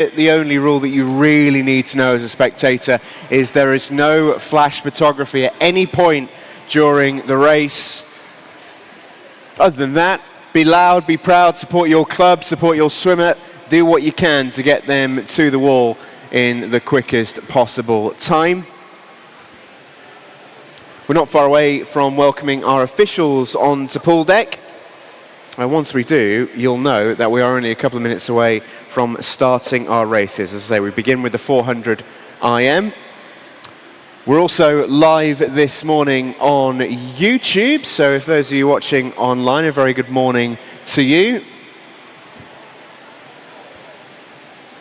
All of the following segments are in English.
The only rule that you really need to know as a spectator is there is no flash photography at any point during the race. Other than that, be loud, be proud, support your club, support your swimmer, do what you can to get them to the wall in the quickest possible time. We're not far away from welcoming our officials onto pool deck. And once we do, you'll know that we are only a couple of minutes away from starting our races. As I say, we begin with the 400 IM. We're also live this morning on YouTube, so if those of you watching online, a very good morning to you.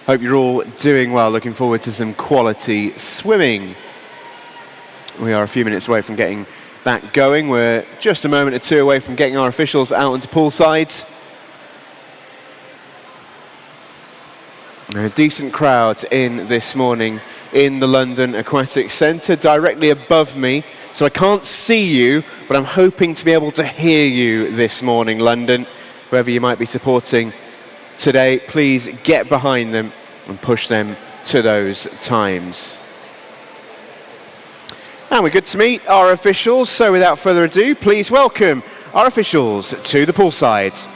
Hope you're all doing well, looking forward to some quality swimming. We are a few minutes away from getting that going. We're just a moment or two away from getting our officials out into poolside. A decent crowd in this morning in the London Aquatic Centre, directly above me. So I can't see you, but I'm hoping to be able to hear you this morning, London. Whoever you might be supporting today, please get behind them and push them to those times. And we're good to meet our officials, so without further ado, please welcome our officials to the poolside.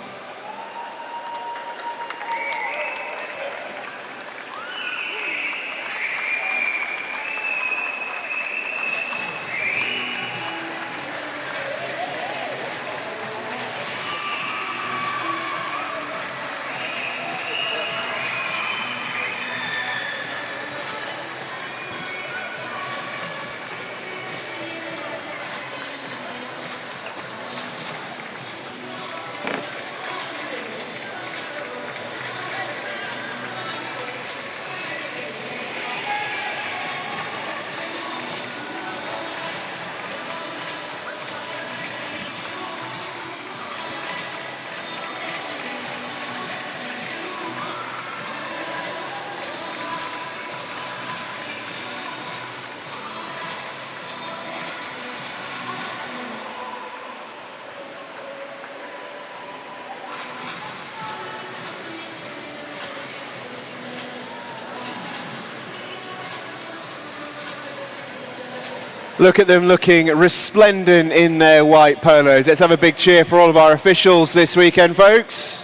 Look at them looking resplendent in their white polos. Let's have a big cheer for all of our officials this weekend, folks.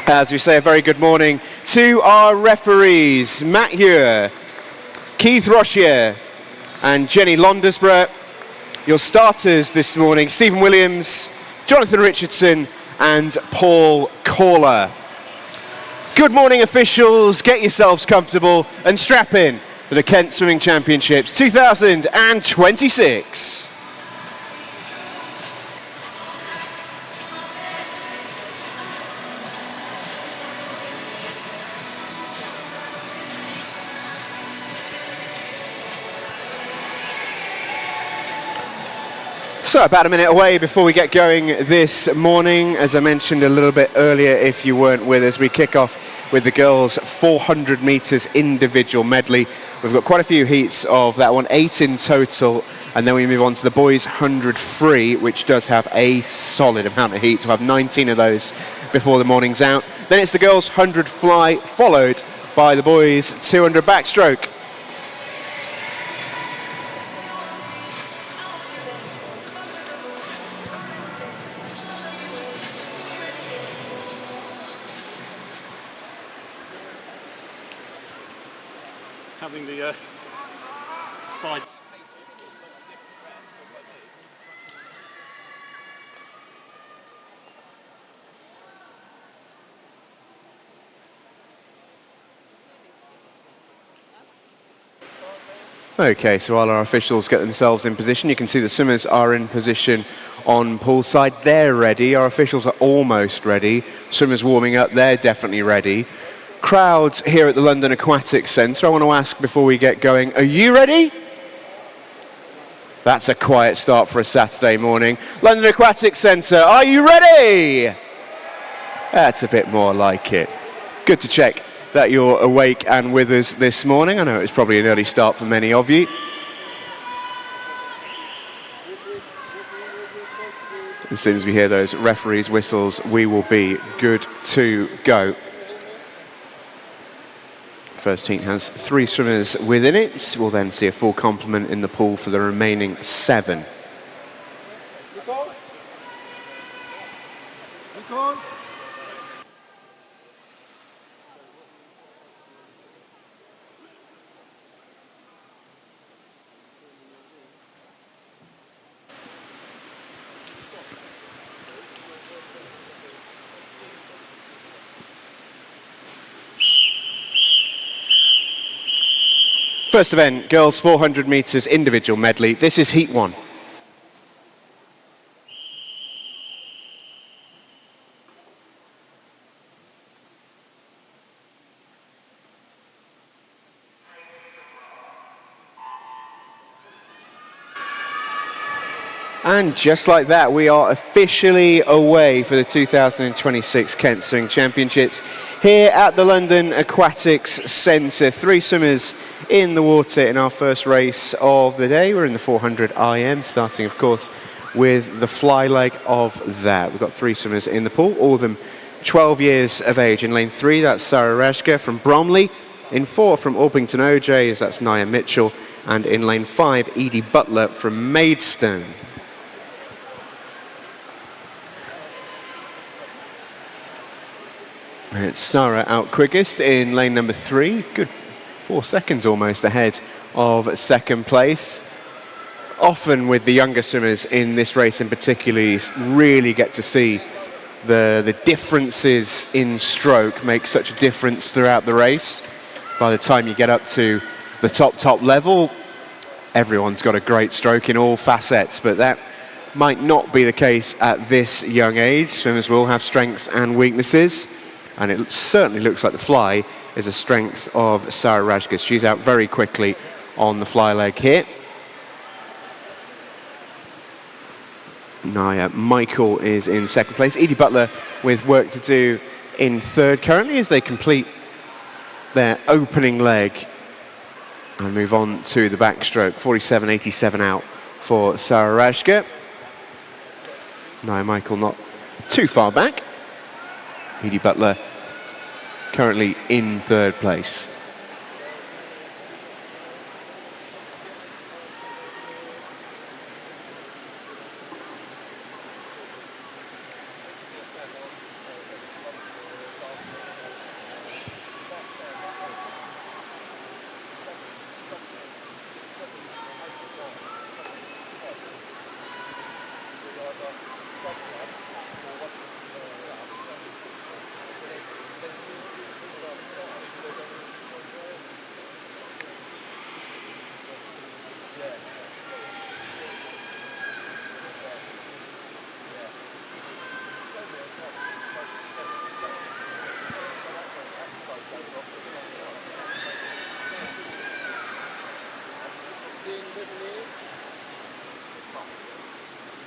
As we say, a very good morning to our referees, Matt Hewer, Keith Rochier and Jenny Londesborough. Your starters this morning, Stephen Williams, Jonathan Richardson and Paul Caller. Good morning, officials. Get yourselves comfortable and strap in for the Kent Swimming Championships 2026. So about a minute away before we get going this morning. As I mentioned a little bit earlier, if you weren't with us, we kick off with the girls' 400 metres individual medley. We've got quite a few heats of that one, 8 in total, and then we move on to the boys' 100 free, which does have a solid amount of heats. We'll have 19 of those before the morning's out. Then it's the girls' 100 fly, followed by the boys' 200 backstroke. Having the side. Okay, so while our officials get themselves in position, you can see the swimmers are in position on poolside. They're ready. Our officials are almost ready. Swimmers warming up. They're definitely ready. Crowds here at the London Aquatic Centre. I want to ask before we get going, are you ready? That's a quiet start for a Saturday morning. London Aquatic Centre, are you ready? That's a bit more like it. Good to check that you're awake and with us this morning. I know it's probably an early start for many of you. As soon as we hear those referees' whistles, we will be good to go. First heat has 3 swimmers within it. We'll then see a full complement in the pool for the remaining 7. First event, girls 400 meters individual medley. This is heat 1. And just like that, we are officially away for the 2026 Kent Swimming Championships here at the London Aquatics Centre. 3 swimmers in the water in our first race of the day. We're in the 400 IM, starting, of course, with the fly leg of that. We've got 3 swimmers in the pool, all of them 12 years of age. In lane 3, that's Sarah Rajka from Bromley. In 4, from Orpington OJs, that's Nia Mitchell. And in lane 5, Edie Butler from Maidstone. It's Sarah out quickest in lane number 3. Good 4 seconds almost ahead of second place. Often with the younger swimmers in this race in particular, you really get to see the differences in stroke make such a difference throughout the race. By the time you get up to the top level, everyone's got a great stroke in all facets, but that might not be the case at this young age. Swimmers will have strengths and weaknesses. And it certainly looks like the fly is a strength of Sarah Rajka. She's out very quickly on the fly leg here. Nia Michael is in second place. Edie Butler with work to do in third currently as they complete their opening leg and move on to the backstroke. 47.87 out for Sarah Rajka. Nia Michael not too far back. Edie Butler currently in third place.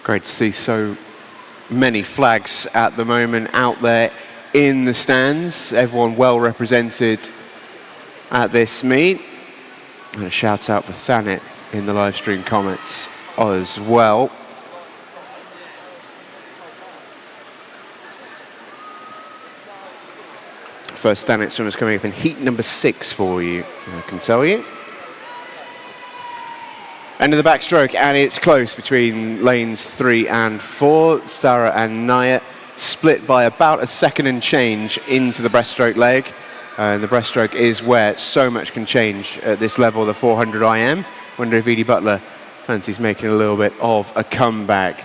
Great to see so many flags at the moment out there in the stands. Everyone well represented at this meet. And a shout out for Thanet in the live stream comments as well. First Thanet swimmers coming up in heat number 6 for you, I can tell you. End of the backstroke, and it's close between lanes 3 and 4. Sarah and Nia split by about a second and change into the breaststroke leg. And the breaststroke is where so much can change at this level, the 400 IM. Wonder if Edie Butler fancies making a little bit of a comeback.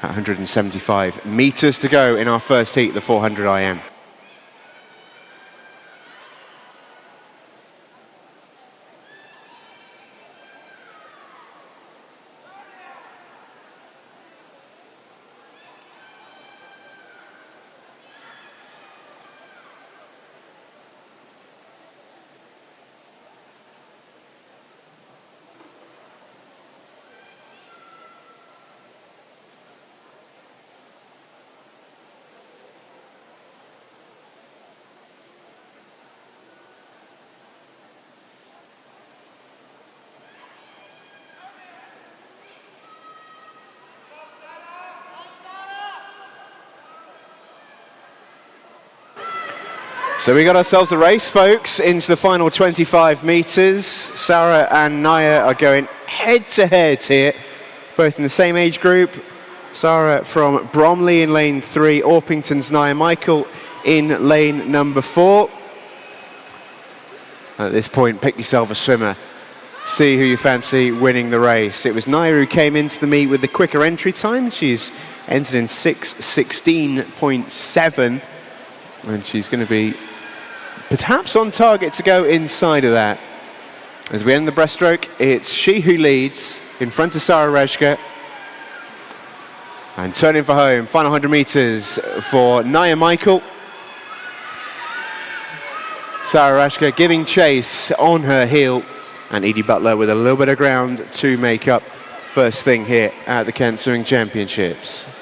175 meters to go in our first heat, the 400 IM. So we got ourselves a race, folks, into the final 25 meters. Sarah and Naya are going head to head here, both in the same age group. Sarah from Bromley in lane 3, Orpington's Naya Michael in lane number 4. At this point, pick yourself a swimmer. See who you fancy winning the race. It was Naya who came into the meet with the quicker entry time. She's entered in 6:16.7, and she's going to be perhaps on target to go inside of that. As we end the breaststroke, it's she who leads in front of Sarah Reshka. And turning for home, final 100 meters for Naya Michael. Sarah Reshka giving chase on her heel, and Edie Butler with a little bit of ground to make up first thing here at the Kent Swimming Championships.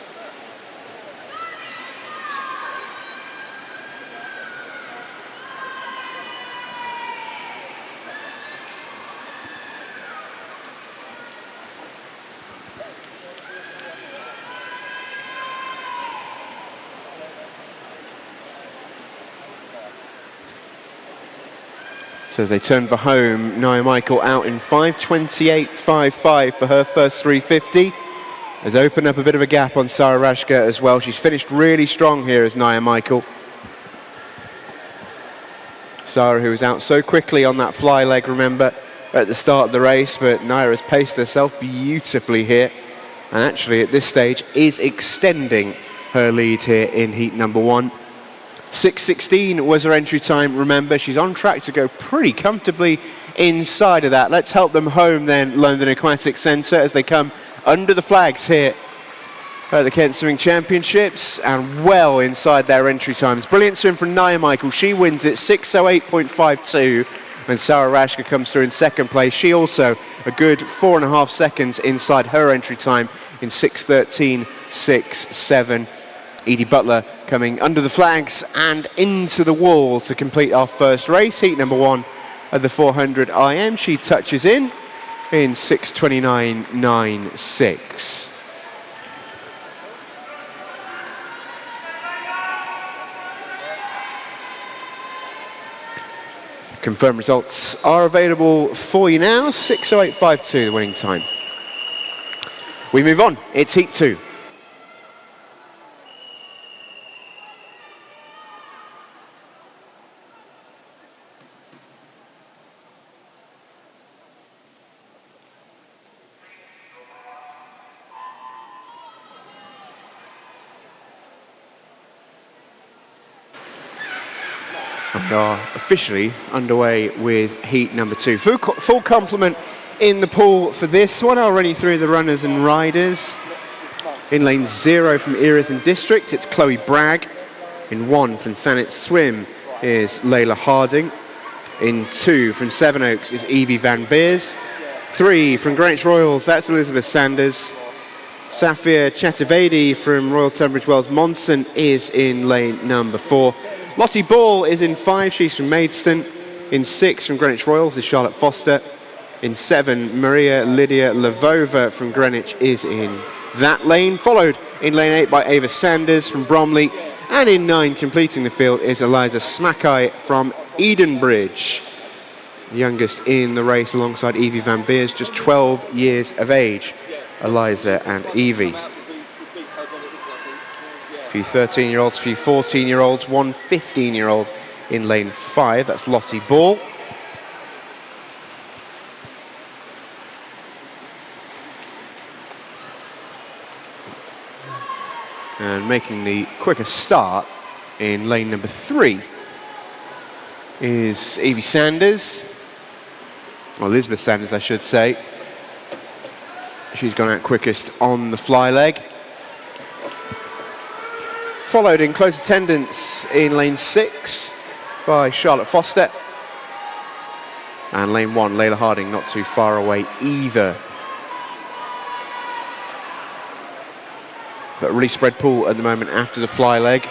So as they turn for home, Naya Michael out in 5:28.55 for her first 350. Has opened up a bit of a gap on Sarah Reshka as well. She's finished really strong here as Naya Michael. Sarah, who was out so quickly on that fly leg, remember, at the start of the race, but Naya has paced herself beautifully here. And actually, at this stage, is extending her lead here in heat number 1. 6:16 was her entry time. Remember, she's on track to go pretty comfortably inside of that. Let's help them home then, London Aquatic Centre, as they come under the flags here at the Kent Swimming Championships and well inside their entry times. Brilliant swim from Naya Michael. She wins it 6:08.52 when Sarah Reshka comes through in second place. She also a good 4.5 seconds inside her entry time in 6:13.67. Edie Butler coming under the flags and into the wall to complete our first race, heat number 1 at the 400 IM. She touches in 6:29.96. Confirmed results are available for you now. 6:08.52 the winning time. We move on. It's heat 2. We are officially underway with heat number 2. Full complement in the pool for this one. I'll run you through the runners and riders. In lane 0 from Erith and District, it's Chloe Bragg. In 1 from Thanet Swim is Layla Harding. In 2 from Sevenoaks is Evie Van Beers. 3 from Greenwich Royals, that's Elizabeth Sanders. Safia Chaturvedi from Royal Tunbridge Wells Monson is in lane number 4. Lottie Ball is in 5, she's from Maidstone. In 6 from Greenwich Royals is Charlotte Foster. In 7, Maria Lydia Lvova from Greenwich is in that lane, followed in lane 8 by Ava Sanders from Bromley. And in 9, completing the field, is Eliza Smackeye from Edenbridge. The youngest in the race alongside Evie Van Beers, just 12 years of age, Eliza and Evie. A few 13-year-olds, a few 14-year-olds, one 15-year-old in lane 5. That's Lottie Ball. And making the quickest start in lane number 3 is Evie Sanders, or Elizabeth Sanders, I should say. She's gone out quickest on the fly leg. Followed in close attendance in lane 6 by Charlotte Foster. And lane 1, Layla Harding, not too far away either. But really spread pool at the moment after the fly leg,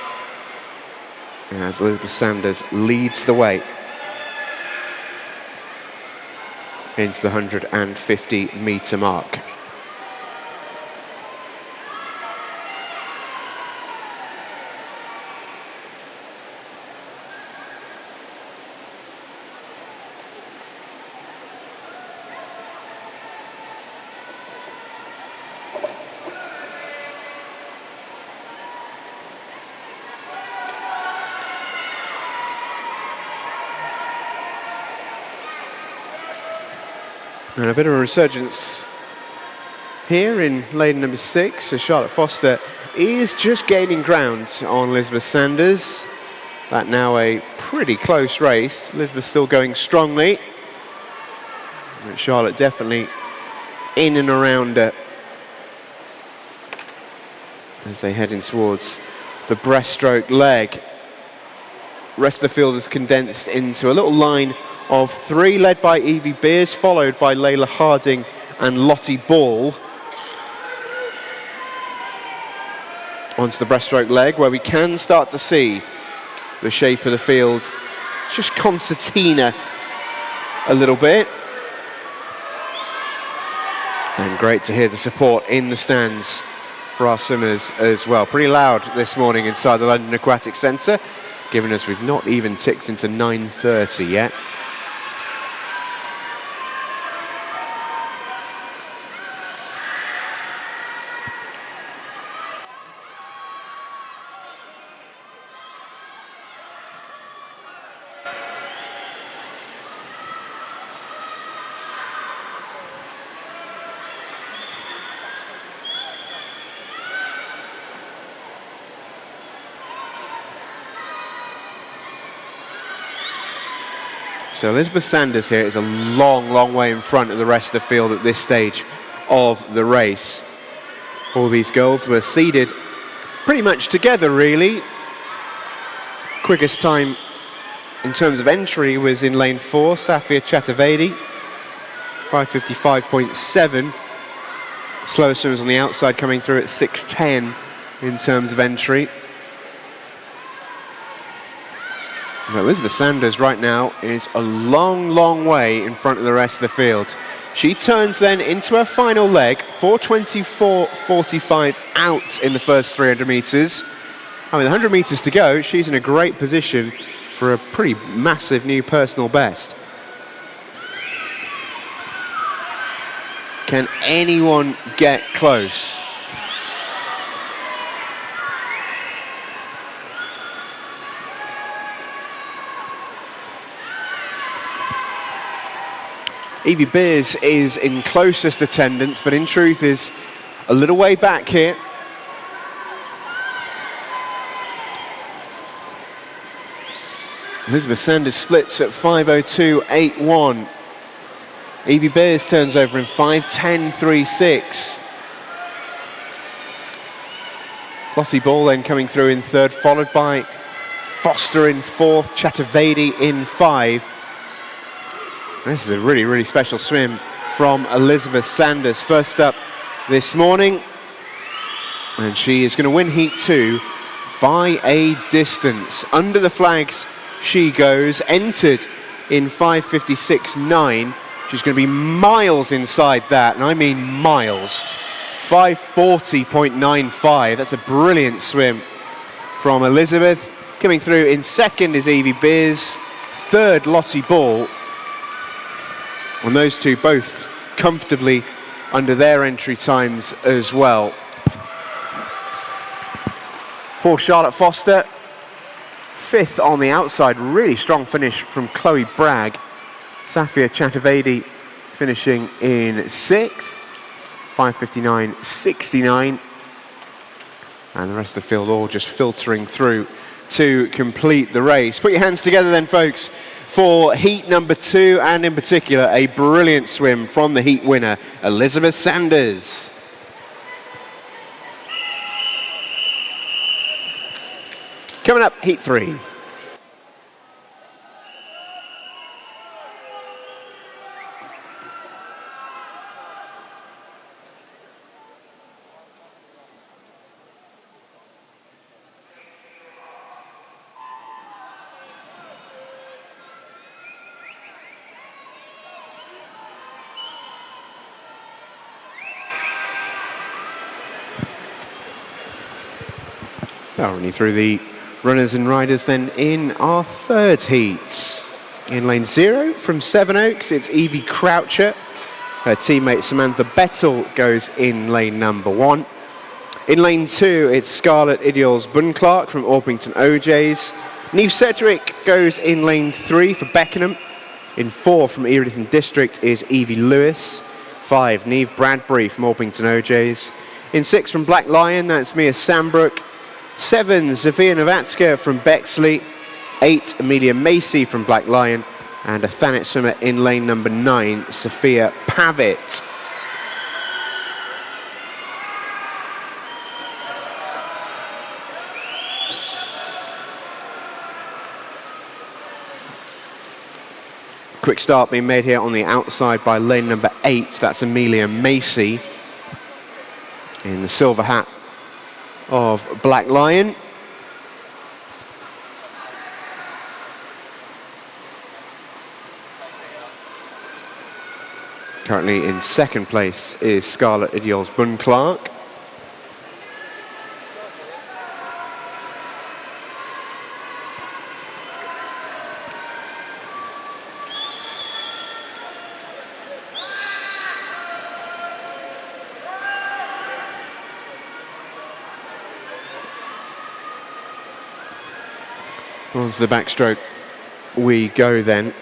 as Elizabeth Sanders leads the way into the 150-metre mark. And a bit of a resurgence here in lane number 6, as Charlotte Foster is just gaining ground on Elizabeth Sanders. That now a pretty close race. Elizabeth still going strongly. But Charlotte definitely in and around her as they head in towards the breaststroke leg. Rest of the field is condensed into a little line of 3, led by Evie Beers, followed by Layla Harding and Lottie Ball. Onto the breaststroke leg, where we can start to see the shape of the field just concertina a little bit. And great to hear the support in the stands for our swimmers as well. Pretty loud this morning inside the London Aquatic Centre, given us we've not even ticked into 9:30 yet. So Elizabeth Sanders here is a long, long way in front of the rest of the field at this stage of the race. All these girls were seeded pretty much together, really. Quickest time in terms of entry was in lane 4, Safia Chaturvedi, 5:55.7. Slower swimmers on the outside coming through at 6:10 in terms of entry. But Elizabeth Sanders right now is a long, long way in front of the rest of the field. She turns then into her final leg, 4:24.45 out in the first 300 metres. I mean, 100 metres to go, she's in a great position for a pretty massive new personal best. Can anyone get close? Evie Beers is in closest attendance, but in truth is a little way back here. Elizabeth Sanders splits at 5:02.81. Evie Beers turns over in 5:10.36. Lottie Ball then coming through in 3rd, followed by Foster in 4th, Chaturvedi in 5. This is a really, really special swim from Elizabeth Sanders. First up this morning, and she is going to win Heat 2 by a distance. Under the flags she goes, entered in 5:56.9. She's going to be miles inside that, and I mean miles. 5:40.95, that's a brilliant swim from Elizabeth. Coming through in 2nd is Evie Beers, 3rd Lottie Ball. And those two both comfortably under their entry times as well. For Charlotte Foster, 5th on the outside, really strong finish from Chloe Bragg. Safia Chaturvedi finishing in 6th, 5:59.69. And the rest of the field all just filtering through to complete the race. Put your hands together then, folks, for heat number 2, and in particular a brilliant swim from the heat winner, Elizabeth Sanders. Coming up, heat 3. Now running through the runners and riders then in our 3rd heat. In lane 0 from Sevenoaks, it's Evie Croucher. Her teammate Samantha Bettel goes in lane number 1. In lane 2, it's Scarlett Idiols Bunclark from Orpington OJs. Neve Sedgwick goes in lane 3 for Beckenham. In 4 from Erithon District is Evie Lewis. 5, Neve Bradbury from Orpington OJs. In 6 from Black Lion, that's Mia Sambrook. 7, Zofia Novatska from Bexley. 8, Amelia Macy from Black Lion. And a Thanet swimmer in lane number 9, Sophia Pavitt. Quick start being made here on the outside by lane number 8. That's Amelia Macy in the silver hat of Black Lion. Currently in second place is Scarlett Idiols-Bunn-Clark. On to the backstroke we go then.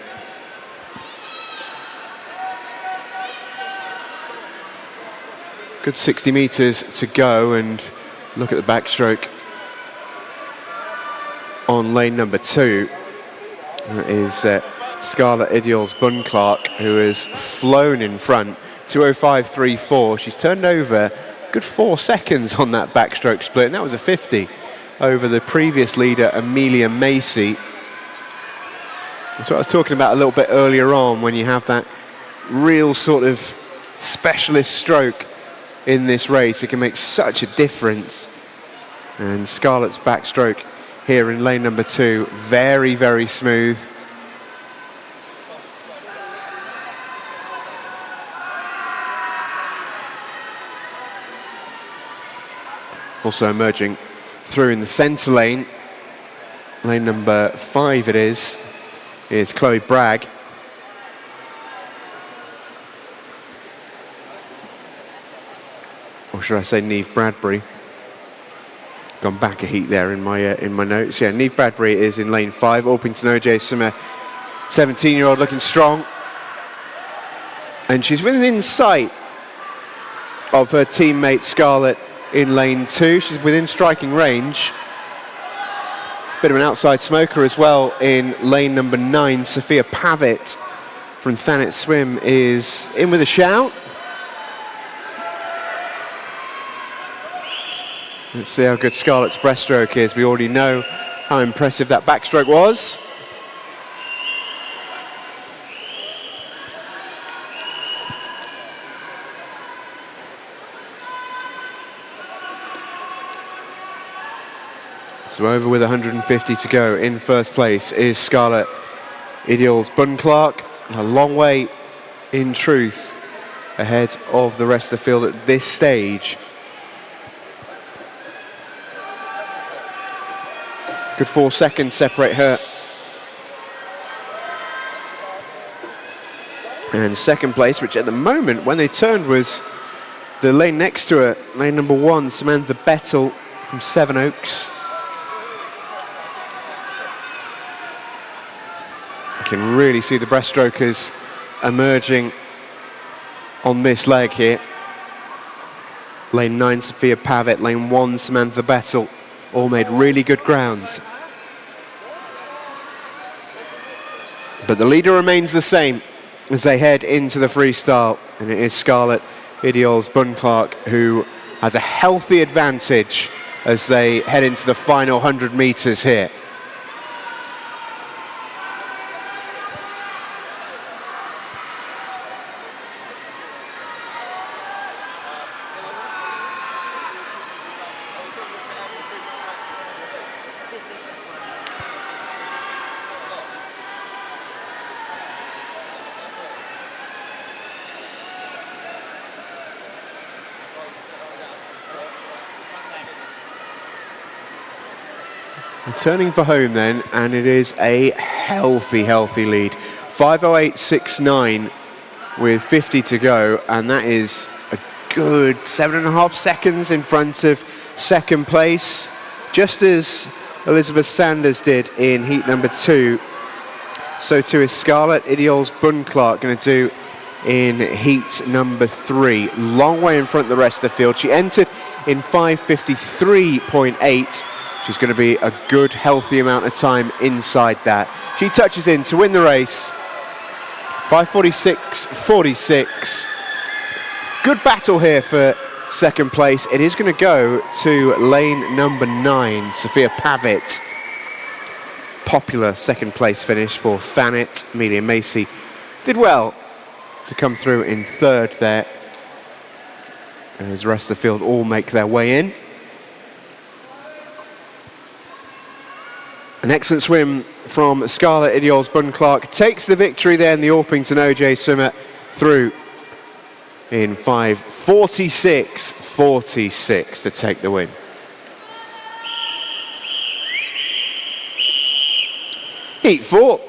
Good 60 metres to go, and look at the backstroke on lane number 2. That is Scarlett Idiols-Bunn-Clark, who has flown in front, 2:05.34. She's turned over good 4 seconds on that backstroke split, and that was a 50 over the previous leader, Amelia Macy. That's what I was talking about a little bit earlier on, when you have that real sort of specialist stroke in this race. It can make such a difference. And Scarlett's backstroke here in lane number 2, very, very smooth. Also emerging through in the centre lane, lane number 5 it is Chloe Bragg. Or should I say Neve Bradbury? Gone back a heat there in my notes. Yeah, Neve Bradbury is in lane 5. Orpington OJ swimmer, 17-year-old, looking strong. And she's within sight of her teammate Scarlett in lane 2. She's within striking range. Bit of an outside smoker as well in lane number 9. Sophia Pavitt from Thanet Swim is in with a shout. Let's see how good Scarlett's breaststroke is. We already know how impressive that backstroke was. So over with 150 to go. In first place is Scarlett Idiols-Bunn-Clark. A long way, in truth, ahead of the rest of the field at this stage. Good 4 seconds separate her. And second place, which at the moment, when they turned, was the lane next to her, lane number 1, Samantha Bettel from Sevenoaks. You can really see the breaststrokers emerging on this leg here. Lane 9, Sophia Pavitt, lane 1, Samantha Bettel. All made really good grounds. But the leader remains the same as they head into the freestyle, and it is Scarlett Idiols-Bunn-Clark who has a healthy advantage as they head into the final 100 metres here. Turning for home then, and it is a healthy lead. 5:08.69 with 50 to go, and that is a good 7.5 seconds in front of second place, just as Elizabeth Sanders did in heat number 2. So too is Scarlett Idiols Bunclark going to do in heat number 3. Long way in front of the rest of the field. She entered in 5:53.8. She's going to be a good, healthy amount of time inside that. She touches in to win the race. 5:46.46. Good battle here for second place. It is going to go to lane number 9, Sophia Pavitt. Popular second place finish for Thanet. Amelia Macy did well to come through in third there, as the rest of the field all make their way in. An excellent swim from Scarlett Idiols Bunclark takes the victory there in the Orpington OJ swimmer through in 5:46.46 to take the win. Heat 4.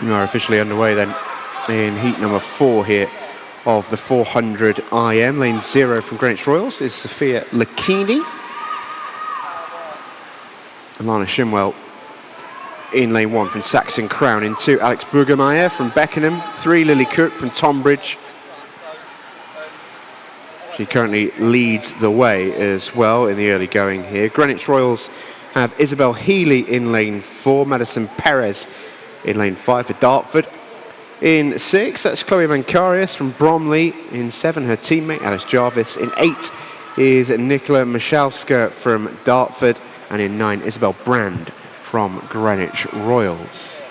We are officially underway then in heat number 4 here of the 400 IM. Lane 0 from Greenwich Royals is Sophia Lakini. Alana Shimwell in lane 1 from Saxon Crown. In 2, Alex Burgermeyer from Beckenham. 3, Lily Cook from Tonbridge. She currently leads the way as well in the early going here. Greenwich Royals have Isabel Healy in lane 4, Madison Perez in lane 5 for Dartford. In 6, that's Chloe Mancarius from Bromley. In 7, her teammate Alice Jarvis. In 8 is Nicola Michalska from Dartford. And in 9, Isabel Brand from Greenwich Royals.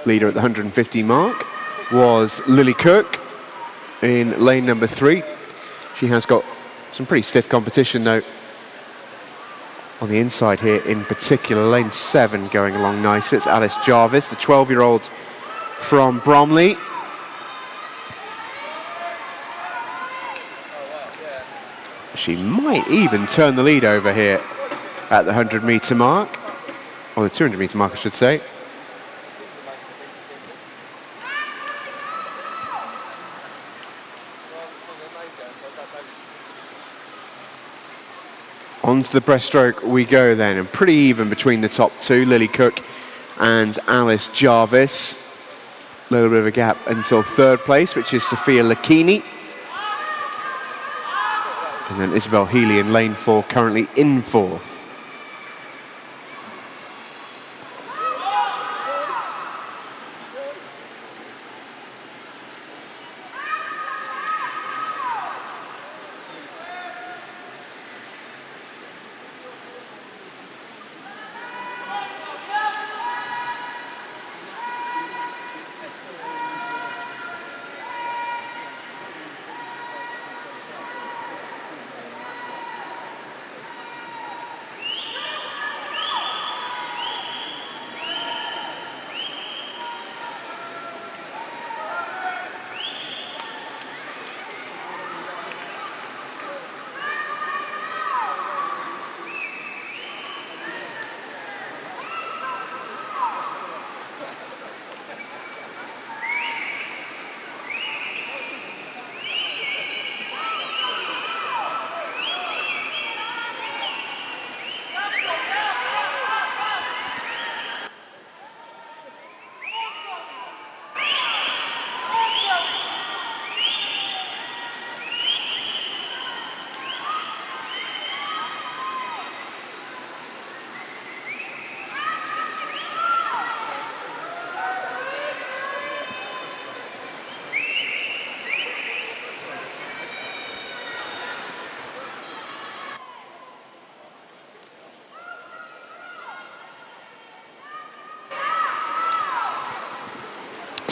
Leader at the 150 mark was Lily Cook in lane number 3. She has got some pretty stiff competition though on the inside here, in particular lane 7 going along nicely. It's Alice Jarvis, the 12-year-old from Bromley. She might even turn the lead over here at the 100-metre mark, or the 200-metre mark I should say. On to the breaststroke we go then, and pretty even between the top 2, Lily Cook and Alice Jarvis. A little bit of a gap until 3rd place, which is Sophia Lakini. And then Isabel Healy in lane 4, currently in 4th.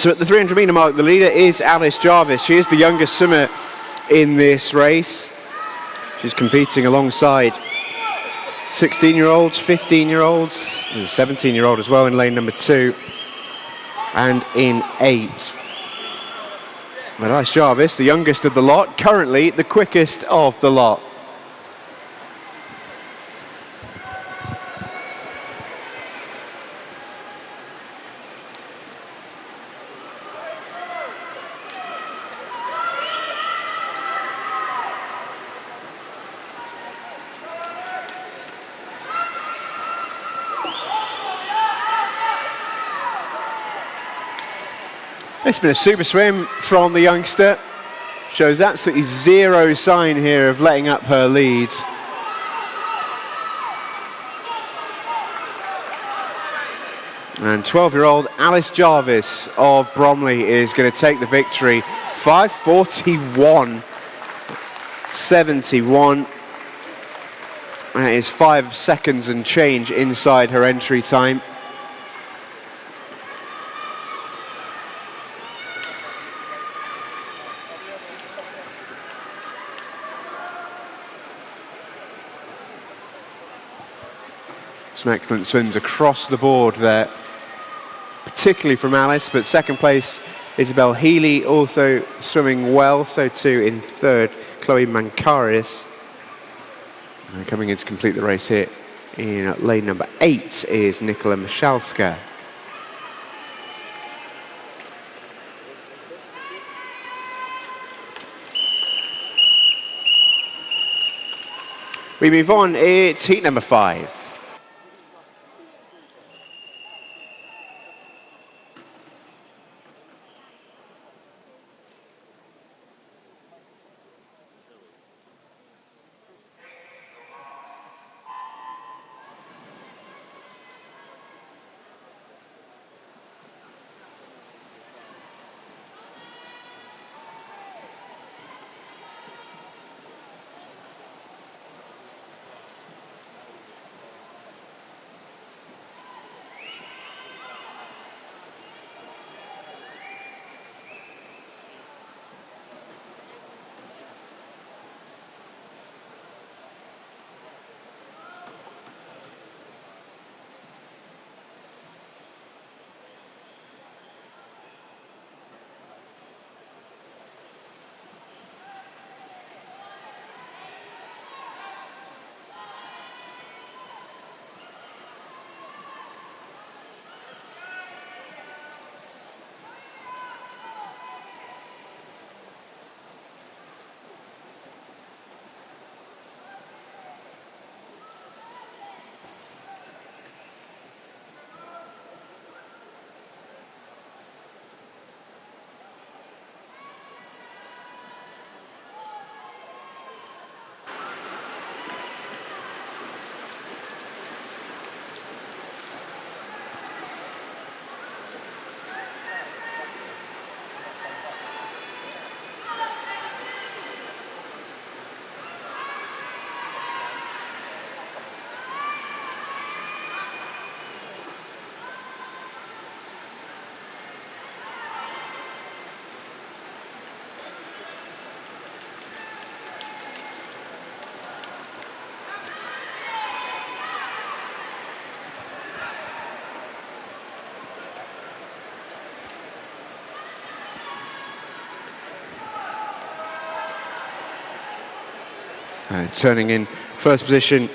So at the 300 metre mark, the leader is Alice Jarvis. She is the youngest swimmer in this race. She's competing alongside 16-year-olds, 15-year-olds, there's a 17-year-old as well in lane number 2, and in 8. But Alice Jarvis, the youngest of the lot, currently the quickest of the lot. It's been a super swim from the youngster. Shows absolutely zero sign here of letting up her lead. And 12-year-old Alice Jarvis of Bromley is going to take the victory. 5:41.71. That is 5 seconds and change inside her entry time. Some excellent swims across the board there, particularly from Alice, but second place, Isabel Healy, also swimming well, so too in third, Chloe Mankaris. And coming in to complete the race here in lane number 8 is Nicola Michalska. We move on, it's heat number 5. Turning in first position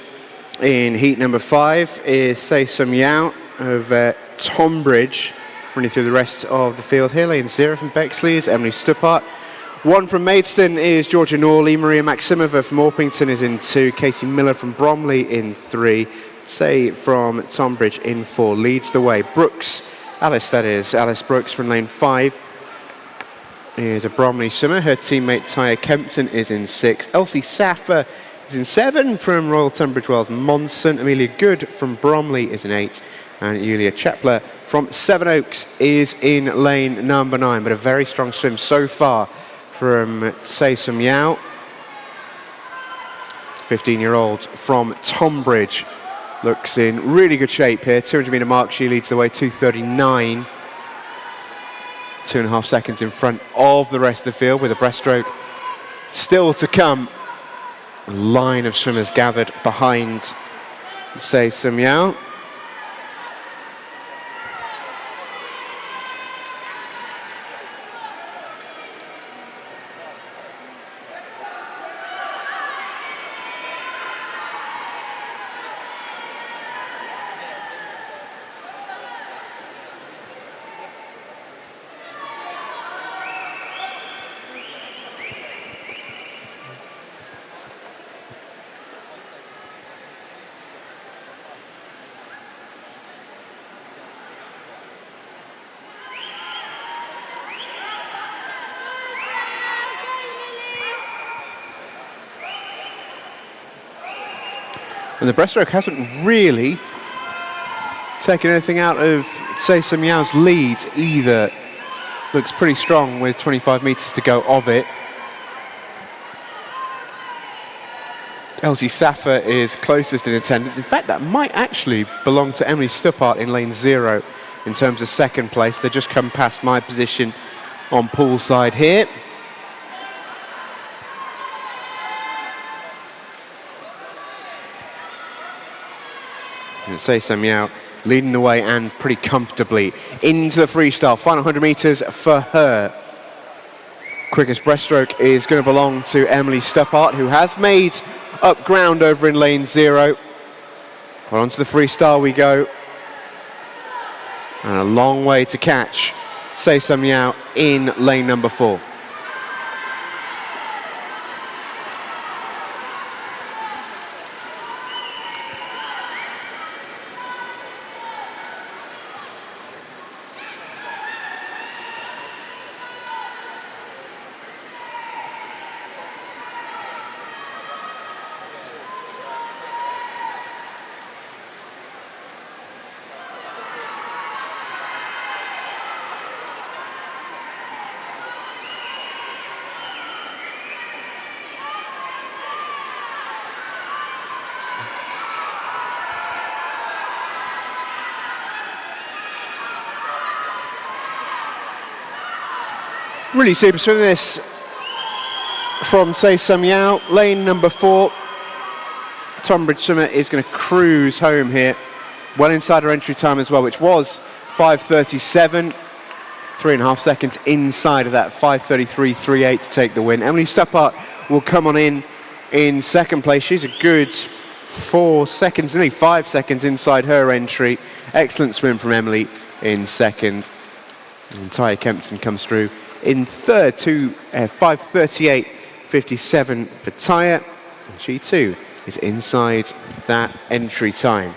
in heat number 5 is Se-Sum Yao of Tonbridge. Running through the rest of the field here, lane 0 from Bexley is Emily Stuppart. 1 from Maidstone is Georgia Norley. Maria Maximova from Orpington is in 2. Katie Miller from Bromley in 3. Say from Tonbridge in 4. Leads the way. Alice Brooks from lane 5 is a Bromley swimmer. Her teammate Tyre Kempton is in 6. Elsie Saffer is in 7 from Royal Tunbridge Wells Monson. Amelia Good from Bromley is in 8. And Julia Chepler from Sevenoaks is in lane number 9. But a very strong swim so far from Se-Sum Yao. 15-year-old from Tonbridge looks in really good shape here. 200 metre mark, she leads the way, 2:39. 2.5 seconds in front of the rest of the field with a breaststroke still to come. A line of swimmers gathered behind Say Sim Yao. And the breaststroke hasn't really taken anything out of Say Sim Yao's lead either. Looks pretty strong with 25 meters to go of it. Elsie Safa is closest in attendance. In fact, that might actually belong to Emily Stuppart in lane 0 in terms of second place. They just come past my position on poolside here. Say Sim Yao leading the way and pretty comfortably into the freestyle. Final 100 meters for her. Quickest breaststroke is going to belong to Emily Stuppart, who has made up ground over in lane 0. Well, onto the freestyle we go. And a long way to catch Say Sim Yao in lane number 4. Really super swim this from Say Sim Yao. Lane number 4. Tonbridge swimmer is going to cruise home here. Well inside her entry time as well, which was 5:37. 3.5 seconds inside of that 5:33.38 to take the win. Emily Stuppart will come on in second place. She's a good 4 seconds, nearly 5 seconds inside her entry. Excellent swim from Emily in second. And Taya Kempton comes through in third to 5:38.57 for Taya. And she too is inside that entry time.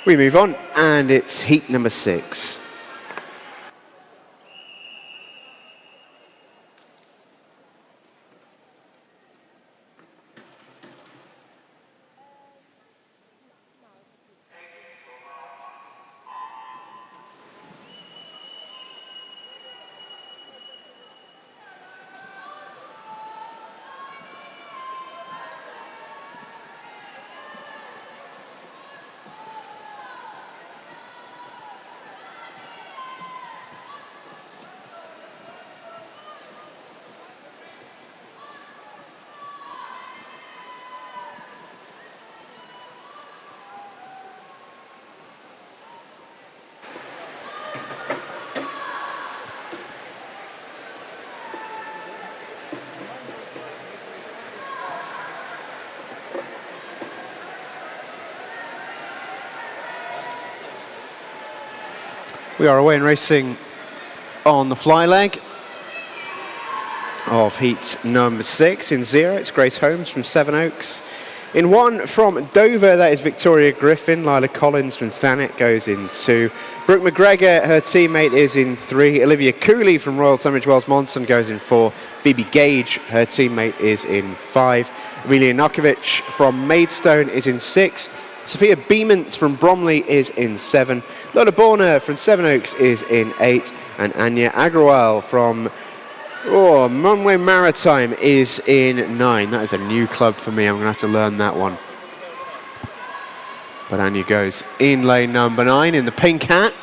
We move on, and it's heat number 6. We are away and racing on the fly leg of heat number 6. In 0, it's Grace Holmes from Sevenoaks. In 1, from Dover, that is Victoria Griffin. Lila Collins from Thanet goes in 2. Brooke McGregor, her teammate, is in 3. Olivia Cooley from Royal Tunbridge Wells Monson goes in 4. Phoebe Gage, her teammate, is in 5. Emilia Narkovic from Maidstone is in 6. Sophia Beamont from Bromley is in 7. Lola Borner from Sevenoaks is in 8. And Anya Agrawal from Monway Maritime is in 9. That is a new club for me. I'm going to have to learn that one. But Anya goes in lane number 9 in the pink hat.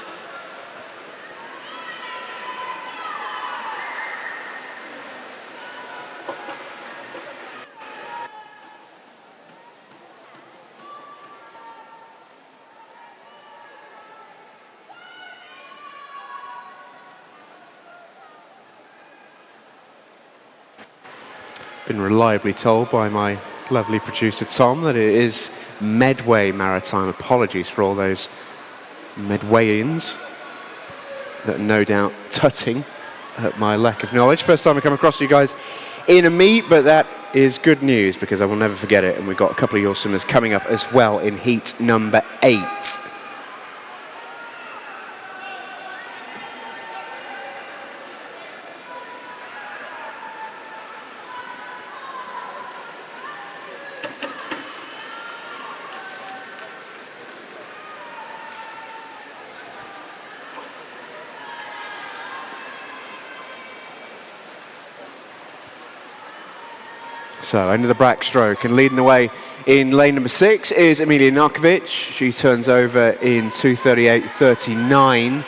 Been reliably told by my lovely producer Tom that it is Medway Maritime. Apologies for all those Medwayans that are no doubt tutting at my lack of knowledge. First time I come across you guys in a meet, but that is good news because I will never forget it. And we've got a couple of your swimmers coming up as well in heat number 8. So into the backstroke, and leading the way in lane number 6 is Emilia Narkovic. She turns over in 2:38.39.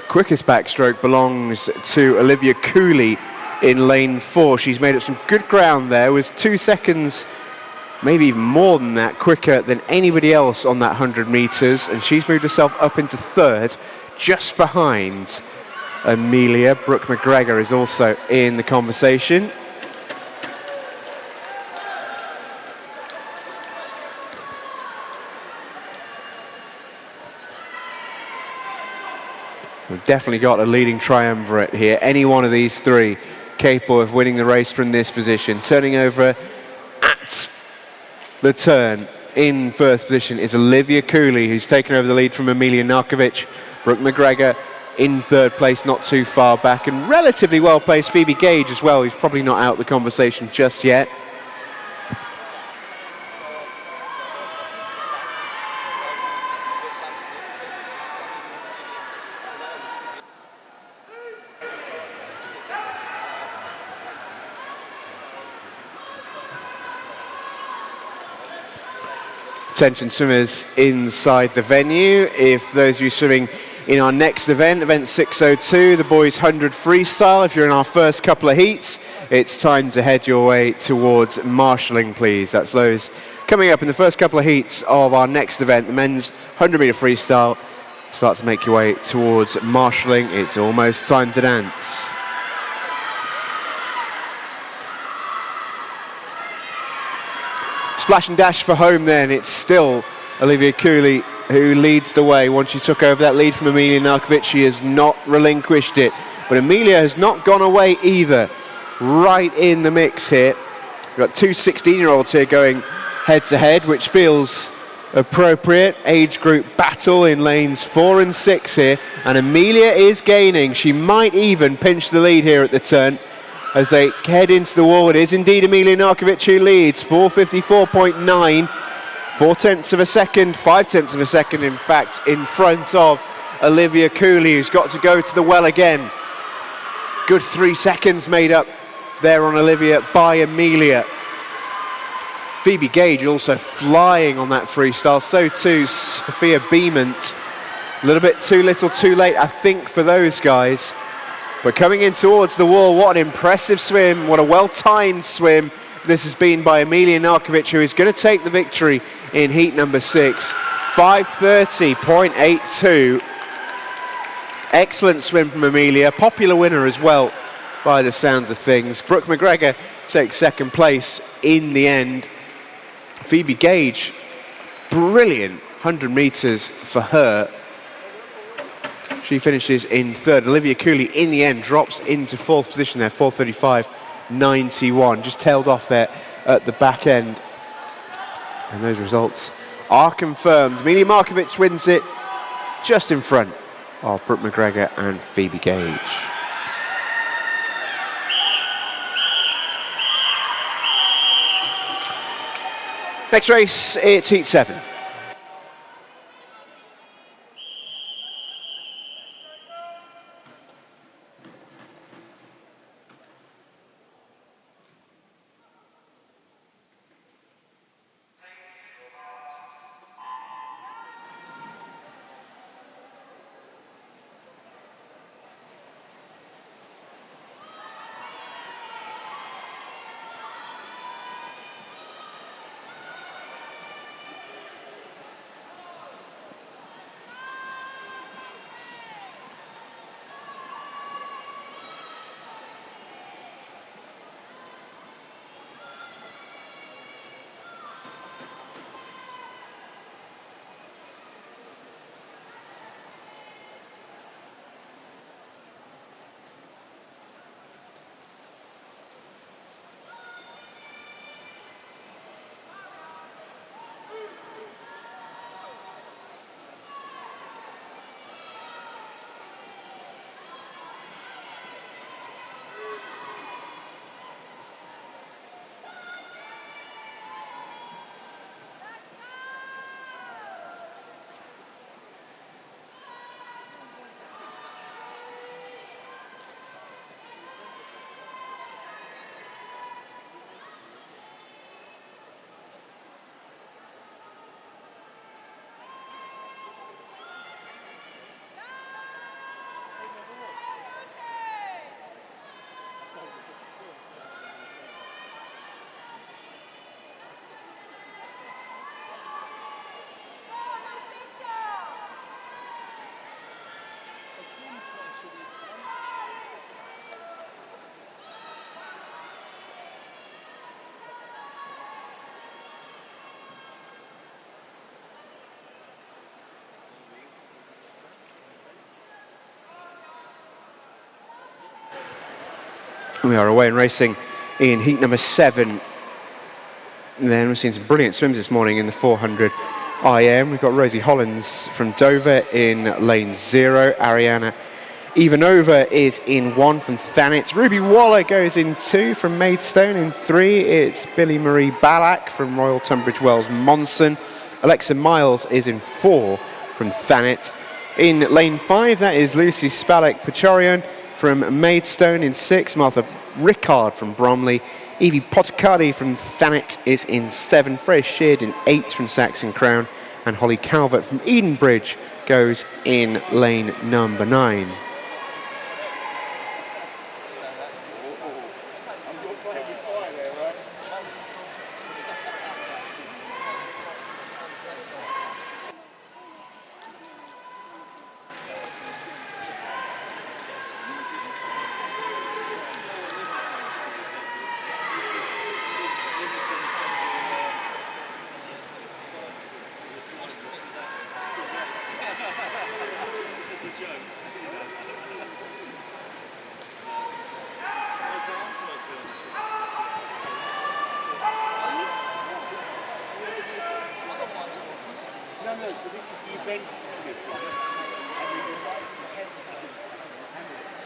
Quickest backstroke belongs to Olivia Cooley in lane 4. She's made up some good ground there, was 2 seconds, maybe even more than that, quicker than anybody else on that 100 meters, and she's moved herself up into 3rd, just behind Amelia. Brooke McGregor is also in the conversation. We've definitely got a leading triumvirate here. Any one of these three capable of winning the race from this position. Turning over at the turn in first position is Olivia Cooley, who's taken over the lead from Emilia Narkovic. Brooke McGregor in 3rd place, not too far back, and relatively well placed Phoebe Gage as well, who's probably not out of the conversation just yet. Attention swimmers inside the venue. If those of you swimming in our next event 602, the boys 100 freestyle, if you're in our first couple of heats, it's time to head your way towards marshalling, please. That's those coming up in the first couple of heats of our next event, the men's 100 meter freestyle. Start to make your way towards marshalling. It's almost time to dance. Splash and dash for home then. It's still Olivia Cooley who leads the way. Once she took over that lead from Emilia Narkovic, she has not relinquished it. But Emilia has not gone away either. Right in the mix here. We've got 2 16-year-olds here going head-to-head, which feels appropriate. Age group battle in lanes 4 and 6 here. And Emilia is gaining. She might even pinch the lead here at the turn. As they head into the wall, it is indeed Emilia Narkovic who leads, 4:54.9, 4/10 of a second, 5/10 of a second, in fact, in front of Olivia Cooley, who's got to go to the well again. Good 3 seconds made up there on Olivia by Emilia. Phoebe Gage also flying on that freestyle, so too Sophia Beamont. A little bit too little, too late, I think, for those guys. But coming in towards the wall, what an impressive swim, what a well-timed swim this has been by Emilia Narkovic, who is going to take the victory in heat number 6. 5:30.82. Excellent swim from Emilia, popular winner as well by the sounds of things. Brooke McGregor takes 2nd place in the end. Phoebe Gage, brilliant 100 meters for her. She finishes in 3rd. Olivia Cooley, in the end, drops into 4th position there, 4:35.91. Just tailed off there at the back end. And those results are confirmed. Emilia Narkovic wins it just in front of Brooke McGregor and Phoebe Gage. Next race, it's heat 7. We are away and racing in heat number 7. And then we've seen some brilliant swims this morning in the 400 IM. We've got Rosie Hollins from Dover in lane 0. Ariana Ivanova is in 1 from Thanet. Ruby Waller goes in 2 from Maidstone. In 3, it's Billy Marie Ballack from Royal Tunbridge Wells Monson. Alexa Miles is in 4 from Thanet. In lane 5, that is Lucy Spalek-Pachorian from Maidstone. In 6, Martha Rickard from Bromley. Evie Potcardi from Thanet is in 7. Freya Sheard in 8 from Saxon Crown. And Holly Calvert from Edenbridge goes in lane number 9.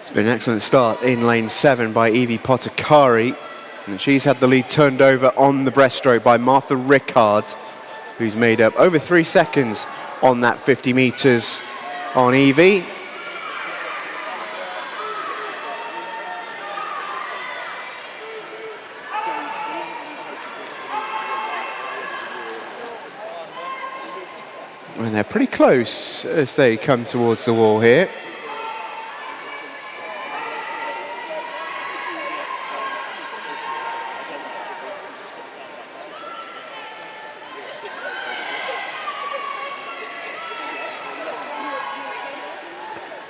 It's been an excellent start in lane 7 by Evie Potokari, and she's had the lead turned over on the breaststroke by Martha Rickard, who's made up over 3 seconds on that 50 metres on Evie. And they're pretty close as they come towards the wall here.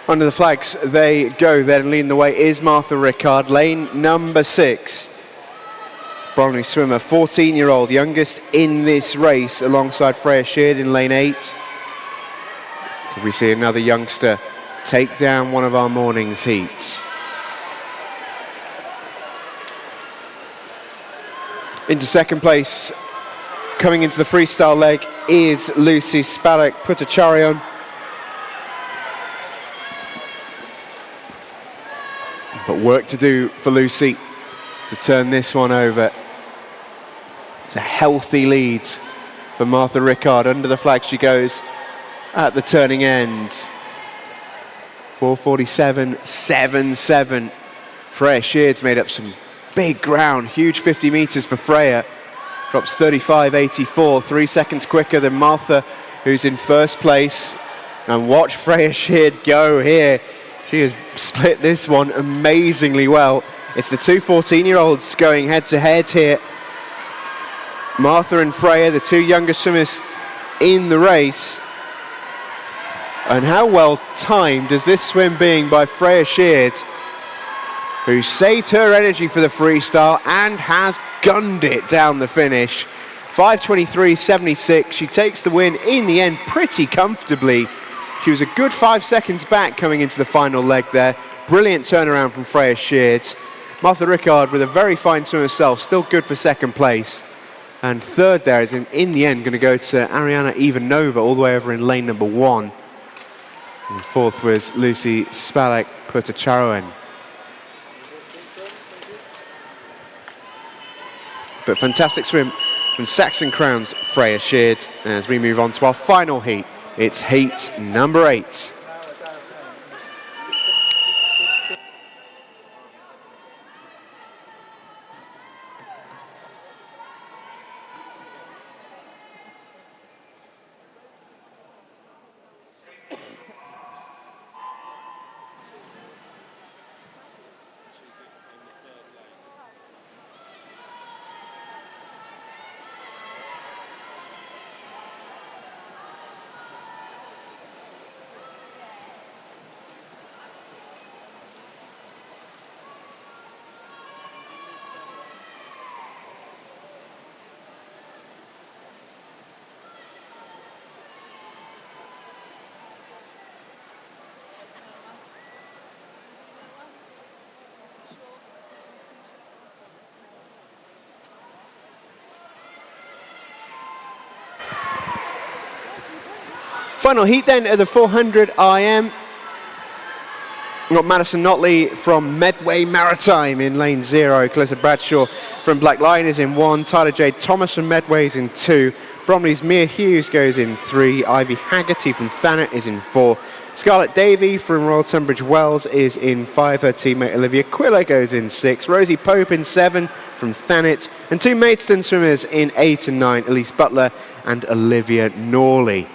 Under the flags they go then, leading the way is Martha Rickard, lane number 6. Bromley swimmer, 14-year-old, youngest in this race, alongside Freya Sheard in lane 8. Could we see another youngster take down one of our morning's heats? Into second place, coming into the freestyle leg, is Lucy Spalek-Putacharian. But work to do for Lucy to turn this one over. It's a healthy lead for Martha Rickard. Under the flag she goes at the turning end. 4:47.77. Freya Sheard's made up some big ground. Huge 50 meters for Freya. Drops 35.84, 3 seconds quicker than Martha, who's in first place. And watch Freya Sheard go here. She has split this one amazingly well. It's the two 14-year-olds going head-to-head here. Martha and Freya, the two younger swimmers in the race. And how well timed is this swim being by Freya Sheard, who saved her energy for the freestyle and has gunned it down the finish. 5:23.76. She takes the win in the end pretty comfortably. She was a good 5 seconds back coming into the final leg there. Brilliant turnaround from Freya Sheard. Martha Rickard with a very fine swim herself, still good for second place. And third there is in the end going to go to Ariana Ivanova all the way over in lane number 1. And fourth was Lucy Spalek Putacharoen. But fantastic swim from Saxon Crown's Freya Sheard. And as we move on to our final heat, it's heat number 8. Final heat then of the 400 IM. We've got Madison Notley from Medway Maritime in lane 0. Calissa Bradshaw from Black Lion is in 1. Tyler J. Thomas from Medway is in 2. Bromley's Mia Hughes goes in 3. Ivy Haggerty from Thanet is in 4. Scarlett Davey from Royal Tunbridge Wells is in 5. Her teammate Olivia Quiller goes in 6. Rosie Pope in 7 from Thanet. And 2 Maidstone swimmers in 8 and 9, Elise Butler and Olivia Norley.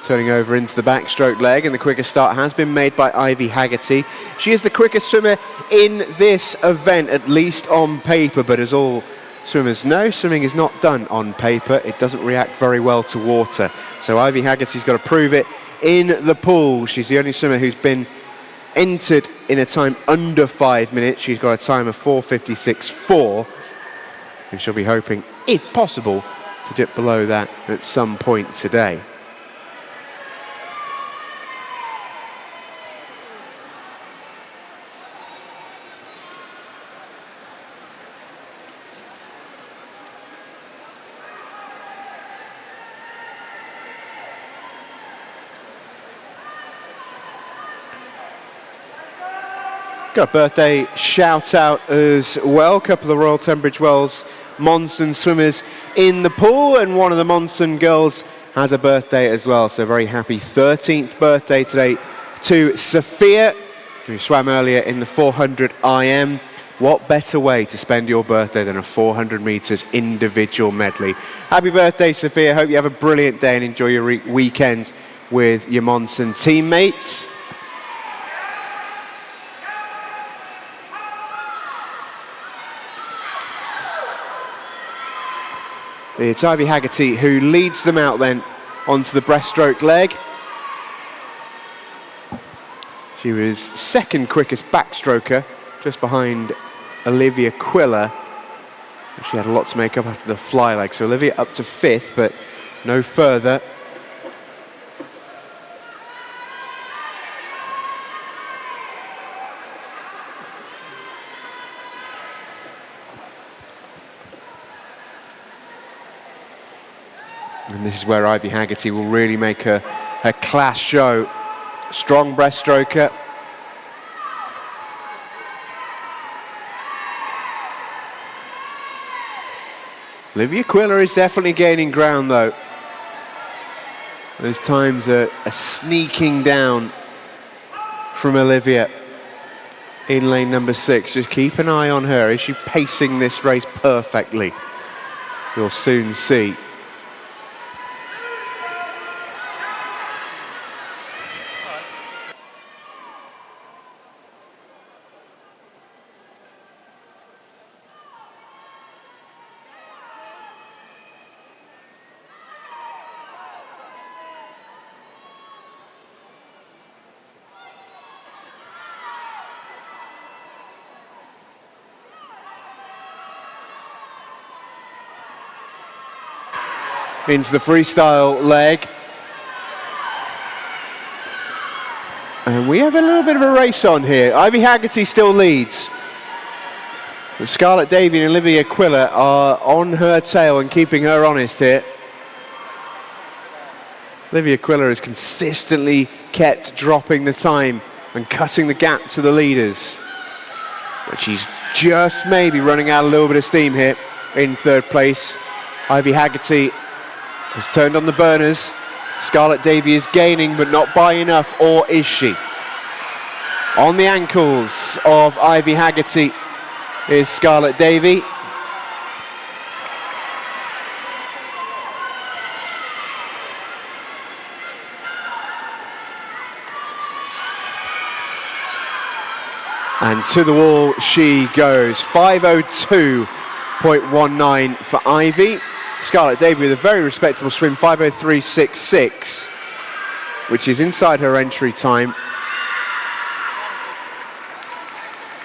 Turning over into the backstroke leg, and the quickest start has been made by Ivy Haggerty. She is the quickest swimmer in this event, at least on paper, but as all swimmers know, swimming is not done on paper. It doesn't react very well to water. So Ivy Haggerty's got to prove it in the pool. She's the only swimmer who's been entered in a time under 5 minutes. She's got a time of 4:56.4, and she'll be hoping, if possible, to dip below that at some point today. Got a birthday shout out as well. A couple of Royal Tunbridge Wells Monson swimmers in the pool, and one of the Monson girls has a birthday as well. So very happy 13th birthday today to Sophia, who swam earlier in the 400 IM. What better way to spend your birthday than a 400 meters individual medley? Happy birthday, Sophia. Hope you have a brilliant day and enjoy your weekend with your Monson teammates. It's Ivy Haggerty who leads them out then onto the breaststroke leg. She was second quickest backstroker, just behind Olivia Quiller. She had a lot to make up after the fly leg, so Olivia up to 5th, but no further. And this is where Ivy Haggerty will really make her class show. Strong breaststroker. Olivia Quiller is definitely gaining ground though. Those times are sneaking down from Olivia in lane number 6. Just keep an eye on her. Is she pacing this race perfectly? We'll soon see. Into the freestyle leg. And we have a little bit of a race on here. Ivy Haggerty still leads. But Scarlett Davey and Olivia Quiller are on her tail and keeping her honest here. Olivia Quiller has consistently kept dropping the time and cutting the gap to the leaders. But she's just maybe running out a little bit of steam here in 3rd place. Ivy Haggerty has turned on the burners. Scarlett Davey is gaining, but not by enough, or is she? On the ankles of Ivy Haggerty is Scarlett Davey. And to the wall she goes. 5:02.19 for Ivy. Scarlett Davey with a very respectable swim, 5:03.66, which is inside her entry time.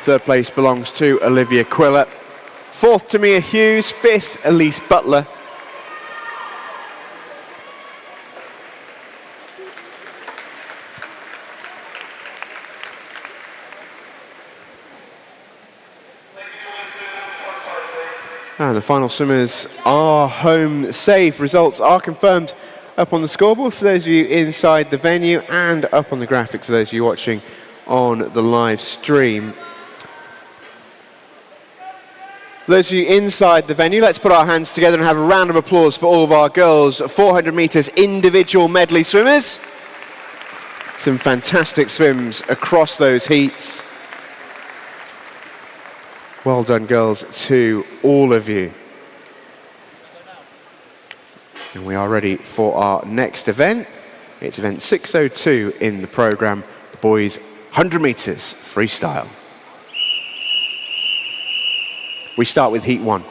3rd place belongs to Olivia Quiller. 4th, Tamia Hughes. 5th, Elise Butler. And the final swimmers are home safe. Results are confirmed up on the scoreboard for those of you inside the venue and up on the graphic for those of you watching on the live stream. For those of you inside the venue, let's put our hands together and have a round of applause for all of our girls 400 metres individual medley swimmers. Some fantastic swims across those heats. Well done, girls, to all of you. And we are ready for our next event. It's event 602 in the programme, the boys 100 metres freestyle. We start with heat 1.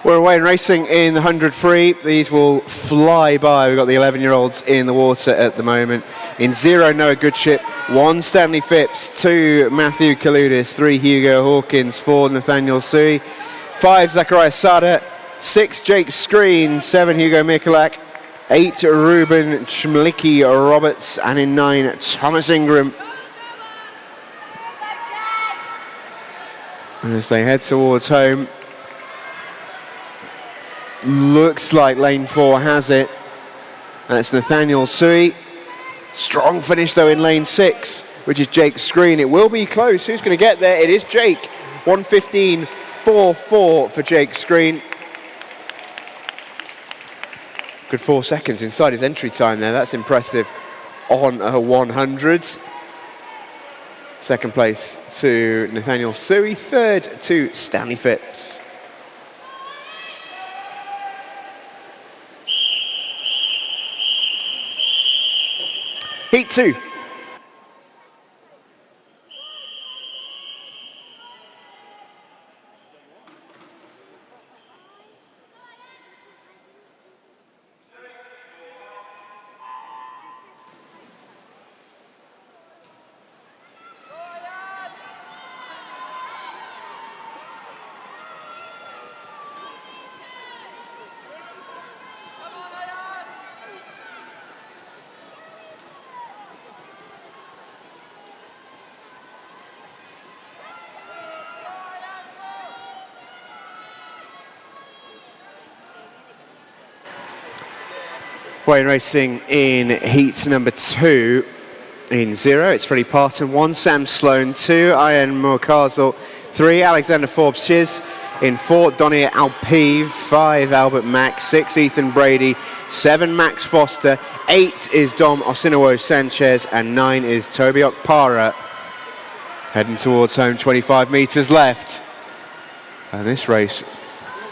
We're away and racing in the 100 free. These will fly by. We've got the 11-year-olds in the water at the moment. In 0, Noah Goodship. 1, Stanley Phipps. 2, Matthew Kaludis. 3, Hugo Hawkins. 4, Nathaniel Sui. 5, Zachariah Sada. 6, Jake Screen. 7, Hugo Mikulak. 8, Ruben Chmlicki Roberts. And in 9, Thomas Ingram. And as they head towards home, looks like lane 4 has it. That's Nathaniel Sui. Strong finish though in lane 6, which is Jake Screen. It will be close. Who's going to get there? It is Jake. 1:15.44 for Jake Screen. Good 4 seconds inside his entry time there. That's impressive on a 100s. 2nd place to Nathaniel Sui. 3rd to Stanley Phipps. Heat 2. Wayne racing in heat number 2 in 0. It's Freddie Parton 1, Sam Sloan 2, Ian Murkazel 3, Alexander Forbes Chiz in 4, Donnie Alpive 5, Albert Mack 6, Ethan Brady 7, Max Foster 8 is Dom Osinowo Sanchez, and 9 is Toby Okpara. Heading towards home, 25 metres left. And this race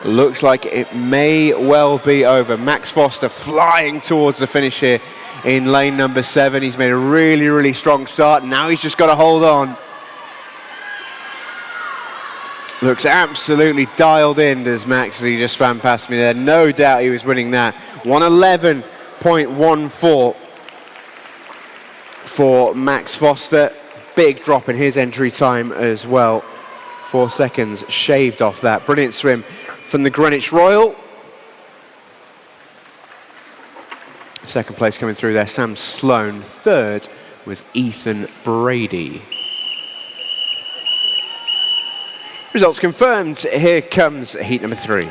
looks like it may well be over. Max Foster flying towards the finish here in lane number 7. He's made a really, really strong start. Now he's just got to hold on. Looks absolutely dialed in, does Max, as he just ran past me there. No doubt he was winning that. 1:11.14 for Max Foster. Big drop in his entry time as well. 4 seconds shaved off that. Brilliant swim from the Greenwich Royal. Second place coming through there, Sam Sloan. Third was Ethan Brady. Results confirmed. Here comes heat number 3.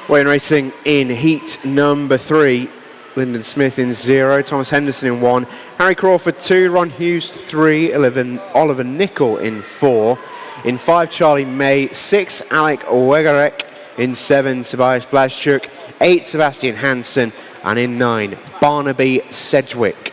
Wayne racing in heat number 3. Lyndon Smith in 0, Thomas Henderson in 1, Harry Crawford 2, Ron Hughes 3, Oliver Nicol in 4, in 5 Charlie May, 6 Alec Wegarek, in 7 Tobias Blazchuk, 8 Sebastian Hansen, and in 9 Barnaby Sedgwick.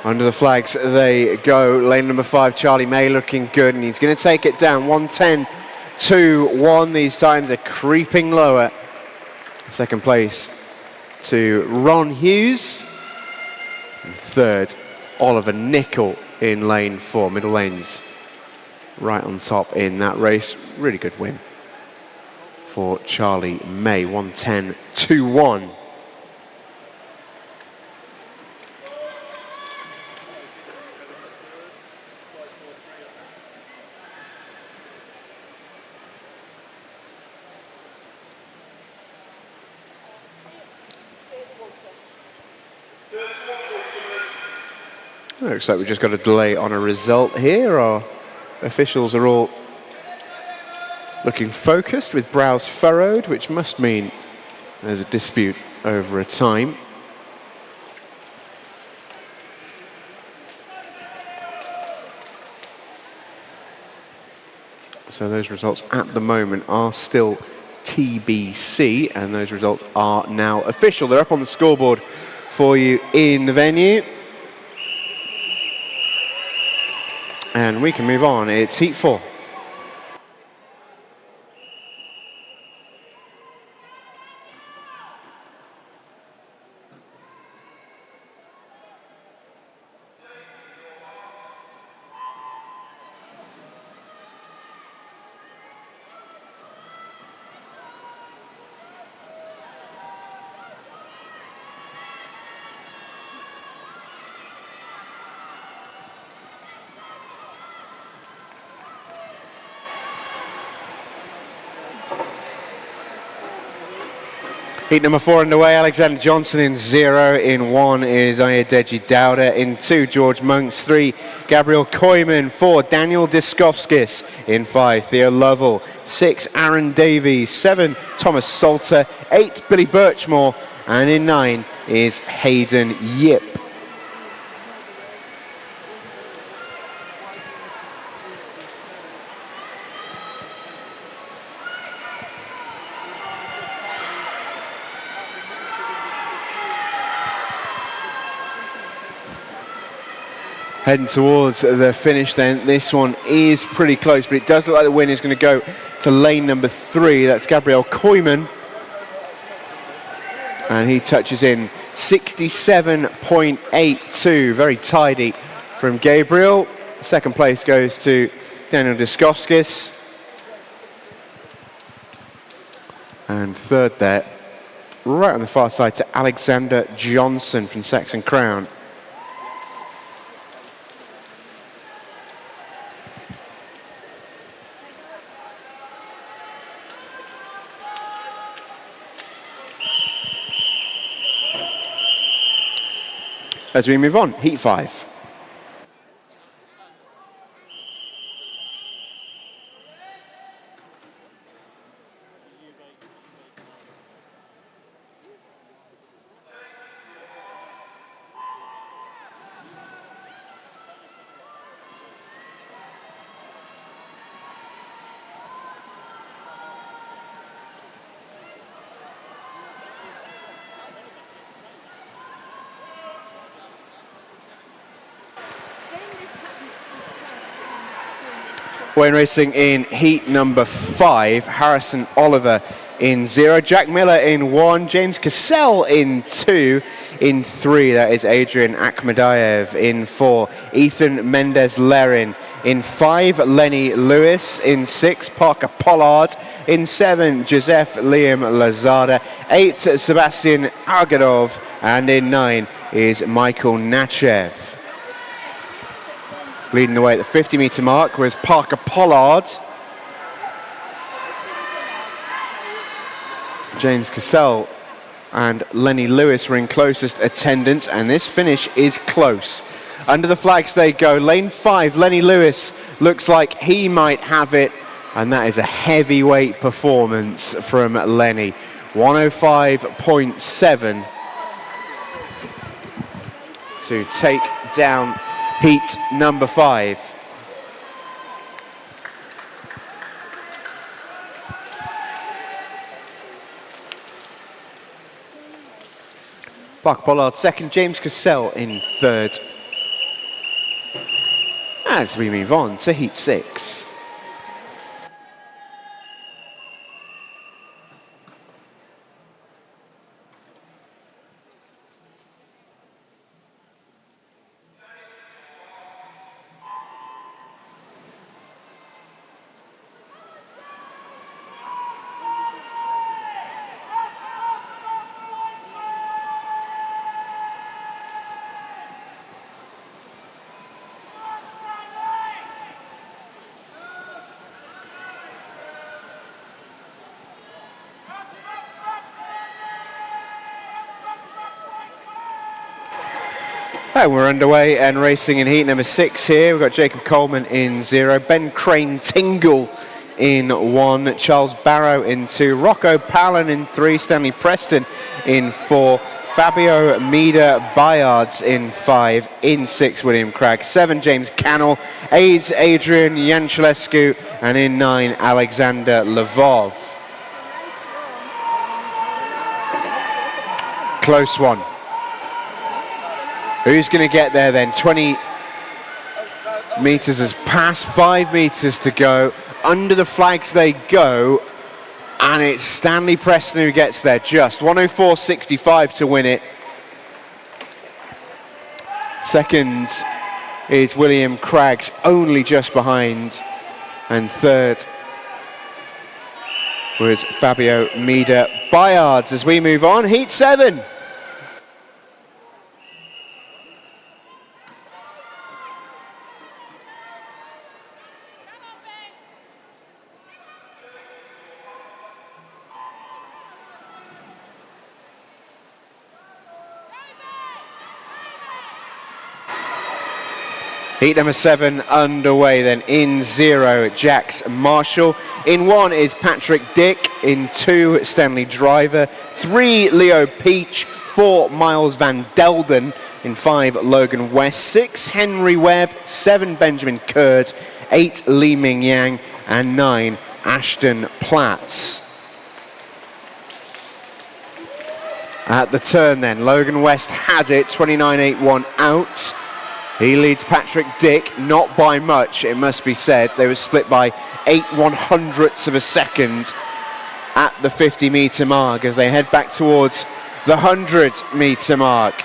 Under the flags they go. Lane number 5, Charlie May looking good, and he's going to take it down. 1:10.21. These times are creeping lower. Second place to Ron Hughes. And third, Oliver Nicol in lane 4. Middle lanes right on top in that race. Really good win for Charlie May. 1:10.21. Looks like we just got a delay on a result here. Our officials are all looking focused with brows furrowed, which must mean there's a dispute over a time. So those results at the moment are still TBC, and those results are now official. They're up on the scoreboard for you in the venue. And we can move on. It's heat 4. Heat number 4 underway. Alexander Johnson in 0. In 1 is Ayodeji Dowda. In 2, George Monks. 3, Gabriel Koyman. 4, Daniel Diskovskis. In 5, Theo Lovell. 6, Aaron Davies. 7, Thomas Salter. 8, Billy Birchmore. And in 9 is Hayden Yip. Heading towards the finish then. This one is pretty close, but it does look like the win is going to go to lane number 3. That's Gabriel Koyman. And he touches in 67.82. Very tidy from Gabriel. Second place goes to Daniel Dyskovskis. And third there, right on the far side, to Alexander Johnson from Saxon Crown. As we move on, heat 5. We're racing in heat number 5. Harrison Oliver in 0, Jack Miller in 1, James Cassell in 2, in 3 that is Adrian Akhmadayev, in 4 Ethan Mendez-Lerin, in 5 Lenny Lewis, in 6 Parker Pollard, in 7 Joseph Liam Lazada, 8 Sebastian Argadov, and in 9 is Michael Nachev. Leading the way at the 50-meter mark was Parker Pollard. James Cassell and Lenny Lewis were in closest attendance, and this finish is close. Under the flags they go. Lane 5, Lenny Lewis looks like he might have it, and that is a heavyweight performance from Lenny. 105.7 to take down heat number 5. Parker Pollard second, James Cassell in third. As we move on to heat 6. And we're underway and racing in heat number 6 here. We've got Jacob Coleman in 0, Ben Crane Tingle in 1, Charles Barrow in 2, Rocco Palin in 3, Stanley Preston in 4, Fabio Mida Bayards in 5, in 6 William Cragg, 7 James Cannell, 8 Adrian Yanchelescu, and in 9 Alexander Lvov. Close one. Who's going to get there then? 20 meters has passed, 5 meters to go. Under the flags they go, and it's Stanley Preston who gets there just. 104.65 to win it. Second is William Craggs, only just behind. And third was Fabio Mida Bayards. As we move on, heat 7. Heat number 7 underway then. In 0, Jax Marshall. In 1 is Patrick Dick. In 2, Stanley Driver. 3, Leo Peach. 4, Miles Van Delden. In 5, Logan West. 6, Henry Webb. 7, Benjamin Kurd. 8, Li Ming Yang. And 9, Ashton Platts. At the turn then, Logan West had it, 29.81 out. He leads Patrick Dick, not by much, it must be said. They were split by 8/100ths of a second at the 50-meter mark as they head back towards the 100-meter mark.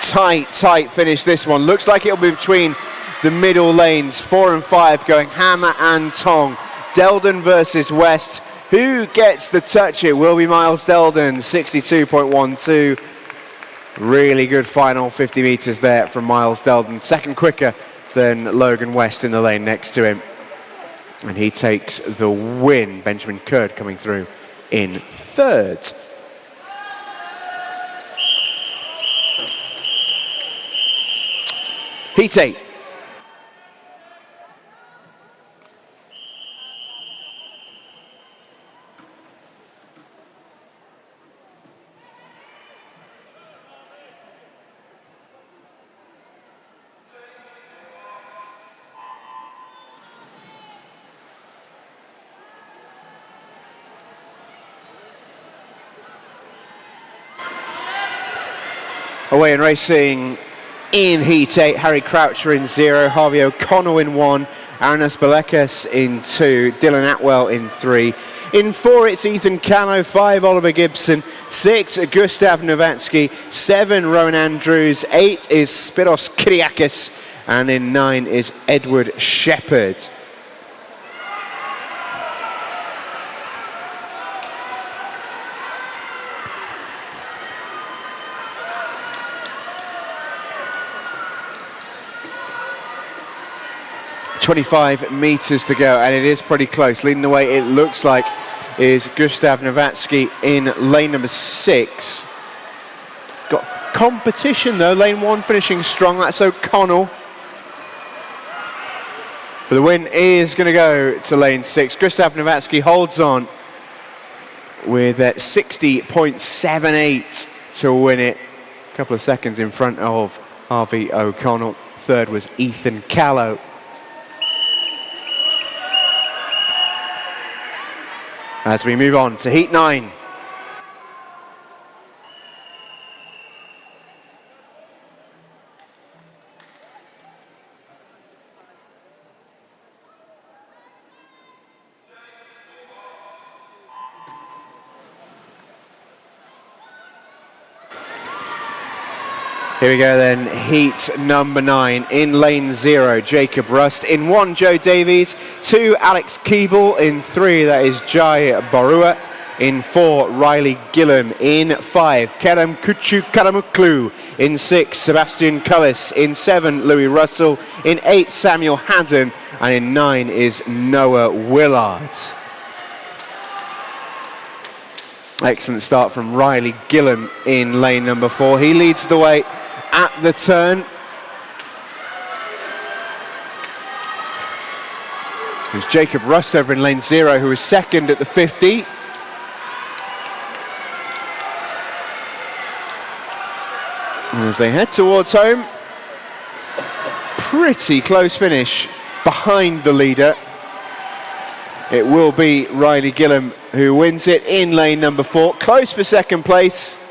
Tight finish this one. Looks like it'll be between the middle lanes, 4 and 5 going hammer and tong. Delden versus West. Who gets the touch? It will be Miles Delden, 62.12. Really good final 50 meters there from Miles Delden. Second quicker than Logan West in the lane next to him. And he takes the win. Benjamin Curd coming through in third. Heat 8. Away and racing in Heat 8, Harry Croucher in 0, Harvey O'Connell in 1, Aranas Belekas in 2, Dylan Atwell in 3. In 4, it's Ethan Callow, 5, Oliver Gibson, 6, Gustav Novatsky, 7, Rowan Andrews, 8 is Spiros Kyriakis, and in 9 is Edward Shepherd. .25 meters to go, and it is pretty close. Leading the way, it looks like, is Gustav Novatsky in lane number 6. Got competition though, lane 1 finishing strong, that's O'Connell. But the win is going to go to lane 6. Gustav Novatsky holds on with 60.78 to win it. A couple of seconds in front of Harvey O'Connell. Third was Ethan Callow. As we move on to Heat 9. Here we go then, heat number 9. In lane 0, Jacob Rust. In 1, Joe Davies. 2, Alex Keeble. In 3, that is Jai Barua. In 4, Riley Gillam. In 5, Kerem Kuchu Karamuklu. In 6, Sebastian Cullis. In 7, Louis Russell. In 8, Samuel Haddon. And in 9 is Noah Willard. Excellent start from Riley Gillam in lane number 4. He leads the way at the turn. There's Jacob Rust over in lane 0, who is second at the 50. And as they head towards home, pretty close finish behind the leader. It will be Riley Gillam who wins it in lane number 4. Close for second place.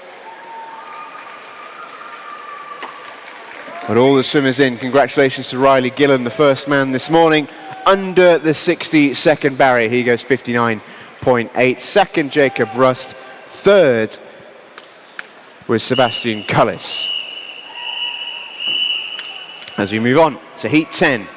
But all the swimmers in. Congratulations to Riley Gillam, the first man this morning, under the 60-second barrier. He goes 59.8. Second, Jacob Rust. Third was Sebastian Cullis. As we move on to Heat 10.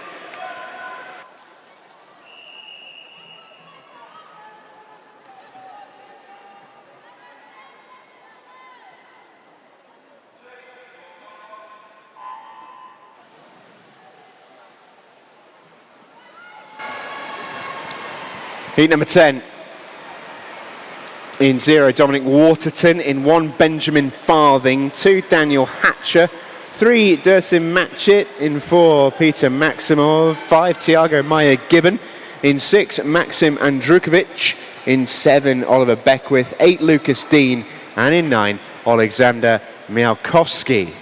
Heat number 10. In 0, Dominic Waterton. In 1, Benjamin Farthing. 2, Daniel Hatcher. 3, Dersim Matchett. In 4, Peter Maximov. 5, Tiago Maya Gibbon. In 6, Maxim Andrukovic. In 7, Oliver Beckwith. 8, Lucas Dean. And in 9, Alexander Miałkowski.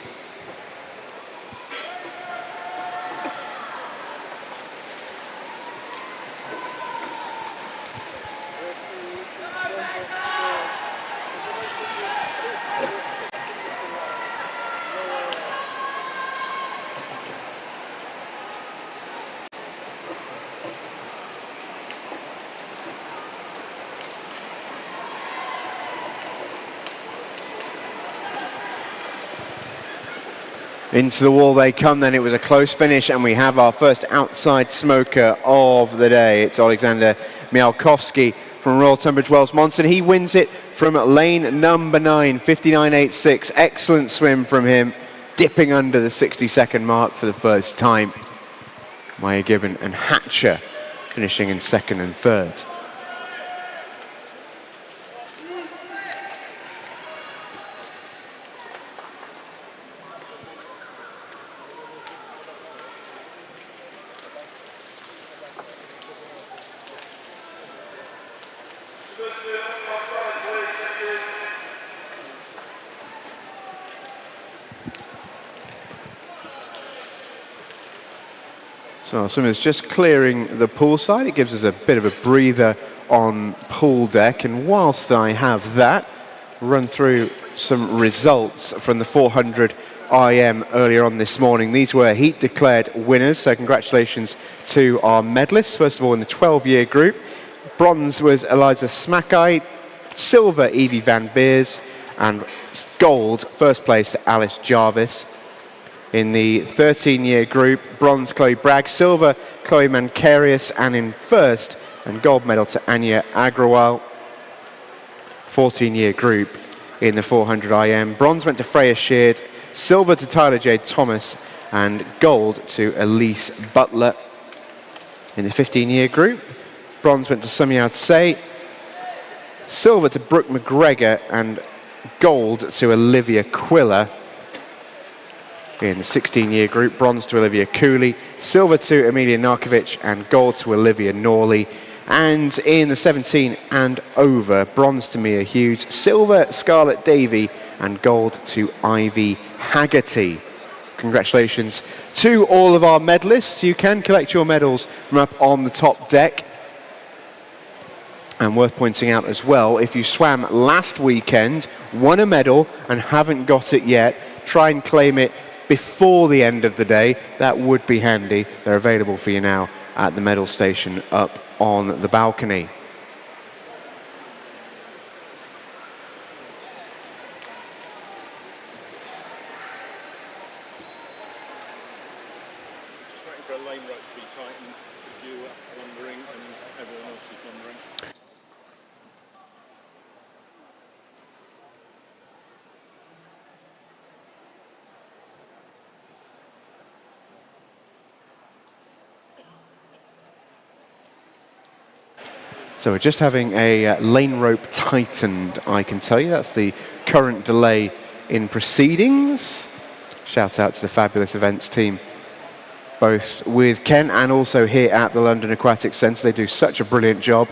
Into the wall they come then. It was a close finish, and we have our first outside smoker of the day. It's Alexander Miałkowski from Royal Tunbridge Wells Monson. He wins it from lane number 9, 59.86. Excellent swim from him, dipping under the 60-second mark for the first time. Maya Gibbon and Hatcher finishing in second and third. So our swimmers just clearing the pool side. It gives us a bit of a breather on pool deck. And whilst I have that, run through some results from the 400 IM earlier on this morning. These were heat declared winners, so congratulations to our medalists. First of all, in the 12-year group, bronze was Eliza Smackeye, silver Evie Van Beers, and gold, first place to Alice Jarvis. In the 13-year group, bronze Chloe Bragg, silver Chloe Mancarius, and in first and gold medal to Anya Agrawal. 14-year group in the 400 IM, bronze went to Freya Sheard, silver to Tyler J. Thomas, and gold to Elise Butler. In the 15-year group, bronze went to Sumyao Tse, silver to Brooke McGregor, and gold to Olivia Quiller. In the 16-year group, bronze to Olivia Cooley, silver to Amelia Narkovic, and gold to Olivia Norley. And in the 17 and over, bronze to Mia Hughes, silver Scarlett Davey, and gold to Ivy Haggerty. Congratulations to all of our medalists. You can collect your medals from up on the top deck. And worth pointing out as well, if you swam last weekend, won a medal and haven't got it yet, try and claim it before the end of the day. That would be handy. They're available for you now at the medal station up on the balcony. Just waiting for a lane rope to be tightened if you were wondering and everyone else is wondering. So we're just having a lane rope tightened, I can tell you. That's the current delay in proceedings. Shout out to the fabulous events team, both with Ken and also here at the London Aquatic Centre. They do such a brilliant job.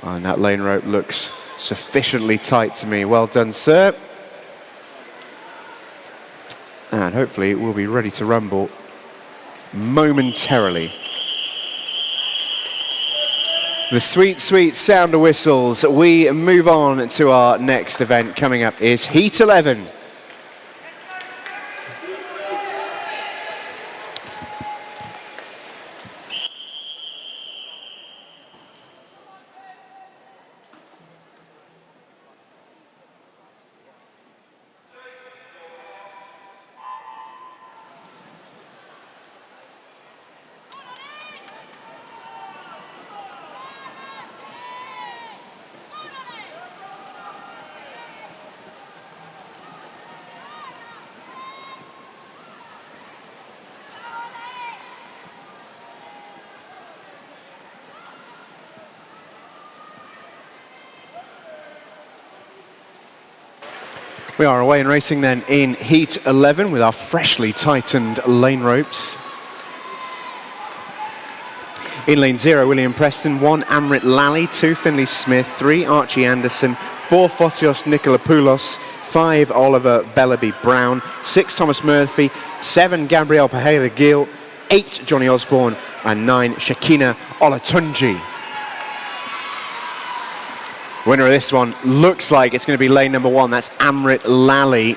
And that lane rope looks sufficiently tight to me. Well done, sir. And hopefully it will be ready to rumble momentarily. The sweet, sweet sound of whistles. We move on to our next event. Coming up is Heat 11. We are away and racing then in Heat 11 with our freshly tightened lane ropes. In lane 0, William Preston, 1 Amrit Lally, 2 Finley Smith, 3 Archie Anderson, 4 Fotios Nikolopoulos, 5 Oliver Bellaby Brown, 6 Thomas Murphy, 7 Gabrielle Pahela Gill, 8 Johnny Osborne, and 9 Shakina Olatunji. Winner of this one looks like it's going to be lane number 1. That's Amrit Lally.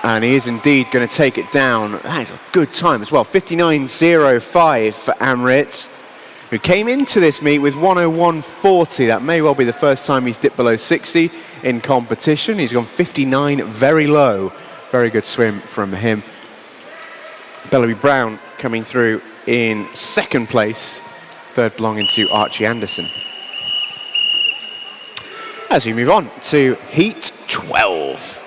And he is indeed going to take it down. That is a good time as well. 59.05 for Amrit, who came into this meet with 101.40. That may well be the first time he's dipped below 60 in competition. He's gone 59, very low. Very good swim from him. Bellamy Brown coming through in second place. Third belonging to Archie Anderson. As we move on to Heat 12.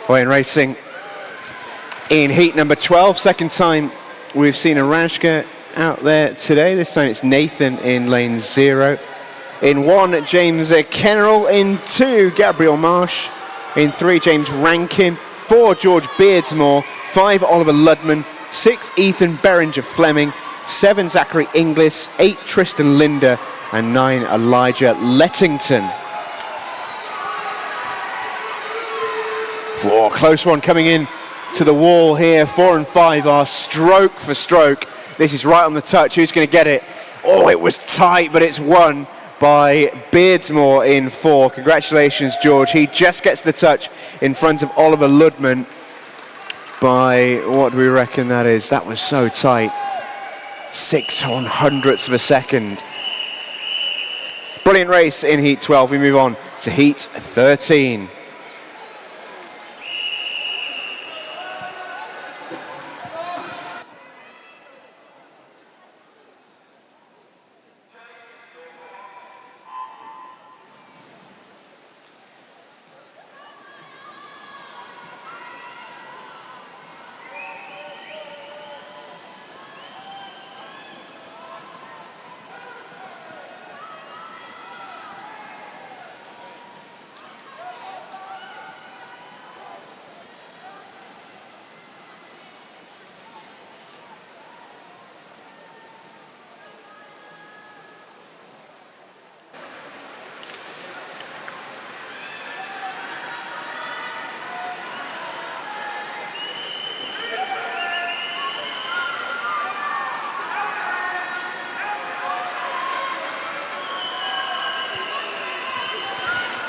Away in racing in heat number 12. Second time we've seen a Rajka out there today. This time it's Nathan in lane 0. In 1, James Kennerall. In 2, Gabriel Marsh. In 3, James Rankin. 4, George Beardsmore. 5, Oliver Ludman. 6, Ethan Beringer Fleming. 7, Zachary Inglis. 8, Tristan Linder. And 9, Elijah Lettington. Oh, close one coming in to the wall here. 4 and 5 are stroke for stroke. This is right on the touch. Who's going to get it? Oh, it was tight, but it's won by Beardsmore in 4. Congratulations, George. He just gets the touch in front of Oliver Ludman by, what do we reckon that is? That was so tight. 6/100ths of a second. Brilliant race in Heat 12. We move on to Heat 13.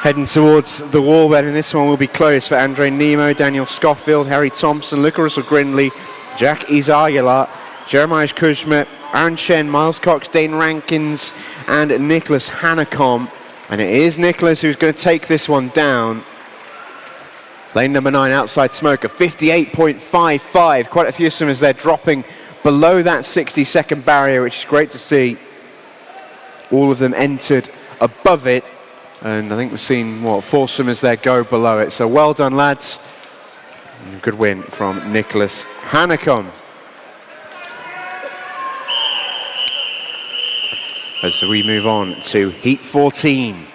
Heading towards the wall then, and this one will be closed for Andre Nemo, Daniel Schofield, Harry Thompson, Luca Russell Grindley, Jack Izagula, Jeremiah Kuzma, Aaron Shen, Miles Cox, Dane Rankins, and Nicholas Hanekom. And it is Nicholas who's going to take this one down. Lane number 9, outside smoker, 58.55. Quite a few swimmers there dropping below that 60-second barrier, which is great to see. All of them entered above it. And I think we've seen, 4 swimmers there go below it. So well done, lads. And good win from Nicholas Hanekom. As we move on to Heat 14.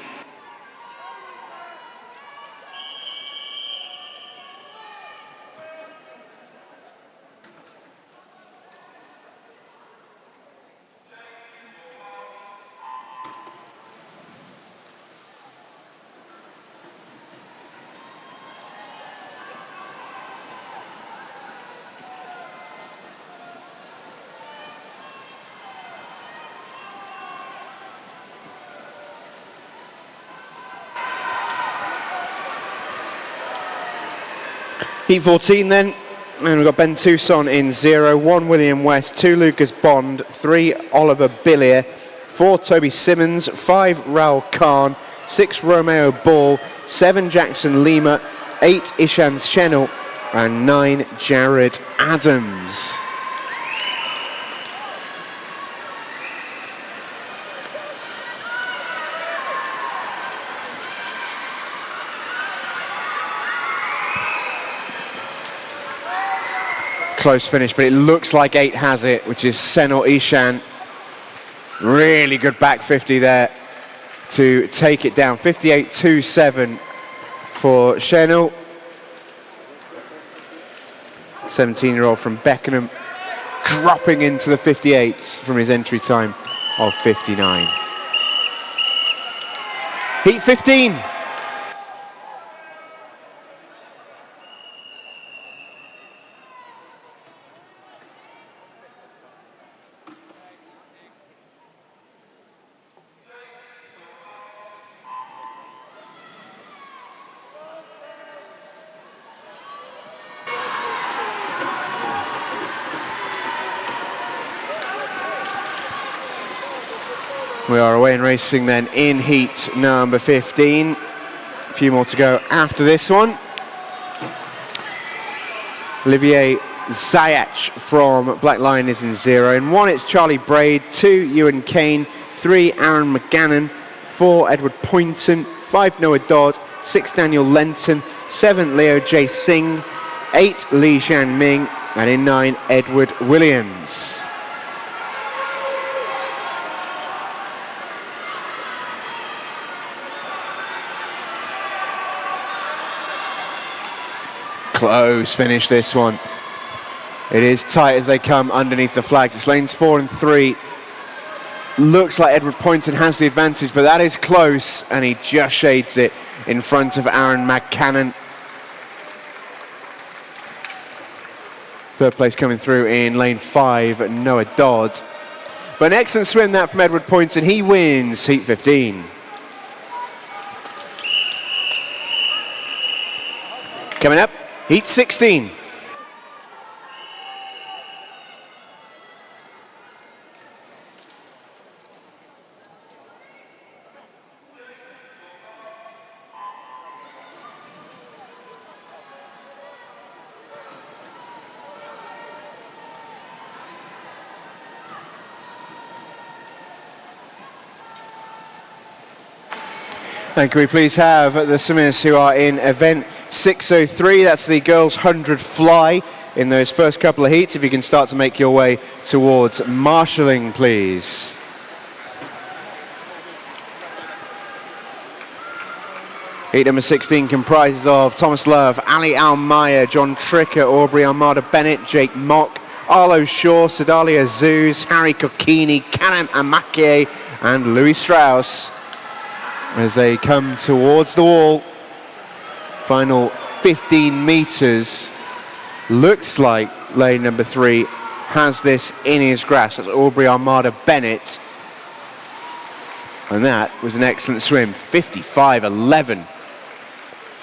Heat 14 then, and we've got Ben Tucson in 0, 1 William West, 2 Lucas Bond, 3 Oliver Billier, 4 Toby Simmons, 5 Raul Khan, 6 Romeo Ball, 7 Jackson Lima, 8 Ishan Chenel, and 9 Jared Adams. Close finish, but it looks like 8 has it, which is Senor Ishan. Really good back 50 there to take it down. 58.27 for Chenel. 17-year-old from Beckenham, dropping into the 58s from his entry time of 59. Heat 15. We are away and racing then in heat number 15. A few more to go after this one. Olivier Zayach from Black Lion is in 0. In 1, it's Charlie Braid. 2, Ewan Kane. 3, Aaron McGannon. 4, Edward Poynton. 5, Noah Dodd. 6, Daniel Lenton. 7, Leo J. Singh. 8, Li Zhan Ming. And in 9, Edward Williams. Close finish, this one. It is tight as they come underneath the flags. It's lanes 4 and 3. Looks like Edward Poynton has the advantage, but that is close, and he just shades it in front of Aaron McCannon. Third place coming through in lane 5, Noah Dodd. But an excellent swim that from Edward Poynton. He wins heat 15. Coming up, heat 16. And can we please have the swimmers who are in event 603, that's the girls 100 fly in those first couple of heats. If you can start to make your way towards marshalling, please. Heat number 16 comprises of Thomas Love, Ali Almaya, John Tricker, Aubrey Armada Bennett, Jake Mock, Arlo Shaw, Sedalia Zeus, Harry Kokini, Kanem Amakie, and Louis Strauss. As they come towards the wall, final 15 meters. Looks like lane number 3 has this in his grasp. That's Aubrey Armada Bennett. And that was an excellent swim, 55.11.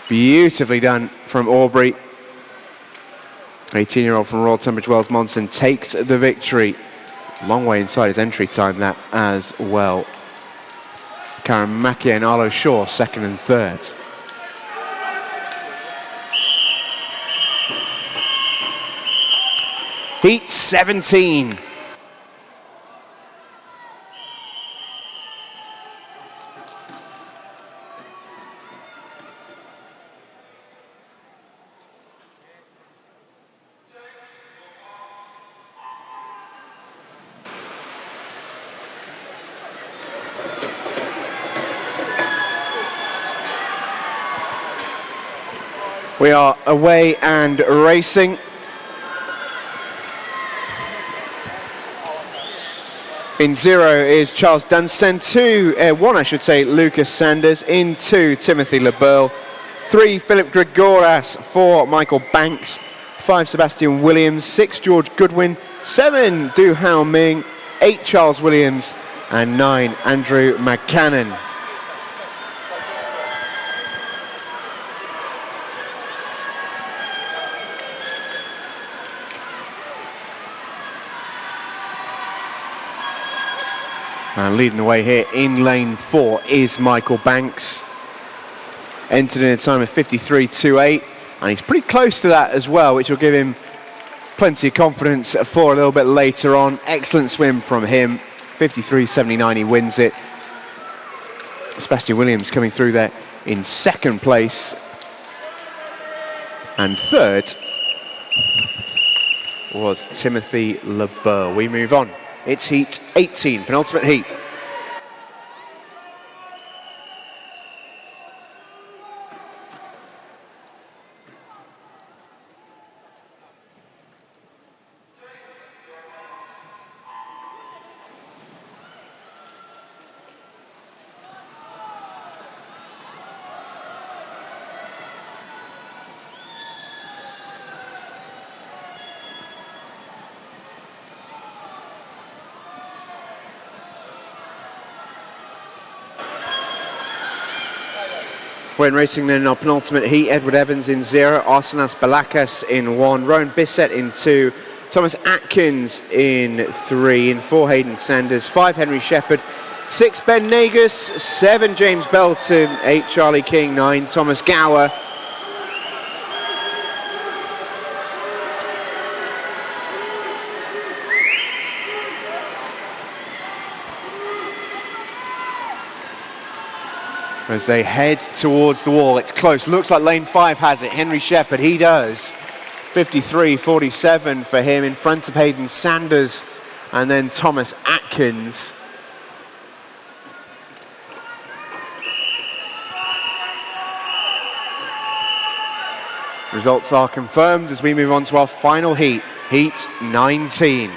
Beautifully done from Aubrey. 18-year-old from Royal Tunbridge Wells Monson takes the victory. Long way inside his entry time, that as well. Karen Mackie and Arlo Shaw, second and third. Heat 17. We are away and racing. In 0 is Charles Dunstan. 1 I should say, Lucas Sanders. In 2, Timothy LeBeurle. 3, Philip Gregoras. 4, Michael Banks. 5, Sebastian Williams. 6, George Goodwin. 7, Du Hao Ming. 8, Charles Williams. And 9, Andrew McCannon. And leading the way here in lane 4 is Michael Banks. Entered in a time of 53.28, and he's pretty close to that as well, which will give him plenty of confidence for a little bit later on. Excellent swim from him. 53.79, he wins it. Sebastian Williams coming through there in second place. And third was Timothy LeBeau. We move on. It's heat 18, penultimate heat. We're in racing then in our penultimate heat. Edward Evans in 0, Arsenas Balakas in 1, Rowan Bissett in 2, Thomas Atkins in 3, in 4 Hayden Sanders, 5 Henry Shepherd, 6 Ben Nagus, 7 James Belton, 8 Charlie King, 9 Thomas Gower. As they head towards the wall, it's close. Looks like lane 5 has it. Henry Shepherd, he does. 53.47 for him in front of Hayden Sanders and then Thomas Atkins. Results are confirmed as we move on to our final heat, heat 19.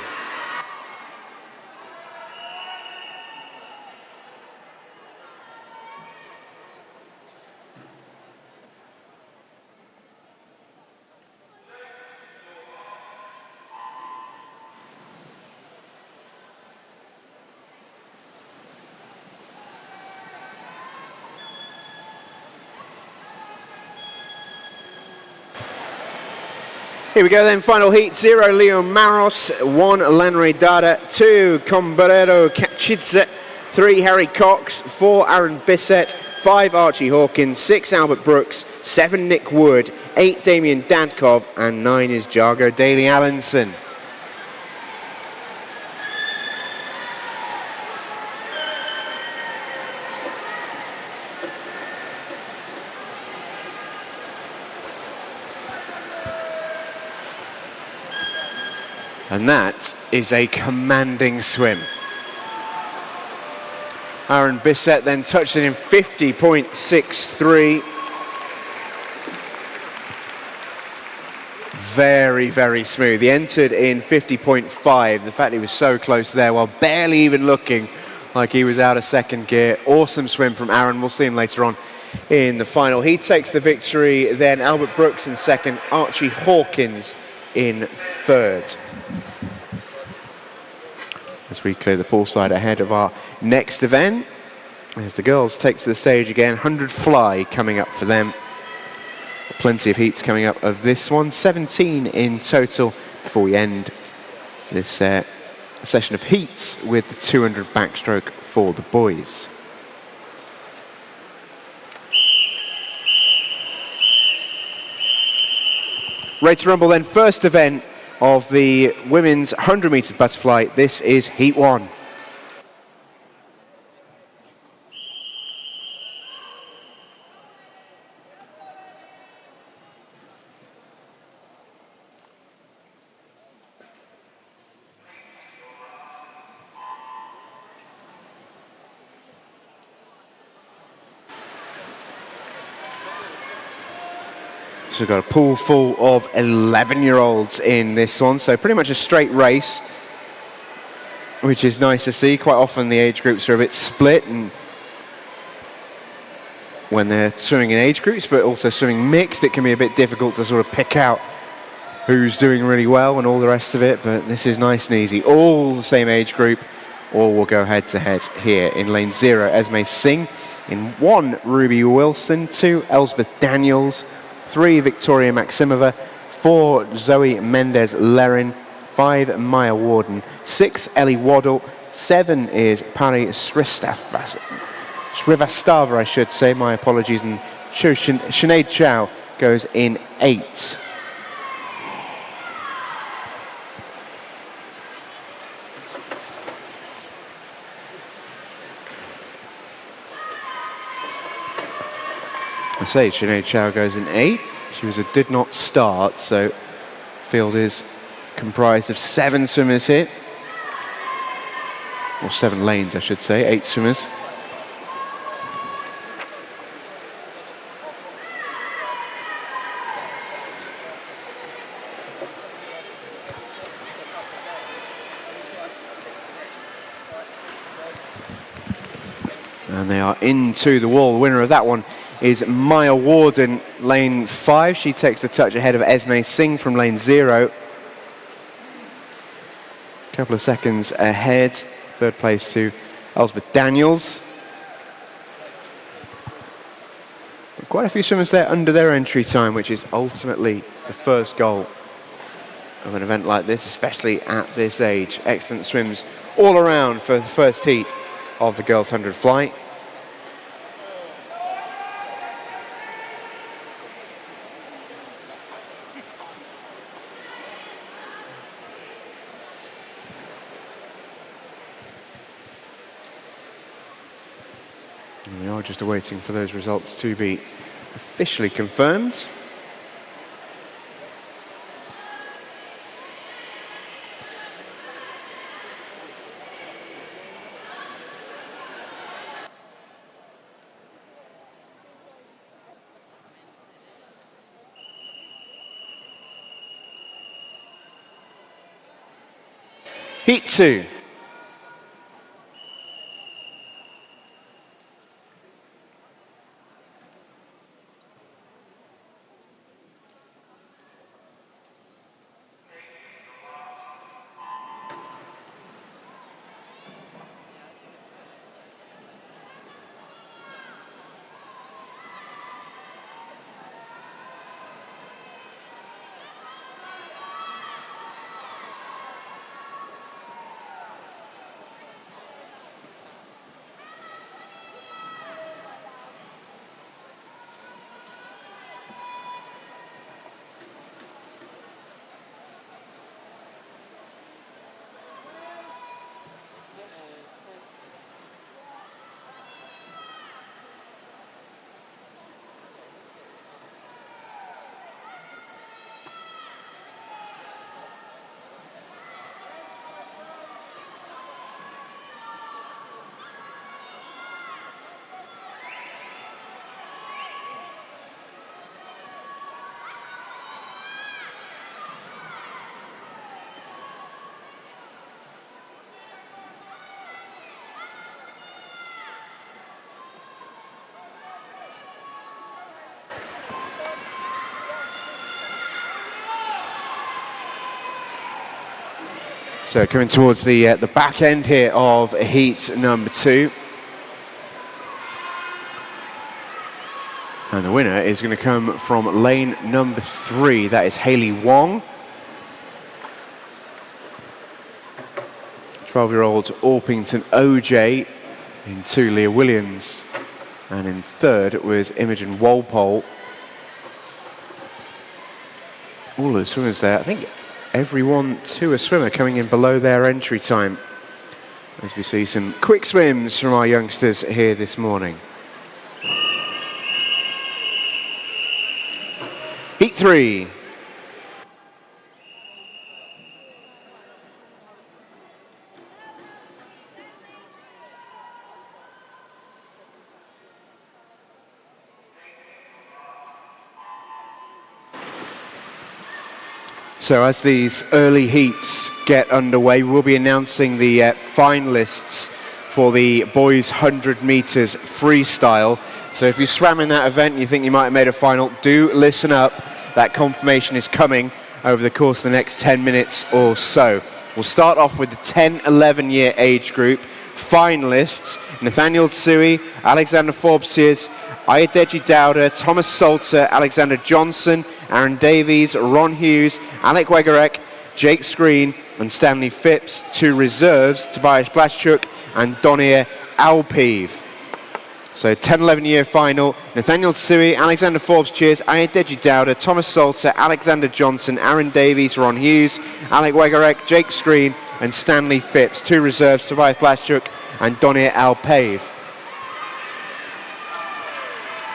Here we go then, final heat, 0 Leo Maros, 1 Lanre Dada, 2 Combarero Kachidze, 3 Harry Cox, 4 Aaron Bissett, 5 Archie Hawkins, 6 Albert Brooks, 7 Nick Wood, 8 Damien Dadkov, and 9 is Jargo Daly-Allenson. And that is a commanding swim. Aaron Bissett then touched it in 50.63. Very, very smooth. He entered in 50.5. The fact he was so close there while barely even looking like he was out of second gear. Awesome swim from Aaron. We'll see him later on in the final. He takes the victory. Then Albert Brooks in second. Archie Hawkins in third. As we clear the pool side ahead of our next event, as the girls take to the stage again, 100 fly coming up for them. Plenty of heats coming up of this one, 17 in total before we end this session of heats with the 200 backstroke for the boys. Ready to rumble then, first event of the women's 100 meter butterfly. This is heat 1. So we've got a pool full of 11-year-olds in this one, so pretty much a straight race, which is nice to see. Quite often the age groups are a bit split, and when they're swimming in age groups, but also swimming mixed, it can be a bit difficult to sort of pick out who's doing really well and all the rest of it, but this is nice and easy. All the same age group, all will go head-to-head here in lane 0. Esme Singh in 1, Ruby Wilson, 2, Elsbeth Daniels, 3, Victoria Maximova, 4, Zoe Mendez-Lerin, 5, Maya Warden, 6, Ellie Waddle, 7 is Pari Srivastava, I should say, my apologies, and Sinead Chow goes in 8. I say Sinead Chow goes in 8. She was a did not start, so field is comprised of 7 swimmers here. Or 7 lanes, I should say, 8 swimmers. And they are into the wall. The winner of that one is Maya Warden, lane 5. She takes the touch ahead of Esme Singh from lane 0. A couple of seconds ahead. Third place to Elspeth Daniels. But quite a few swimmers there under their entry time, which is ultimately the first goal of an event like this, especially at this age. Excellent swims all around for the first heat of the girls' 100 flight. And we are just awaiting for those results to be officially confirmed. Heat 2. So coming towards the back end here of heat number 2. And the winner is going to come from lane number 3. That is Hayley Wong. 12-year-old Orpington OJ. In 2, Leah Williams. And in 3rd was Imogen Walpole. All the swimmers there, I think everyone to a swimmer coming in below their entry time. As we see some quick swims from our youngsters here this morning. Heat 3. So as these early heats get underway, we'll be announcing the finalists for the boys 100 meters freestyle. So if you swam in that event and you think you might have made a final, do listen up. That confirmation is coming over the course of the next 10 minutes or so. We'll start off with the 10-11 year age group. Finalists: Nathaniel Tsui, Alexander Forbes-Sears, Ayodeji Dowda, Thomas Salter, Alexander Johnson, Aaron Davies, Ron Hughes, Alec Wegerek, Jake Screen and Stanley Phipps. 2 reserves: Tobias Blaschuk and Donir Alpiv. So 10-11 year final: Nathaniel Tsui, Alexander Forbes-Sears, Ayodeji Dowda, Thomas Salter, Alexander Johnson, Aaron Davies, Ron Hughes, Alec Wegerek, Jake Screen and Stanley Phipps. 2 reserves: Tobias Blaschuk and Donir Alpiv.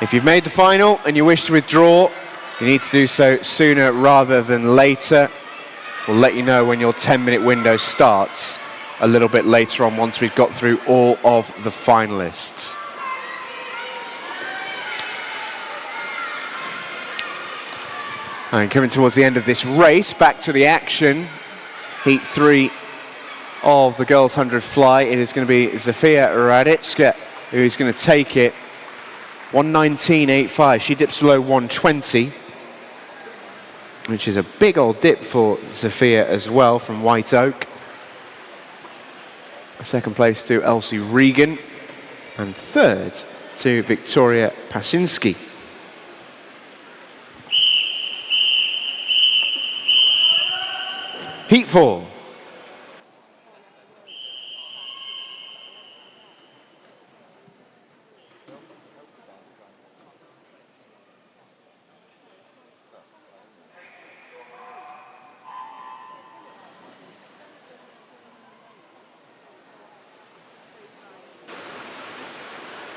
If you've made the final and you wish to withdraw, you need to do so sooner rather than later. We'll let you know when your 10-minute window starts a little bit later on once we've got through all of the finalists. And coming towards the end of this race, back to the action. Heat 3 of the girls' 100 fly. It is going to be Zofia Radicka who's going to take it. 119.85. She dips below 120, which is a big old dip for Zofia as well from White Oak. Second place to Elsie Regan, and third to Victoria Pasinski. Heat 4.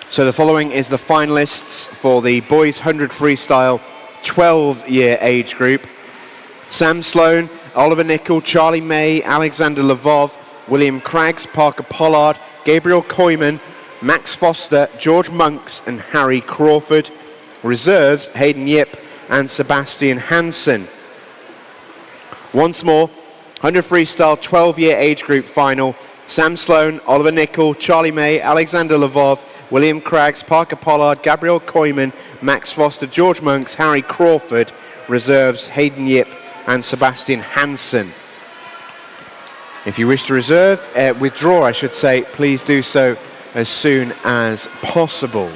So the following is the finalists for the boys 100 freestyle 12-year age group. Sam Sloan, Oliver Nickel, Charlie May, Alexander Lvov, William Craggs, Parker Pollard, Gabriel Koyman, Max Foster, George Monks and Harry Crawford. Reserves, Hayden Yip and Sebastian Hansen. Once more, 100 freestyle 12-year age group final. Sam Sloan, Oliver Nickel, Charlie May, Alexander Lvov, William Craggs, Parker Pollard, Gabriel Koyman, Max Foster, George Monks, Harry Crawford. Reserves, Hayden Yip and Sebastian Hansen. If you wish to withdraw, I should say, please do so as soon as possible.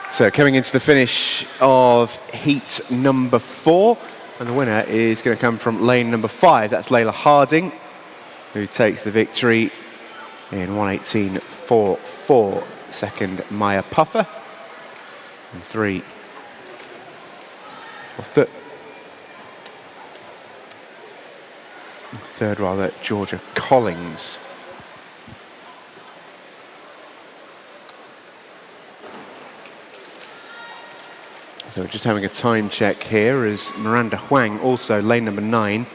So coming into the finish of heat number 4, and the winner is going to come from lane number 5. That's Layla Harding, who takes the victory in 1:18.44. Second, Maya Puffer, and third, Georgia Collins. So we're just having a time check here as Miranda Huang, also lane number 9,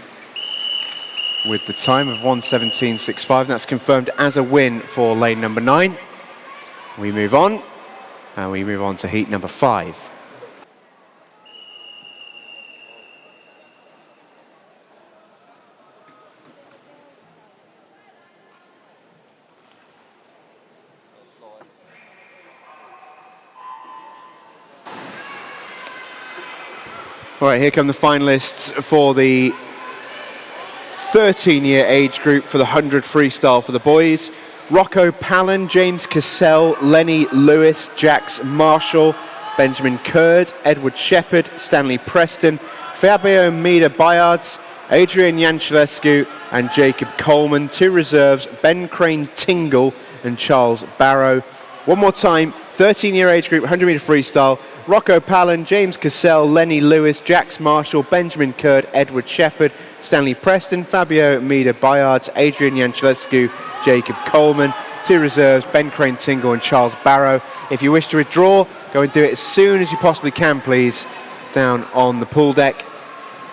with the time of 1:17.65. That's confirmed as a win for lane number 9. We move on, and we move on to heat number 5. All right, here come the finalists for the 13-year age group for the 100 freestyle for the boys. Rocco Palin, James Cassell, Lenny Lewis, Jax Marshall, Benjamin Kurd, Edward Shepherd, Stanley Preston, Fabio Mida Bayards, Adrian Yanchilescu and Jacob Coleman. 2 reserves, Ben Crane Tingle and Charles Barrow. One more time, 13-year age group, 100-meter freestyle. Rocco Palin, James Cassell, Lenny Lewis, Jax Marshall, Benjamin Kurd, Edward Shepherd, Stanley Preston, Fabio Mida Bayards, Adrian Yanchilescu, Jacob Coleman. 2 reserves, Ben Crane Tingle and Charles Barrow. If you wish to withdraw, go and do it as soon as you possibly can, please, down on the pool deck.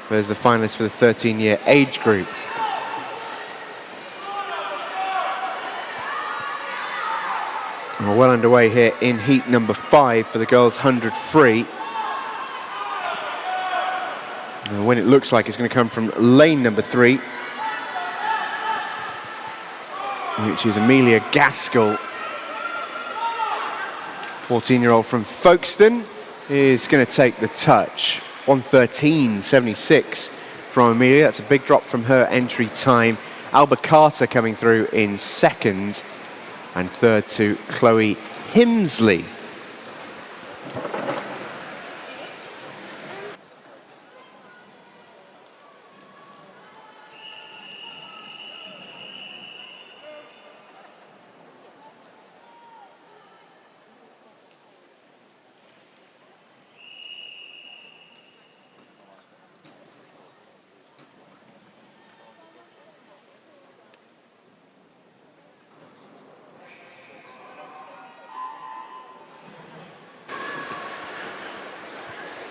There's the finalists for the 13-year age group. We're well underway here in heat number 5 for the girls 100 free. And when it looks like it's going to come from lane number 3, which is Amelia Gaskell, 14-year-old from Folkestone, is going to take the touch. 1:13.76 from Amelia. That's a big drop from her entry time. Alba Carter coming through in second, and third to Chloe Himsley.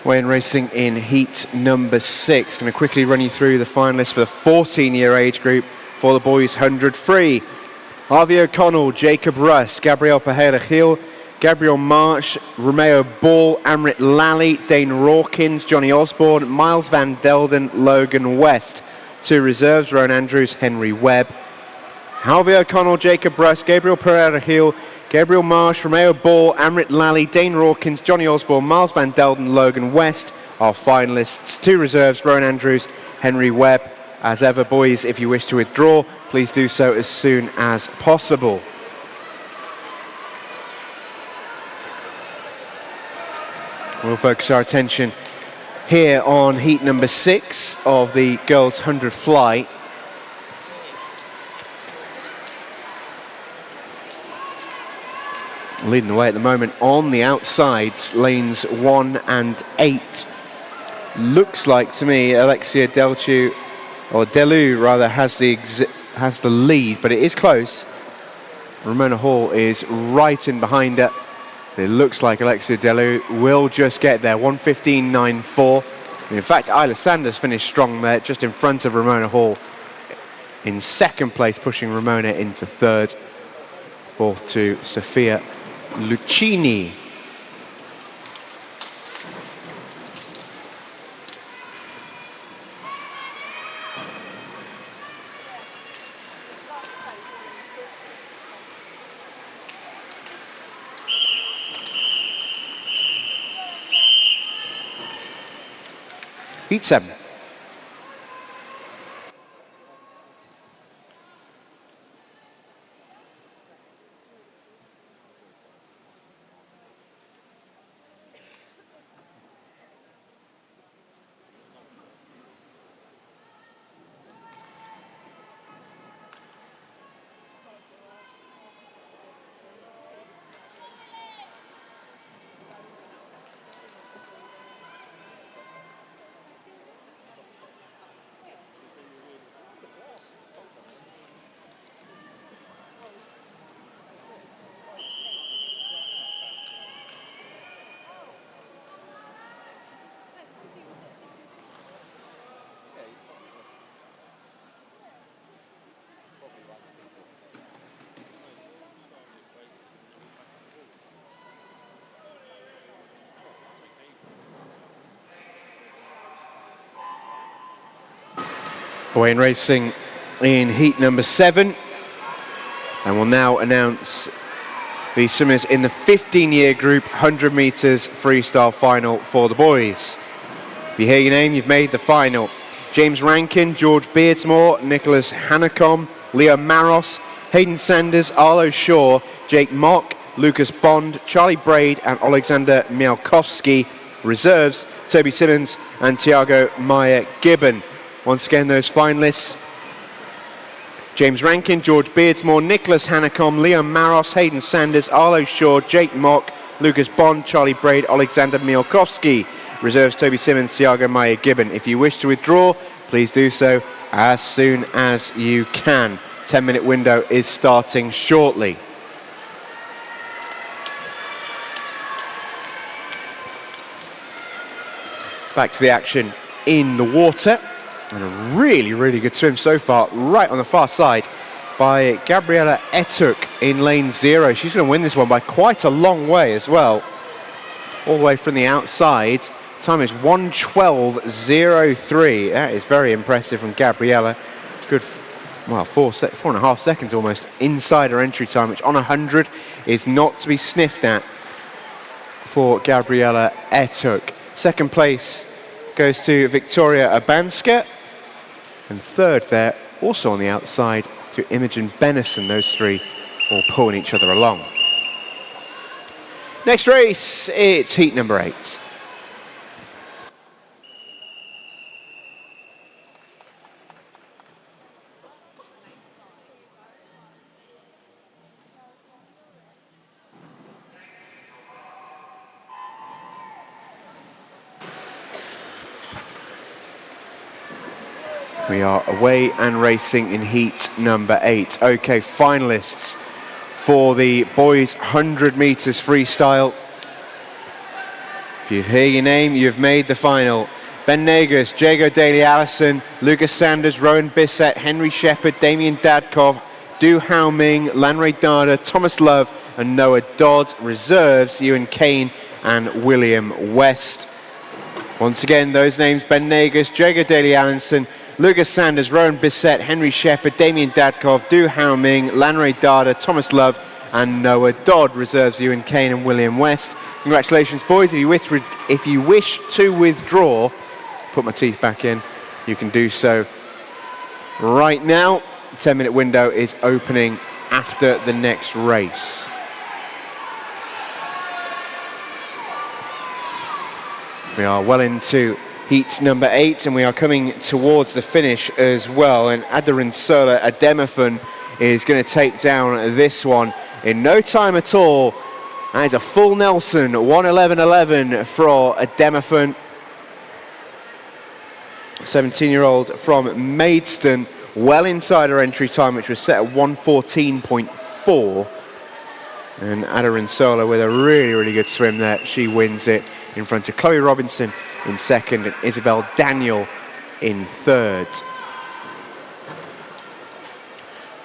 Weigh-in racing in heat number 6. Going to quickly run you through the finalists for the 14-year age group for the boys 100 free. Harvey O'Connell, Jacob Russ, Gabriel Pereira-Gil, Gabriel Marsh, Romeo Ball, Amrit Lally, Dane Rawkins, Johnny Osborne, Miles Van Delden, Logan West. 2 reserves, Rowan Andrews, Henry Webb. Harvey O'Connell, Jacob Russ, Gabriel Pereira-Gil, Gabriel Marsh, Romeo Ball, Amrit Lally, Dane Rawkins, Johnny Osborne, Miles Van Delden, Logan West are finalists. 2 reserves, Rowan Andrews, Henry Webb. As ever, boys, if you wish to withdraw, please do so as soon as possible. We'll focus our attention here on heat number 6 of the girls 100 fly. Leading the way at the moment on the outsides, lanes 1 and 8. Looks like to me Alexia Delu has the lead, but it is close. Ramona Hall is right in behind her. It looks like Alexia Delu will just get there. 1:15.94. In fact, Isla Sanders finished strong there, just in front of Ramona Hall. In second place, pushing Ramona into third. Fourth to Sofia Lucchini. Heat 7. Weigh-in racing in heat number 7, and we'll now announce the swimmers in the 15-year group 100 meters freestyle final for the boys. If you hear your name, you've made the final. James Rankin, George Beardsmore, Nicholas Hanekom, Leo Maros, Hayden Sanders, Arlo Shaw, Jake Mock, Lucas Bond, Charlie Braid and Alexander Mialkowski. Reserves, Toby Simmons and Tiago Meyer-Gibbon. Once again, those finalists: James Rankin, George Beardsmore, Nicholas Hanekom, Leo Maros, Hayden Sanders, Arlo Shaw, Jake Mock, Lucas Bond, Charlie Braid, Alexander Mialkowski. Reserves, Toby Simmons, Tiago Meyer-Gibbon. If you wish to withdraw, please do so as soon as you can. 10-minute window is starting shortly. Back to the action in the water. And a really, really good swim so far, right on the far side by Gabriela Etuk in lane 0. She's going to win this one by quite a long way as well. All the way from the outside. Time is 1:12.03. That is very impressive from Gabriela. Good, well, 4.5 seconds almost inside her entry time, which on 100 is not to be sniffed at for Gabriela Etuk. Second place goes to Victoria Abanska. And third there, also on the outside, to Imogen Benison. Those three all pulling each other along. Next race, it's heat number 8. We are away and racing in heat number 8. Okay, finalists for the boys 100 meters freestyle. If you hear your name, you've made the final. Ben Negus, Jago Daly-Allison, Lucas Sanders, Rowan Bissett, Henry Shepard, Damien Dadkov, Du Hao Ming, Lanray Dada, Thomas Love and Noah Dodd. Reserves, Ewan Kane and William West. Once again, those names: Ben Negus, Jago Daly-Allison, Lucas Sanders, Rowan Bissett, Henry Shepard, Damien Dadkov, Du Hao Ming, Lanray Dada, Thomas Love and Noah Dodd. Reserves, Ewan Kane and William West. Congratulations, boys. If you wish to withdraw, put my teeth back in, you can do so right now. The 10-minute window is opening after the next race. We are well into heat number 8 and we are coming towards the finish as well. And Aderinsola Ademafun is going to take down this one in no time at all. And it's a full Nelson, 1:11.11 for Ademafun. 17-year-old from Maidstone, well inside her entry time, which was set at 1:14.4. And Aderinsola with a really, really good swim there. She wins it in front of Chloe Robinson in second and Isabel Daniel in third.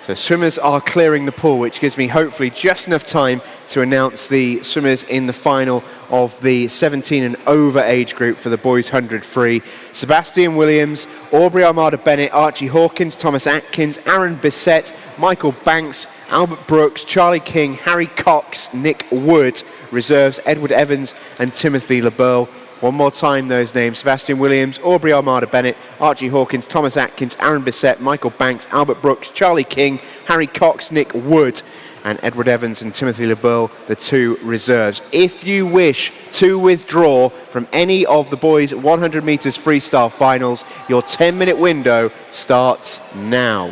So swimmers are clearing the pool, which gives me hopefully just enough time to announce the swimmers in the final of the 17 and over age group for the boys 100 free. Sebastian Williams, Aubrey Armada Bennett, Archie Hawkins, Thomas Atkins, Aaron Bissett, Michael Banks, Albert Brooks, Charlie King, Harry Cox, Nick Wood. Reserves, Edward Evans and Timothy LeBeau. One more time, those names: Sebastian Williams, Aubrey Armada Bennett, Archie Hawkins, Thomas Atkins, Aaron Bissett, Michael Banks, Albert Brooks, Charlie King, Harry Cox, Nick Wood, and Edward Evans and Timothy LeBeau, the 2 reserves. If you wish to withdraw from any of the boys 100 meters freestyle finals, your 10-minute window starts now.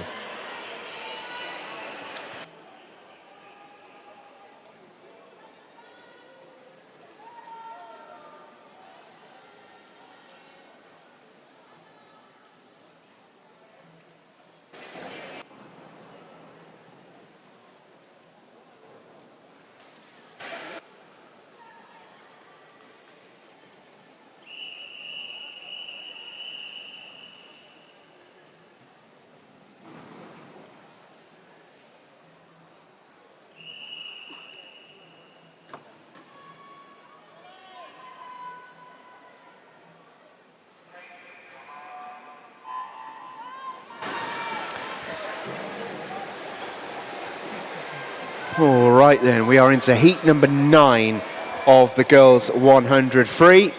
All right then, we are into heat number 9 of the girls 100 free.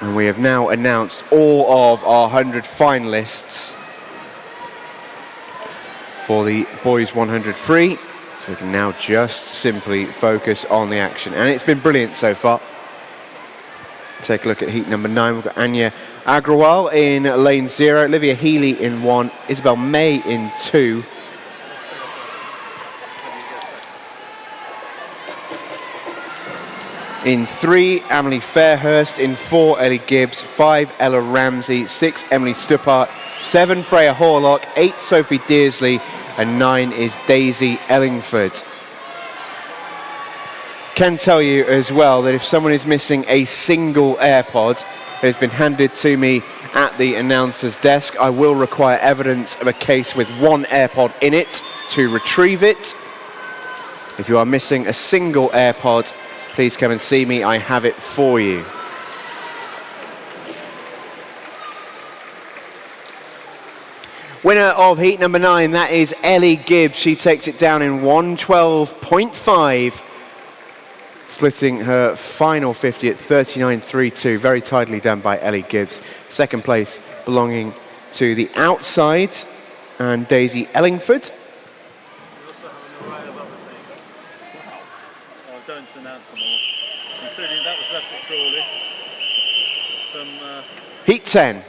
And we have now announced all of our 100 finalists for the boys 100 free. So we can now just simply focus on the action. And it's been brilliant so far. Take a look at heat number 9. We've got Anya Agrawal in lane 0, Olivia Healy in 1, Isabel May in 2. In 3, Emily Fairhurst. In 4, Ellie Gibbs. 5, Ella Ramsey. 6, Emily Stuppart. 7, Freya Horlock. 8, Sophie Dearsley. And 9 is Daisy Ellingford. Can tell you as well that if someone is missing a single AirPod that has been handed to me at the announcer's desk, I will require evidence of a case with 1 AirPod in it to retrieve it. If you are missing a single AirPod, please come and see me. I have it for you. Winner of heat number 9, that is Ellie Gibbs. She takes it down in 1:12.5, splitting her final 50 at 39.32. Very tidily done by Ellie Gibbs. Second place belonging to the outside and Daisy Ellingford. Don't announce them all, including that was left at Crawley. Heat 10.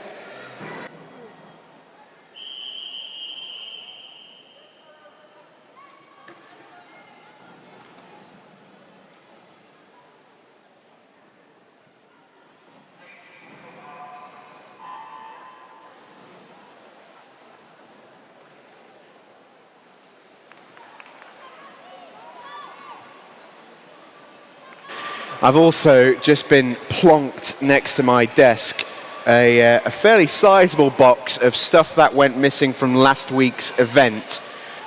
I've also just been plonked next to my desk a fairly sizable box of stuff that went missing from last week's event.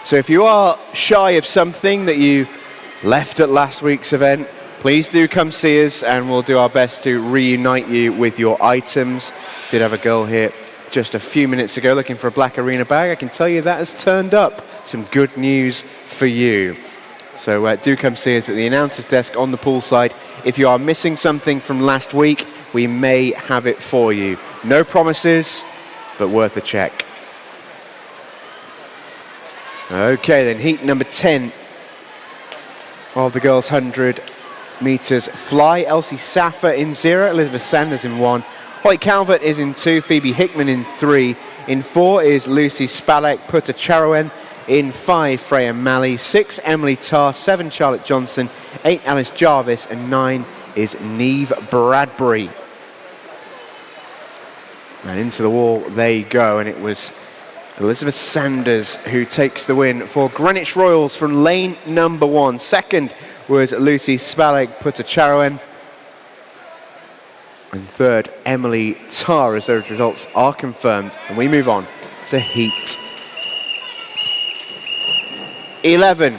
So if you are shy of something that you left at last week's event, please do come see us and we'll do our best to reunite you with your items. Did have a girl here just a few minutes ago looking for a black arena bag. I can tell you that has turned up. Some good news for you. So do come see us at the announcer's desk on the poolside. If you are missing something from last week, we may have it for you. No promises, but worth a check. Okay, then heat number 10 of the girls' 100 meters fly. Elsie Saffer in 0, Elizabeth Sanders in 1. Holly Calvert is in 2, Phoebe Hickman in 3. In 4 is Lucy Spalek Putacharoen. In 5, Freya Malley. 6, Emily Tarr. 7, Charlotte Johnson. 8, Alice Jarvis. And 9 is Neve Bradbury. And into the wall they go, and it was Elizabeth Sanders who takes the win for Greenwich Royals from lane number 1. Second was Lucy Spalek Putacharoen. And third, Emily Tarr, as those results are confirmed. And we move on to heat 11.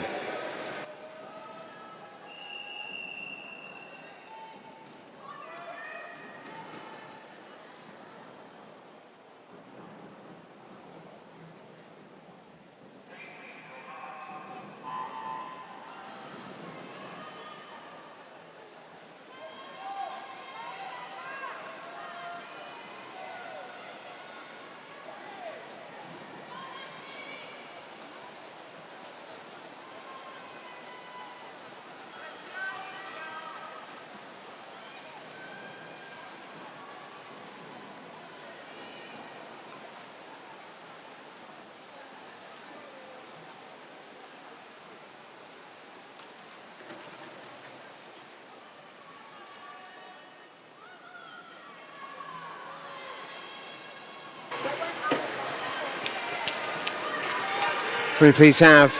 Can we please have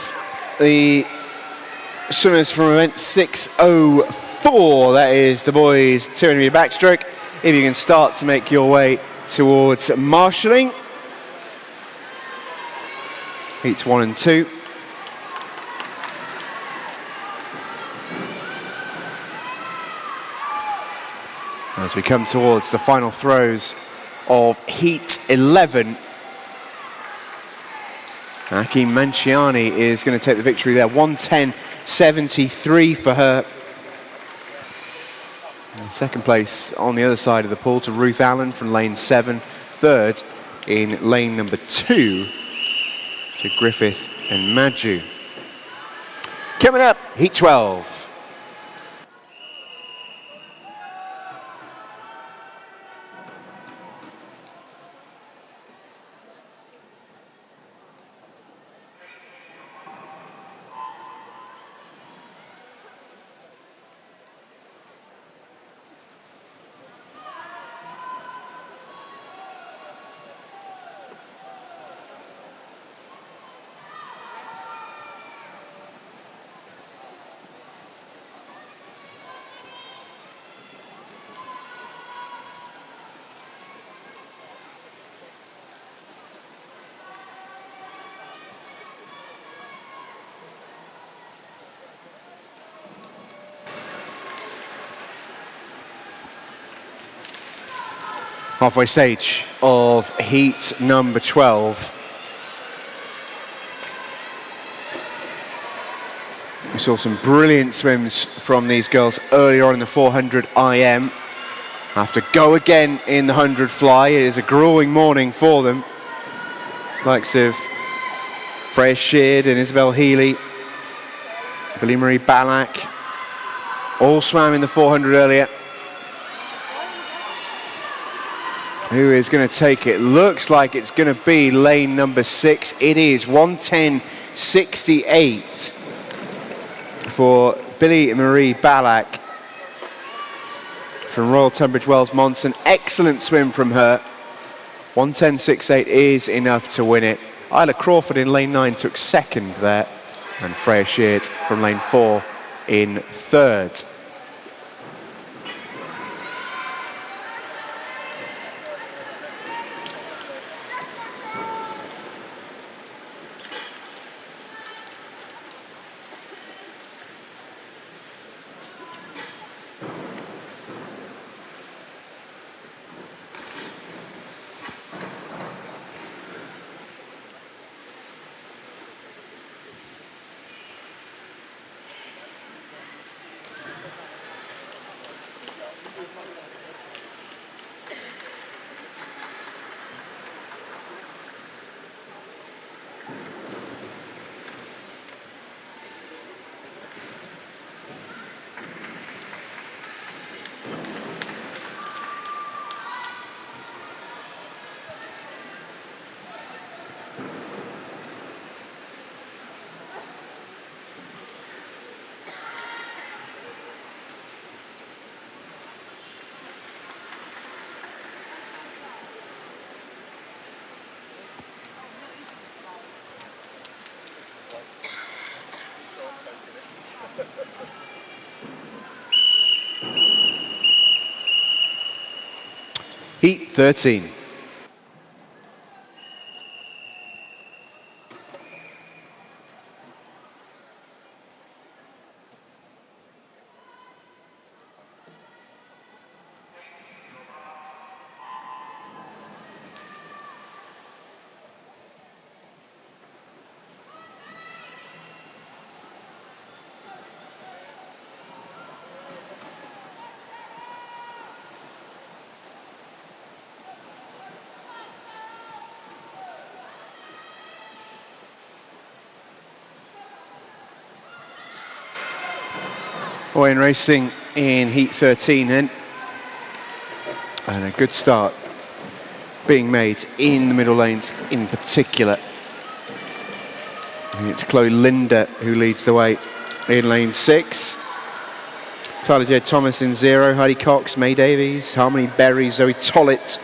the swimmers from event 604, that is the boys 200 meter backstroke. If you can start to make your way towards marshalling. Heats 1 and 2. As we come towards the final throws of heat 11, Aki Manciani is going to take the victory there. 1:10.73 for her. And second place on the other side of the pool to Ruth Allen from lane 7. Third in lane number 2 to Griffith and Madju. Coming up, heat 12. Halfway stage of heat number 12. We saw some brilliant swims from these girls earlier on in the 400 IM. Have to go again in the 100 fly. It is a grueling morning for them. Likes of Freya Sheard and Isabel Healy, Billy Marie Ballack, all swam in the 400 earlier. Who is going to take it? Looks like it's going to be lane number 6. It is 1:10.68 for Billy Marie Ballack from Royal Tunbridge Wells Monson. Excellent swim from her. 1:10.68 is enough to win it. Isla Crawford in lane 9 took second there, and Freya Sheard from lane 4 in third. 13. Away in racing in heat 13 then. And a good start being made in the middle lanes in particular. And it's Chloe Linder who leads the way in lane 6. Tyler J. Thomas in 0, Heidi Cox, May Davies, Harmony Berry, Zoe Tollett,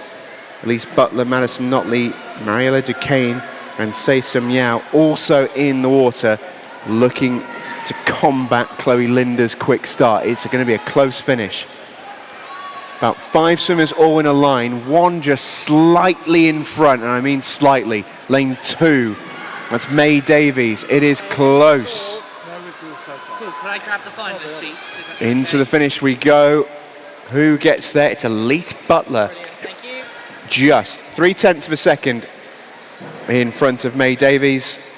Elise Butler, Madison Notley, Mariella Duquesne, and Say-Sum Yao also in the water, looking to combat Chloe Linder's quick start. It's going to be a close finish. About 5 swimmers all in a line, one just slightly in front, and I mean slightly. Lane 2, that's May Davies. It is close. Cool, can I grab the final sheets? Into the finish we go. Who gets there? It's Elise Butler. Brilliant, thank you. Just 0.3 of a second in front of May Davies.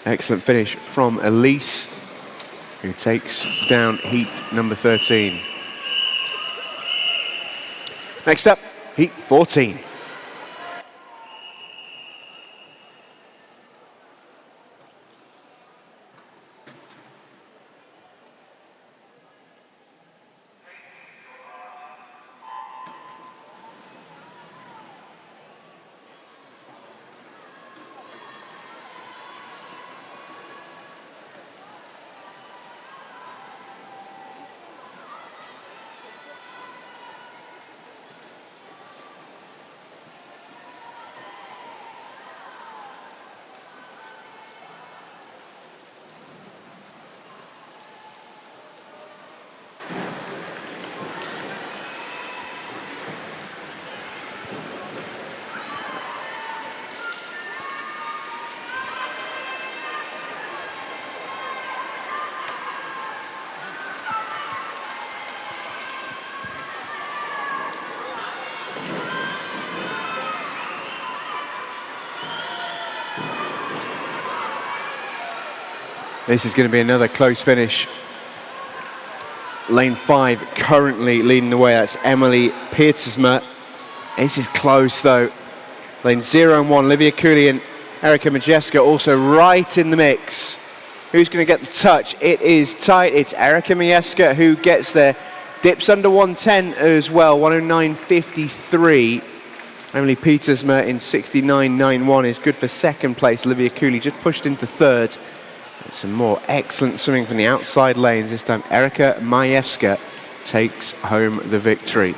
Excellent finish from Elise, who takes down heat number 13. Next up, heat 14. This is going to be another close finish. Lane 5 currently leading the way. That's Emily Pietersma. This is close though. Lane 0 and 1, Livia Cooley and Erica Majeska also right in the mix. Who's going to get the touch? It is tight. It's Erica Majeska who gets there. Dips under 110 as well, 109.53. Emily Pietersma in 69.91 is good for second place. Livia Cooley just pushed into third. Some more excellent swimming from the outside lanes. This time Erica Majewska takes home the victory.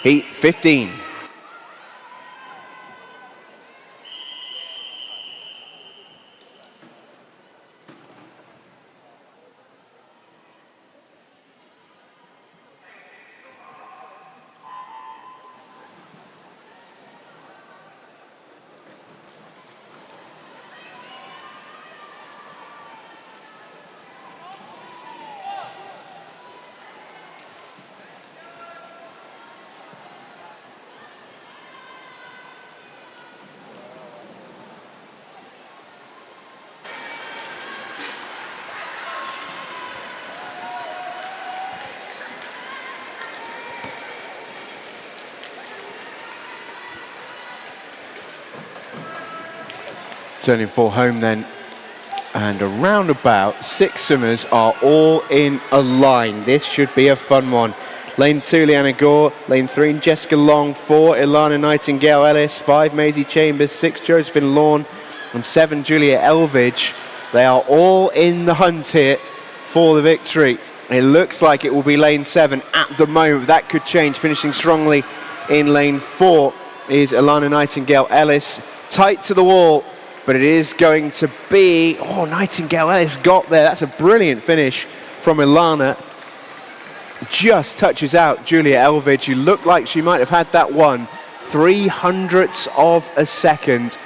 Heat 15. Turning for home then, and around about 6 swimmers are all in a line. This should be a fun one. Lane 2, Leanna Gore. Lane 3, Jessica Long. 4, Ilana Nightingale Ellis. 5, Maisie Chambers. 6, Josephine Lawn. And 7, Julia Elvidge. They are all in the hunt here for the victory. It looks like it will be lane 7 at the moment. That could change, finishing strongly in lane 4. is Ilana Nightingale-Ellis. Tight to the wall, but it is going to be... Oh, Nightingale-Ellis got there. That's a brilliant finish from Ilana. Just touches out Julia Elvidge, who looked like she might have had that one. 0.03 of a second.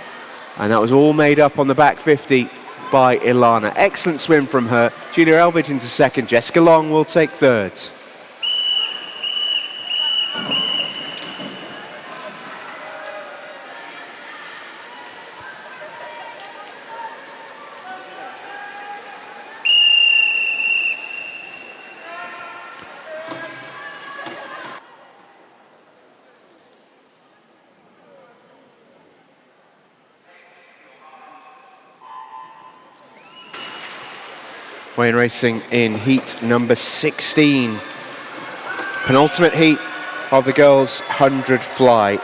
And that was all made up on the back 50 by Ilana. Excellent swim from her. Julia Elvidge into second. Jessica Long will take third. Wayne racing in heat number 16. Penultimate heat of the girls' 100 fly.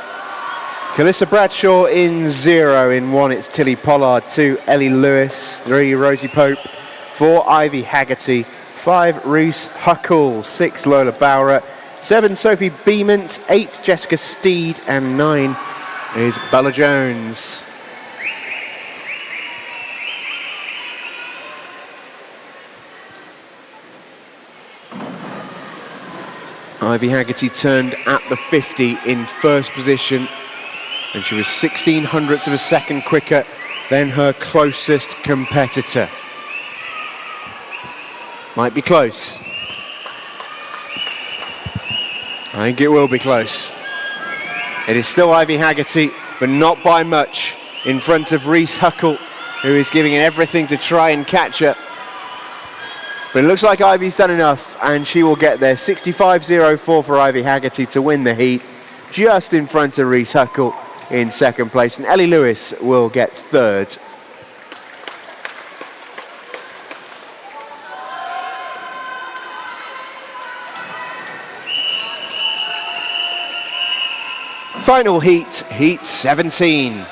Calissa Bradshaw in 0. In 1, it's Tilly Pollard. 2, Ellie Lewis. 3, Rosie Pope. 4, Ivy Haggerty. 5, Reese Huckle. 6, Lola Bowra. 7, Sophie Beament. 8, Jessica Steed. And 9 is Bella Jones. Ivy Haggerty turned at the 50 in first position, and she was 0.16 of a second quicker than her closest competitor. Might be close. I think it will be close. It is still Ivy Haggerty, but not by much, in front of Reese Huckle, who is giving it everything to try and catch her. But it looks like Ivy's done enough, and she will get there. 65.04 for Ivy Haggerty to win the heat, just in front of Reese Huckle in second place. And Ellie Lewis will get third. Final heat, heat 17.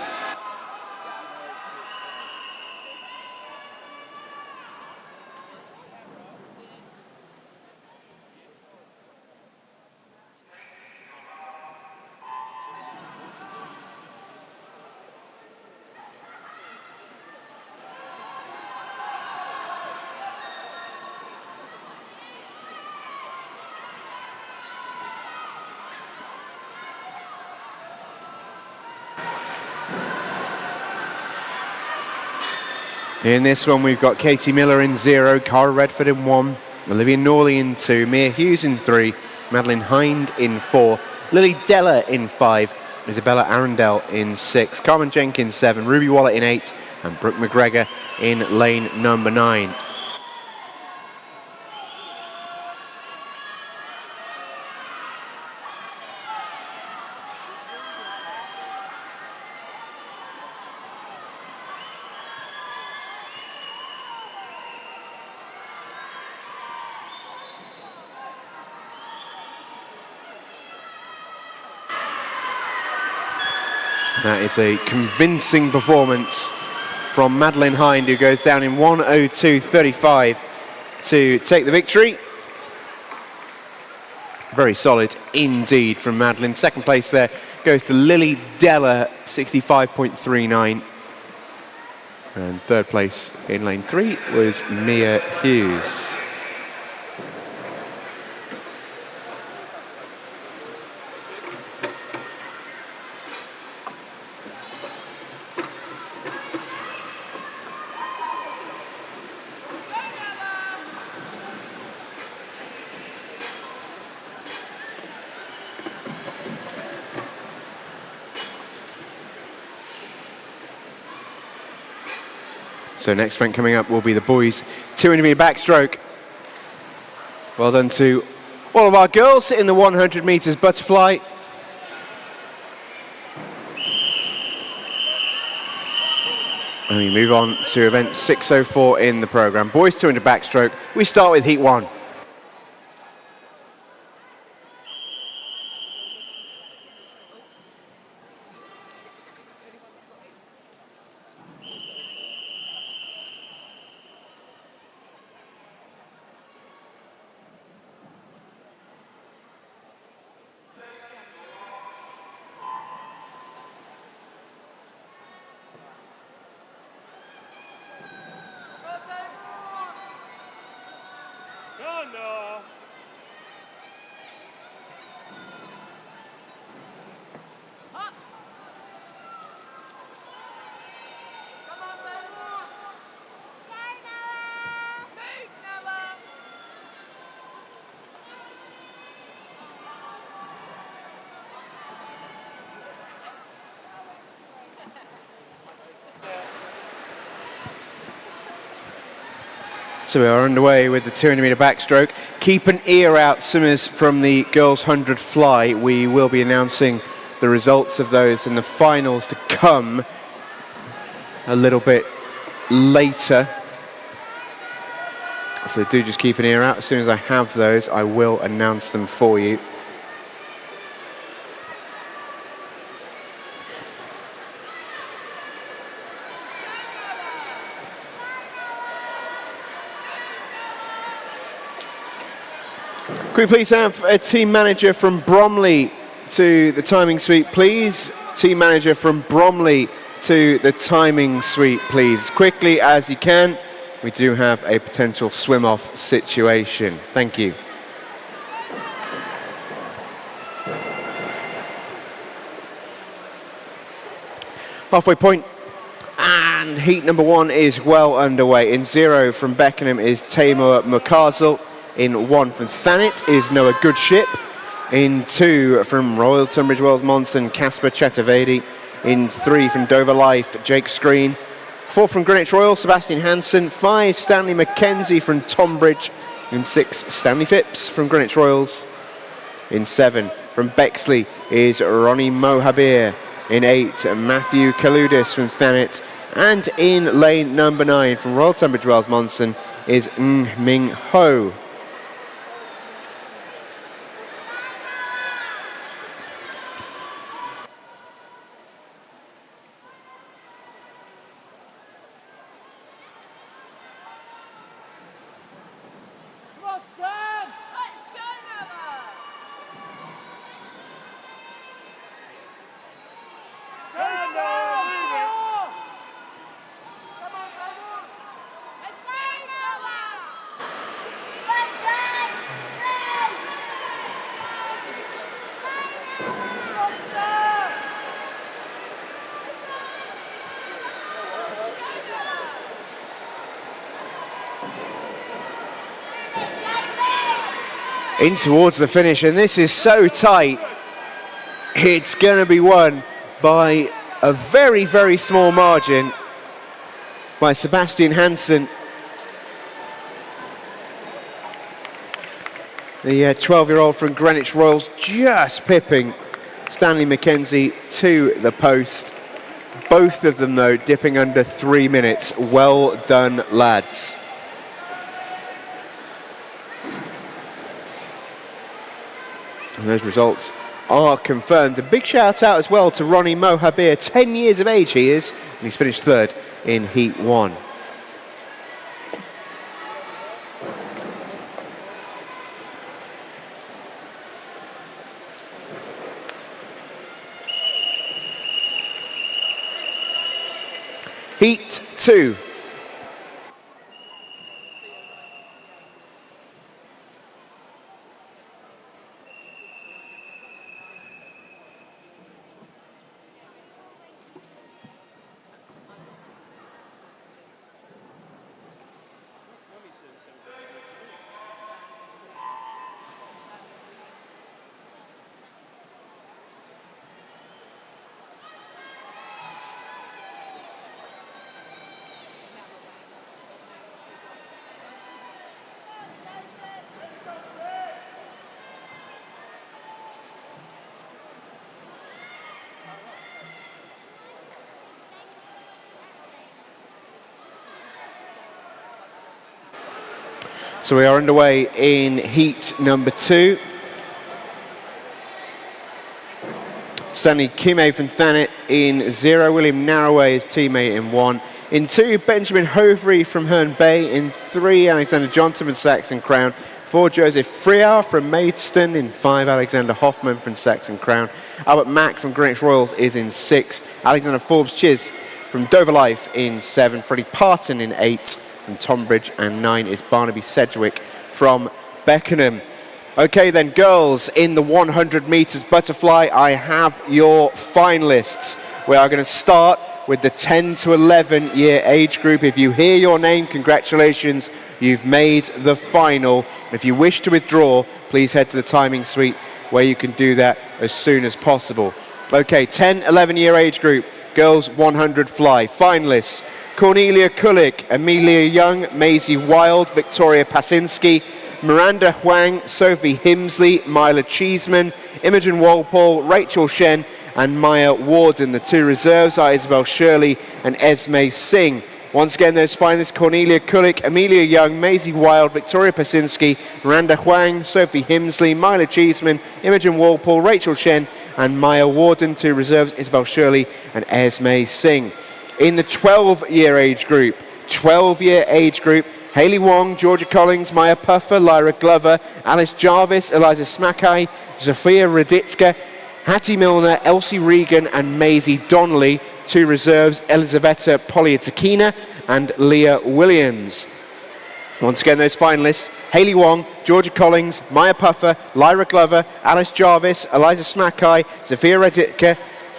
In this one, we've got Katie Miller in 0, Cara Redford in 1, Olivia Norley in 2, Mia Hughes in 3, Madeline Hind in 4, Lily Della in 5, Isabella Arundel in 6, Carmen Jenkins 7, Ruby Waller in 8, and Brooke McGregor in lane number 9. That is a convincing performance from Madeline Hind, who goes down in 1:02.35 to take the victory. Very solid indeed from Madeline. Second place there goes to Lily Della, 65.39. And third place in lane 3 was Mia Hughes. So next event coming up will be the boys 200 metre backstroke. Well done to all of our girls in the 100 metres butterfly. And we move on to event 604 in the programme. Boys 200 backstroke. We start with heat 1. So we are underway with the 200-meter backstroke. Keep an ear out, swimmers from the girls' 100 fly. We will be announcing the results of those in the finals to come a little bit later. So do just keep an ear out. As soon as I have those, I will announce them for you. Could we please have a team manager from Bromley to the timing suite, please? Team manager from Bromley to the timing suite, please. As quickly as you can. We do have a potential swim-off situation. Thank you. Halfway point. And heat number 1 is well underway. In 0 from Beckenham is Taimur Mukazel. In 1 from Thanet is Noah Goodship. In 2 from Royal Tunbridge Wells Monson, Casper Chetavedi. In 3 from Dover Life, Jake Screen. 4 from Greenwich Royal, Sebastian Hansen. 5, Stanley McKenzie from Tonbridge. In 6, Stanley Phipps from Greenwich Royals. In 7, from Bexley is Ronnie Mohabir. In 8, Matthew Kaludis from Thanet. And in lane number 9, from Royal Tunbridge Wells Monson, is Ng Ming Ho. In towards the finish, and this is so tight. It's going to be won by a very, very small margin by Sebastian Hansen. The 12-year-old from Greenwich Royals just pipping Stanley McKenzie to the post. Both of them, though, dipping under 3 minutes. Well done, lads. And those results are confirmed. A big shout out as well to Ronnie Mohabir. 10 years of age he is, and he's finished 3rd in Heat 1. Heat 2. So we are underway in heat number 2. Stanley Kime from Thanet in 0. William Narroway, his teammate, in 1. In 2, Benjamin Hovery from Herne Bay. In 3, Alexander Johnson from Saxon Crown. 4, Joseph Friar from Maidstone. In 5, Alexander Hoffman from Saxon Crown. Albert Mack from Greenwich Royals is in 6. Alexander Forbes-Chiz from Dover Life in 7, Freddie Parton in 8 from Tonbridge, and 9 is Barnaby Sedgwick from Beckenham. Okay then, girls, in the 100 meters butterfly, I have your finalists. We are going to start with the 10 to 11 year age group. If you hear your name, congratulations, you've made the final. If you wish to withdraw, please head to the timing suite where you can do that as soon as possible. Okay, 10, 11 year age group, girls 100 fly. Finalists: Cornelia Kulik, Amelia Young, Maisie Wild, Victoria Pasinski, Miranda Huang, Sophie Himsley, Myla Cheeseman, Imogen Walpole, Rachel Shen, and Maya Warden. The two reserves are Isabel Shirley and Esme Singh. Once again, those finalists: Cornelia Kulik, Amelia Young, Maisie Wild, Victoria Pasinski, Miranda Huang, Sophie Himsley, Myla Cheeseman, Imogen Walpole, Rachel Shen, and Maya Warden. Two reserves: Isabel Shirley and Esme Singh. In the 12-year age group, Hayley Wong, Georgia Collins, Maya Puffer, Lyra Glover, Alice Jarvis, Eliza Smackay, Zofia Raditska, Hattie Milner, Elsie Regan, and Maisie Donnelly. Two reserves: Elisaveta Polyatakina and Leah Williams. Once again, those finalists: Hayley Wong, Georgia Collins, Maya Puffer, Lyra Glover, Alice Jarvis, Eliza Smackay, Zofia Raditka,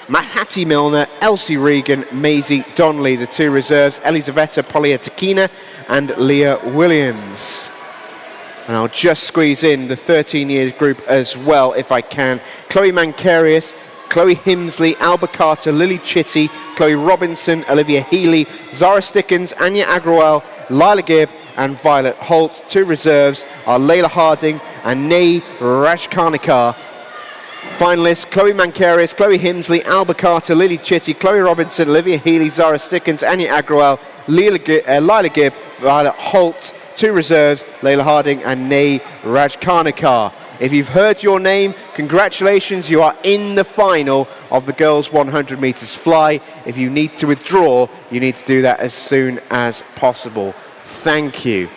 Hattie Milner, Elsie Regan, Maisie Donnelly. The two reserves: Elisaveta Polyatakina and Leah Williams. And I'll just squeeze in the 13-year group as well, if I can. Chloe Mancarius, Chloe Himsley, Alba Carter, Lily Chitty, Chloe Robinson, Olivia Healy, Zara Stickens, Anya Agrawal, Lila Gibb, and Violet Holt. Two reserves are Layla Harding and Nay Rajkarnikar. Finalists: Chloe Mancarius, Chloe Himsley, Alba Carter, Lily Chitty, Chloe Robinson, Olivia Healy, Zara Stickens, Anya Agrawal, Lila Gibb, Violet Holt. Two reserves: Layla Harding and Nay Rajkarnikar. If you've heard your name, congratulations, you are in the final of the girls 100 meters fly. If you need to withdraw, you need to do that as soon as possible. Thank you.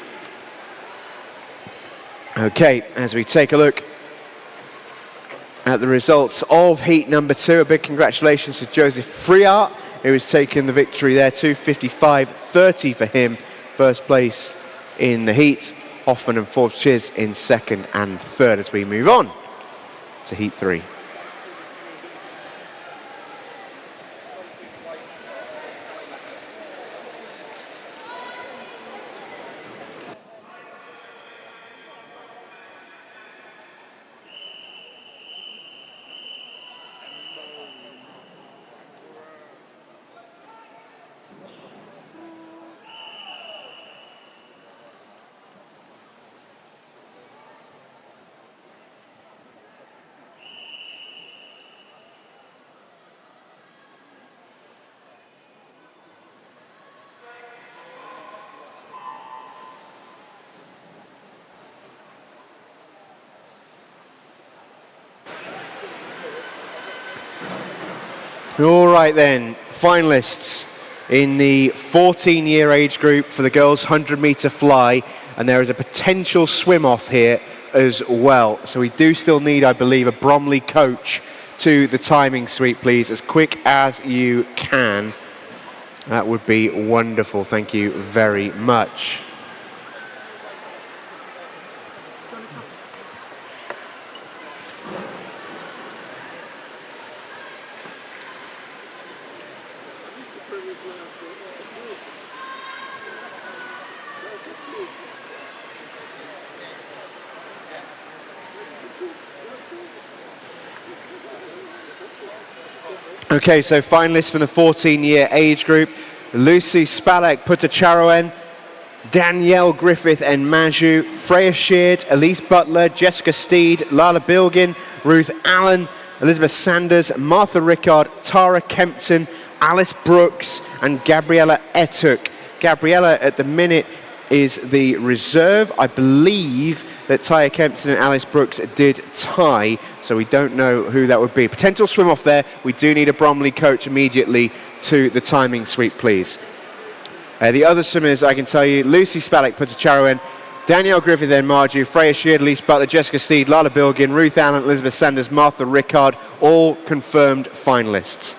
Okay, as we take a look at the results of heat number 2, a big congratulations to Joseph Friart, who has taken the victory there, 2:55.30 for him, first place in the heat. Hoffman and Forbes Chiz in second and third as we move on to heat 3. All right then, finalists in the 14-year age group for the girls 100-meter fly, and there is a potential swim-off here as well. So we do still need, I believe, a Bromley coach to the timing suite, please, as quick as you can. That would be wonderful. Thank you very much. Okay, so finalists from the 14-year age group: Lucy Spalek Putacharoen, Danielle Griffith and Maju, Freya Sheard, Elise Butler, Jessica Steed, Lala Bilgin, Ruth Allen, Elizabeth Sanders, Martha Rickard, Tara Kempton, Alice Brooks, and Gabriella Etuk. Gabriella at the minute is the reserve. I believe that Taya Kempton and Alice Brooks did tie, so we don't know who that would be. Potential swim off there. We do need a Bromley coach immediately to the timing suite, please. The other swimmers, I can tell you: Lucy Spalek Putacharoen, Danielle Griffith and Marju, Freya Sheard, Elise Butler, Jessica Steed, Lala Bilgin, Ruth Allen, Elizabeth Sanders, Martha Rickard, all confirmed finalists.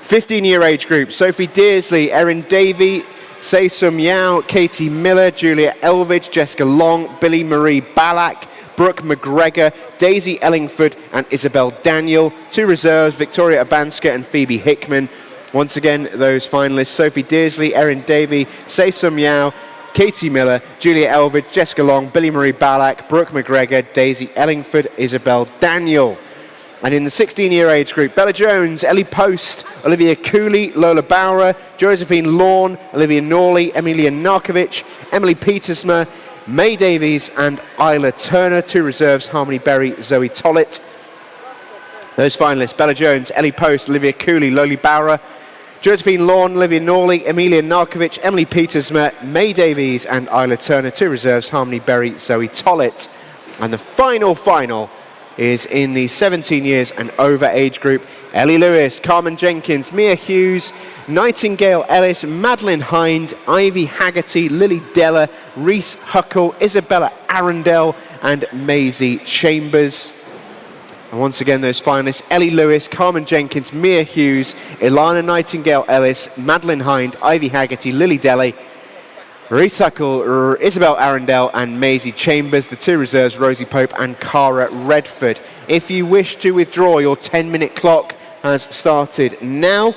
15-year age group: Sophie Dearsley, Erin Davey, Say Sum Yao, Katie Miller, Julia Elvidge, Jessica Long, Billy Marie Ballack, Brooke McGregor, Daisy Ellingford and Isabel Daniel. 2 reserves, Victoria Abanska and Phoebe Hickman. Once again, those finalists, Sophie Dearsley, Erin Davey, Say Sum Yao, Katie Miller, Julia Elvidge, Jessica Long, Billy Marie Ballack, Brooke McGregor, Daisy Ellingford, Isabel Daniel. And in the 16-year age group, Bella Jones, Ellie Post, Olivia Cooley, Lola Bauer, Josephine Lawn, Olivia Norley, Emilia Narkovic, Emily Petersma, May Davies and Isla Turner. 2 reserves, Harmony Berry, Zoe Tollett. Those finalists, Bella Jones, Ellie Post, Olivia Cooley, Lola Bauer, Josephine Lawn, Olivia Norley, Emilia Narkovic, Emily Petersma, May Davies and Isla Turner. 2 reserves, Harmony Berry, Zoe Tollett. And the final is in the 17 years and over age group. Ellie Lewis, Carmen Jenkins, Mia Hughes, Nightingale Ellis, Madeline Hind, Ivy Haggerty, Lily Della, Reese Huckle, Isabella Arundel and Maisie Chambers. And once again, those finalists, Ellie Lewis, Carmen Jenkins, Mia Hughes, Ilana Nightingale Ellis, Madeline Hind, Ivy Haggerty, Lily Della, Reese Huckle, Isabel Arundel and Maisie Chambers. The 2 reserves, Rosie Pope and Cara Redford. If you wish to withdraw, your 10-minute clock has started now.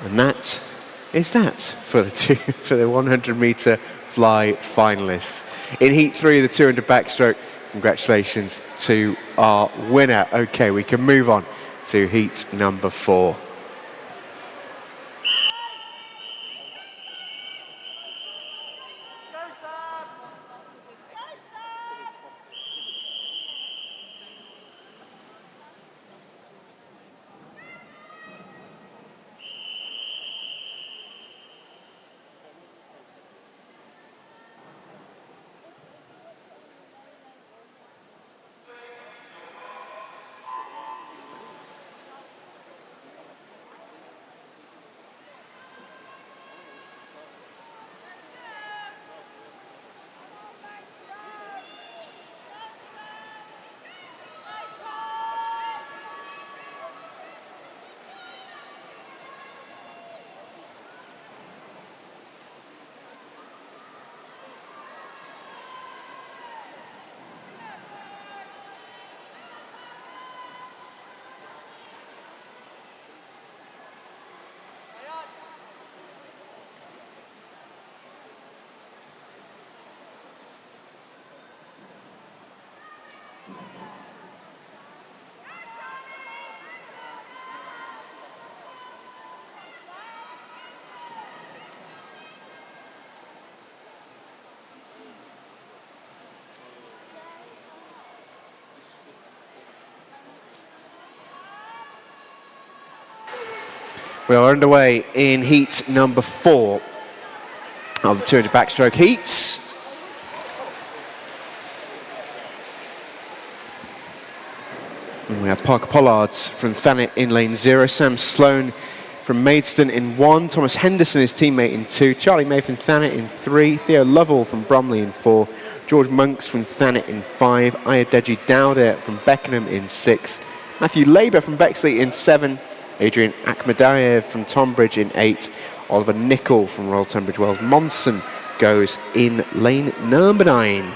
And that is that for the 100-meter fly finalists. In Heat 3 of the 200 backstroke, congratulations to our winner. Okay, we can move on to Heat number 4. We are underway in heat number 4 of the 200 backstroke heats. And we have Parker Pollards from Thanet in lane 0, Sam Sloan from Maidstone in 1, Thomas Henderson, his teammate, in 2, Charlie May from Thanet in 3, Theo Lovell from Bromley in 4, George Monks from Thanet in 5, Ayadeji Dowda from Beckenham in 6, Matthew Labour from Bexley in 7, Adrian Akhmadayev from Tonbridge in 8, Oliver Nicol from Royal Tunbridge Wells. Monson goes in lane number 9.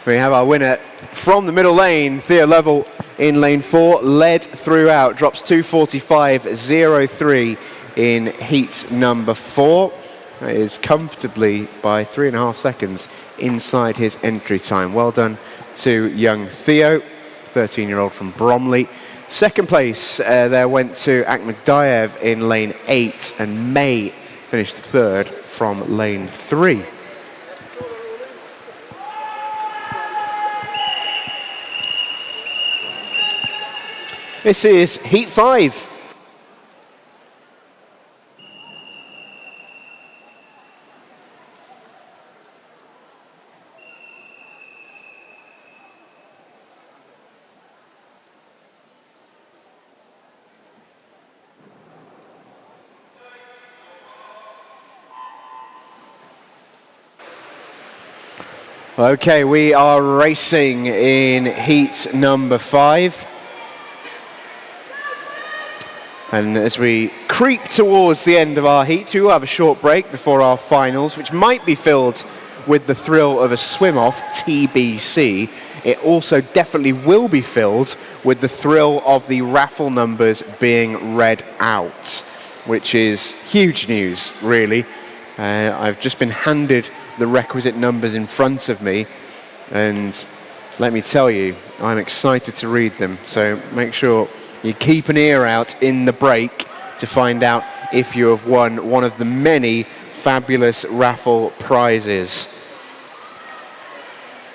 We have our winner from the middle lane, Theo Lovell in lane 4, led throughout, drops 2:45.03 in heat number 4. That is comfortably by 3.5 seconds inside his entry time. Well done to young Theo, 13-year-old from Bromley. Second place there went to Akhmadayev in lane 8, and May finished third from lane 3. This is heat 5. Okay, we are racing in heat number 5. And as we creep towards the end of our heat, we will have a short break before our finals, which might be filled with the thrill of a swim-off, TBC. It also definitely will be filled with the thrill of the raffle numbers being read out, which is huge news, really. I've just been handed the requisite numbers in front of me, and let me tell you, I'm excited to read them. So make sure you keep an ear out in the break to find out if you have won one of the many fabulous raffle prizes,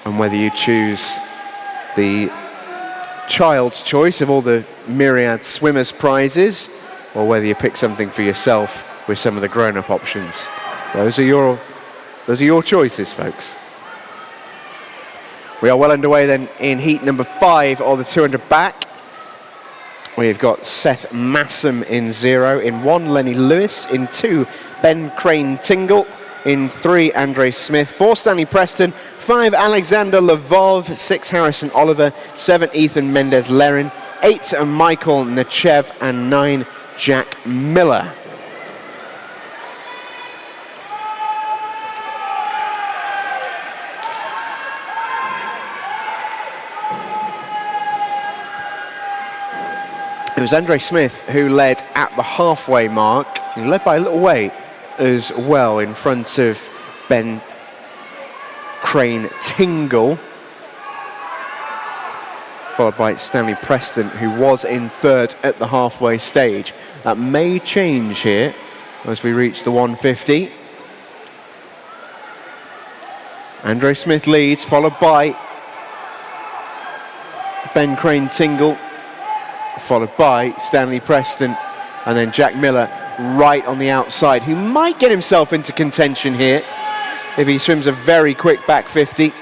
and whether you choose the child's choice of all the myriad swimmers prizes, or whether you pick something for yourself with some of the grown-up options. Those are your choices, folks. We are well underway then in heat number 5 of the 200 back. We've got Seth Massam in 0, in 1 Lenny Lewis, in 2 Ben Crane Tingle, in 3 Andre Smith, 4 Stanley Preston, 5 Alexander Lvov, 6 Harrison Oliver, 7 Ethan Mendez Lerin, 8 Michael Nechev, and 9 Jack Miller. It was Andre Smith who led at the halfway mark. He led by a little way as well in front of Ben Crane Tingle, followed by Stanley Preston, who was in third at the halfway stage. That may change here as we reach the 150. Andre Smith leads, followed by Ben Crane Tingle, followed by Stanley Preston, and then Jack Miller right on the outside, who might get himself into contention here if he swims a very quick back 50.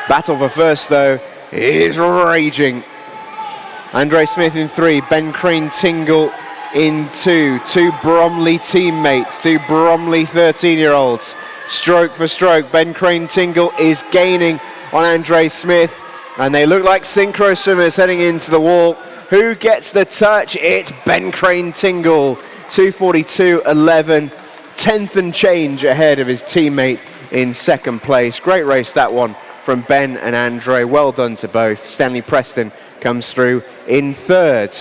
Battle for first, though, is raging. Andre Smith in 3, Ben Crane Tingle in 2. 2 Bromley teammates, 2 Bromley 13-year-olds. Stroke for stroke, Ben Crane Tingle is gaining on Andre Smith, and they look like synchro swimmers heading into the wall. Who gets the touch? It's Ben Crane Tingle, 2:42.11, 10th and change ahead of his teammate in second place. Great race, that one, from Ben and Andre. Well done to both. Stanley Preston comes through in third.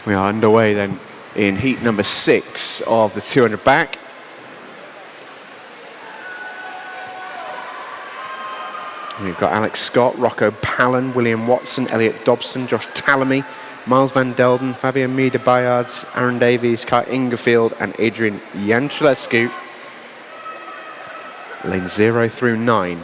We are underway then in heat number 6 of the 200 back. We've got Alex Scott, Rocco Pallen, William Watson, Elliot Dobson, Josh Tallamy, Miles van Delden, Fabio Mida Bayards, Aaron Davies, Kai Ingerfield, and Adrian Jancelescu. Lane 0 through 9.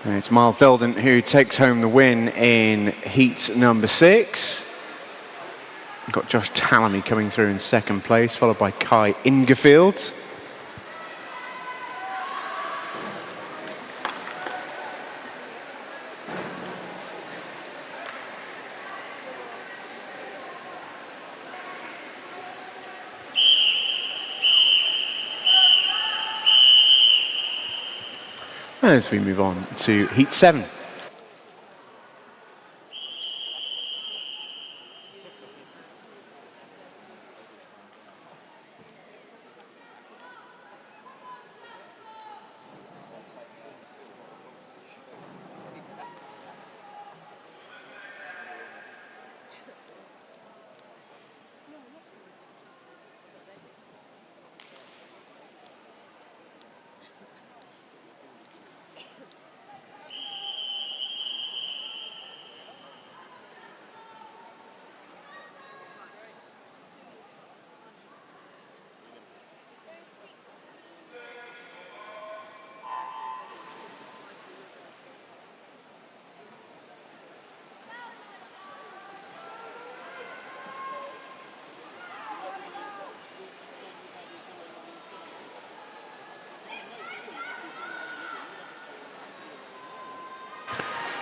And it's Miles Delden who takes home the win in heat number 6. We've got Josh Tallamy coming through in second place, followed by Kai Ingerfield. As we move on to heat 7.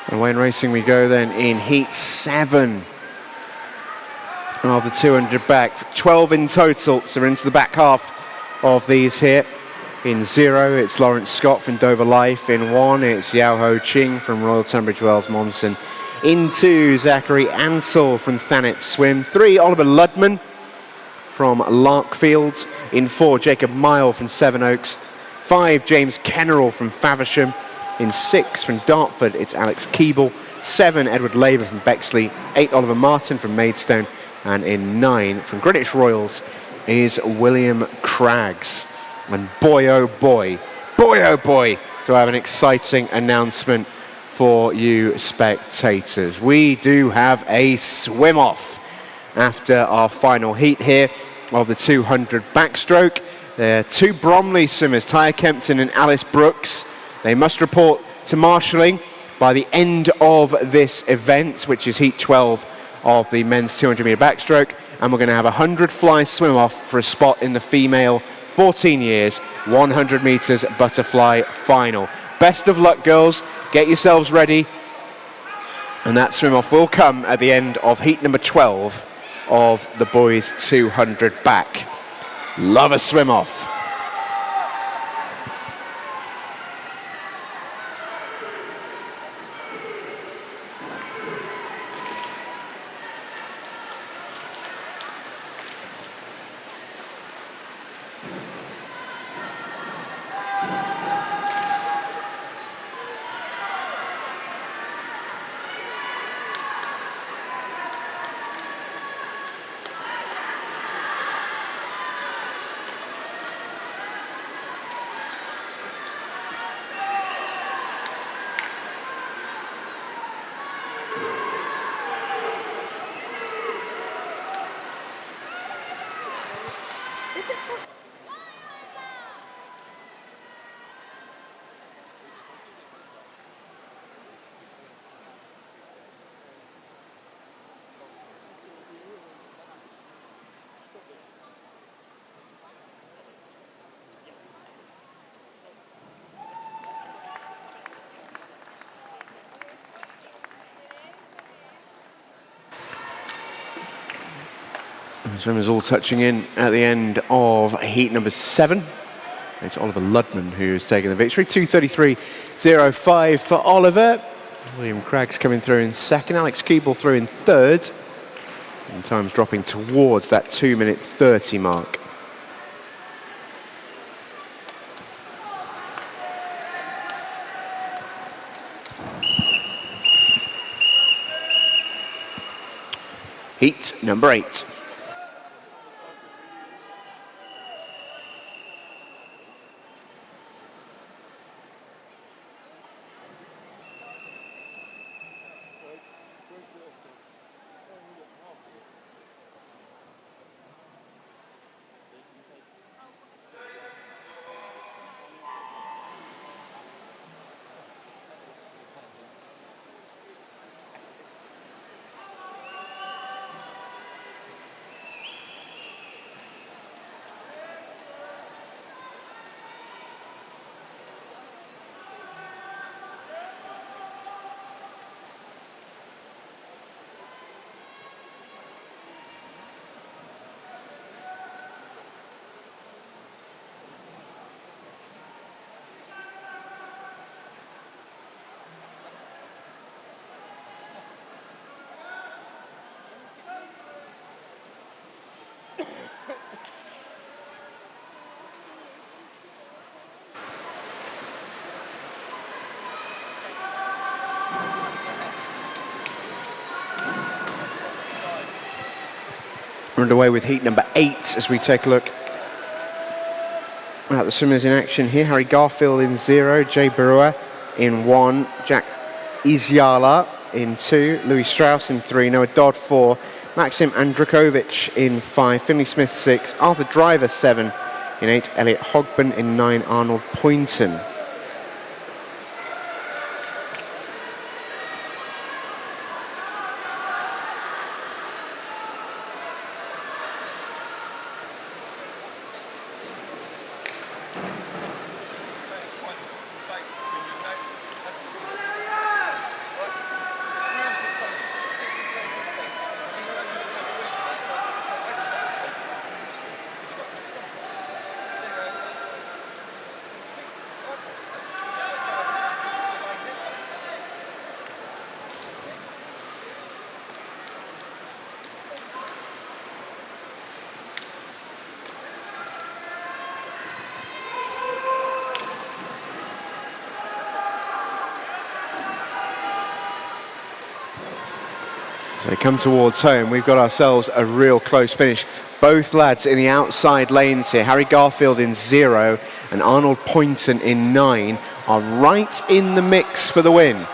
And away in racing we go then in heat 7 of the 200 back. 12 in total, so we're into the back half of these here. In 0, it's Lawrence Scott from Dover Life. In 1, it's Yao Ho Ching from Royal Tunbridge Wells Monson. In 2, Zachary Ansell from Thanet Swim. 3, Oliver Ludman from Larkfield. In 4, Jacob Mile from Sevenoaks. 5, James Kennerall from Faversham. In 6, from Dartford, it's Alex Keeble. 7, Edward Labour from Bexley. 8, Oliver Martin from Maidstone. And in 9, from Greenwich Royals, is William Craggs. And boy, oh boy, do I have an exciting announcement for you spectators. We do have a swim-off after our final heat here of the 200 backstroke. There are 2 Bromley swimmers, Tyre Kempton and Alice Brooks. They must report to marshalling by the end of this event, which is heat 12 of the men's 200 metre backstroke. And we're going to have a 100 fly swim off for a spot in the female 14 years 100 metres butterfly final. Best of luck, girls. Get yourselves ready. And that swim off will come at the end of heat number 12 of the boys 200 back. Love a swim off. Swimmers all touching in at the end of heat number 7. It's Oliver Ludman who's taking the victory. 2:33.05 for Oliver. William Craig's coming through in second. Alex Keeble through in third. And time's dropping towards that 2:30 mark. Heat number 8. We're underway with heat number 8 as we take a look at the swimmers in action here. Harry Garfield in 0, Jay Barua in 1, Jack Iziala in 2, Louis Strauss in 3, Noah Dodd 4, Maxim Andrukovic in 5, Finley Smith 6, Arthur Driver 7 in 8, Elliot Hogben in 9, Arnold Poynton. So they come towards home. We've got ourselves a real close finish. Both lads in the outside lanes here. Harry Garfield in 0 and Arnold Poynton in 9 are right in the mix for the win.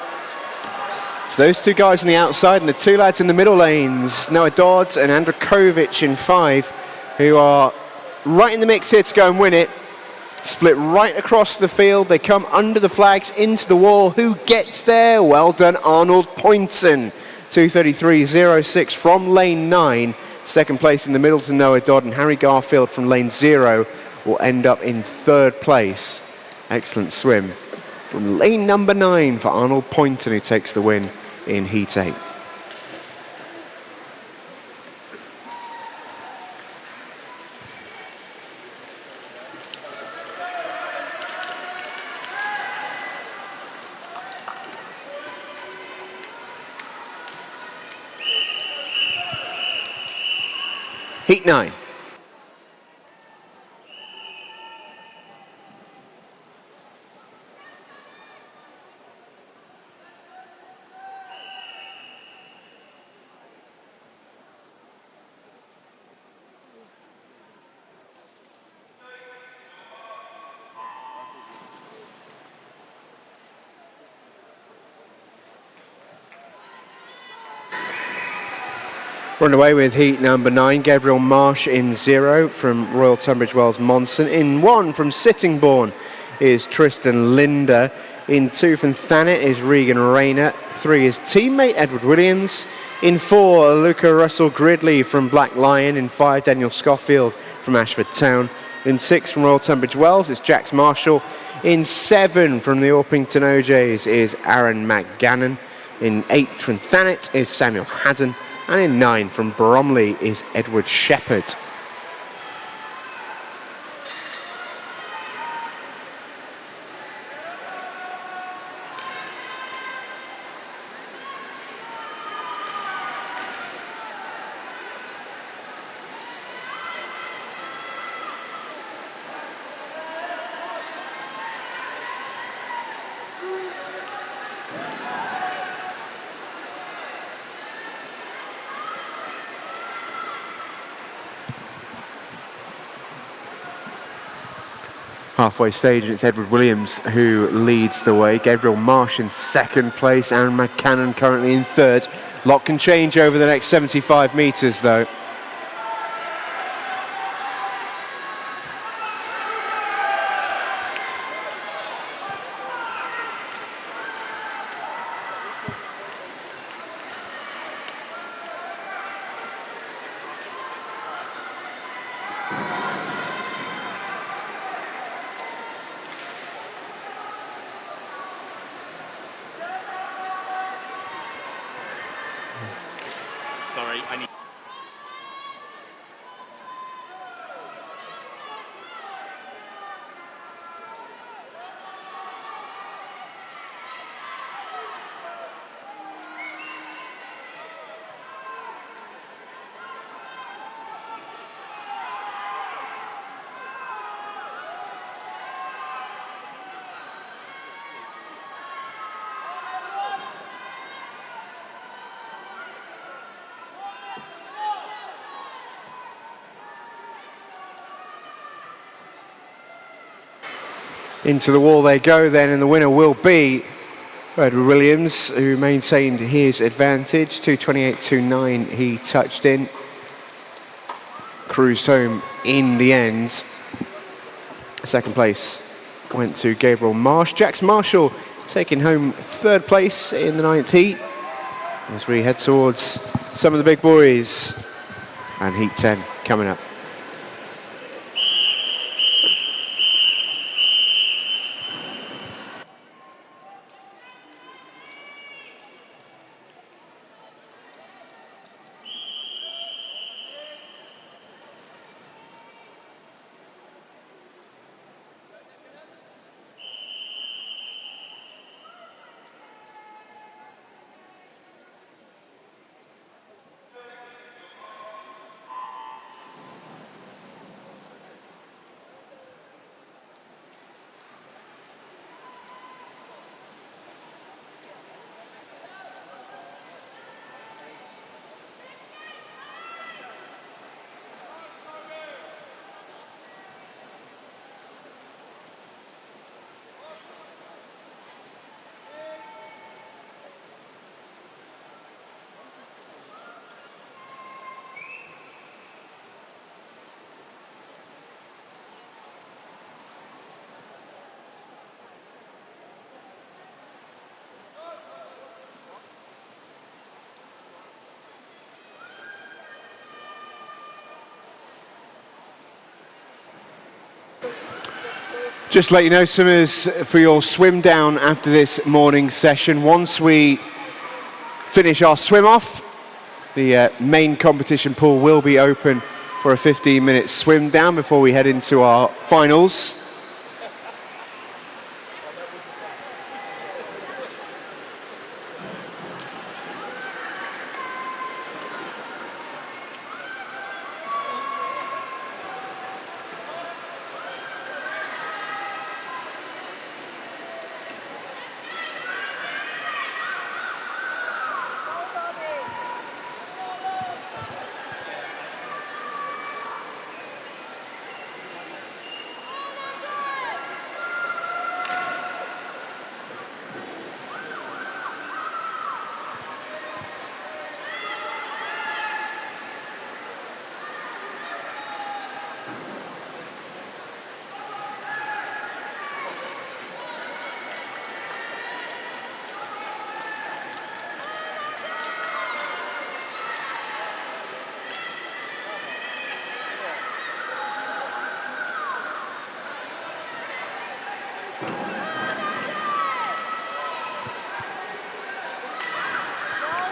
So those two guys on the outside and the two lads in the middle lanes, Noah Dodd and Andrukovic in 5, who are right in the mix here to go and win it. Split right across the field. They come under the flags into the wall. Who gets there? Well done, Arnold Poynton. 2:33.06 from lane 9. Second place in the middle to Noah Dodd, and Harry Garfield from lane 0 will end up in 3rd place. Excellent swim from lane number 9 for Arnold Poynton, who takes the win in heat 8. Heat 9. We're underway with heat number 9. Gabriel Marsh in 0 from Royal Tunbridge Wells Monson. In 1 from Sittingbourne is Tristan Linder. In 2 from Thanet is Regan Rayner. 3 is teammate Edward Williams. In 4, Luca Russell Gridley from Black Lion. In 5, Daniel Schofield from Ashford Town. In 6 from Royal Tunbridge Wells is Jax Marshall. In 7 from the Orpington OJs is Aaron McGannon. In 8 from Thanet is Samuel Haddon. And in 9 from Bromley is Edward Shepherd. Halfway stage, and it's Edward Williams who leads the way. Gabriel Marsh in 2nd place, Aaron McCannon currently in 3rd. Lot can change over the next 75 metres though. Sorry, I need... Into the wall they go then, and the winner will be Edward Williams, who maintained his advantage. 2:28.29 he touched in. Cruised home in the end. 2nd place went to Gabriel Marsh. Jax Marshall taking home 3rd place in the 9th heat. As we head towards some of the big boys. And heat 10 coming up. Just to let you know, swimmers, for your swim down after this morning session, once we finish our swim off, the main competition pool will be open for a 15-minute swim down before we head into our finals.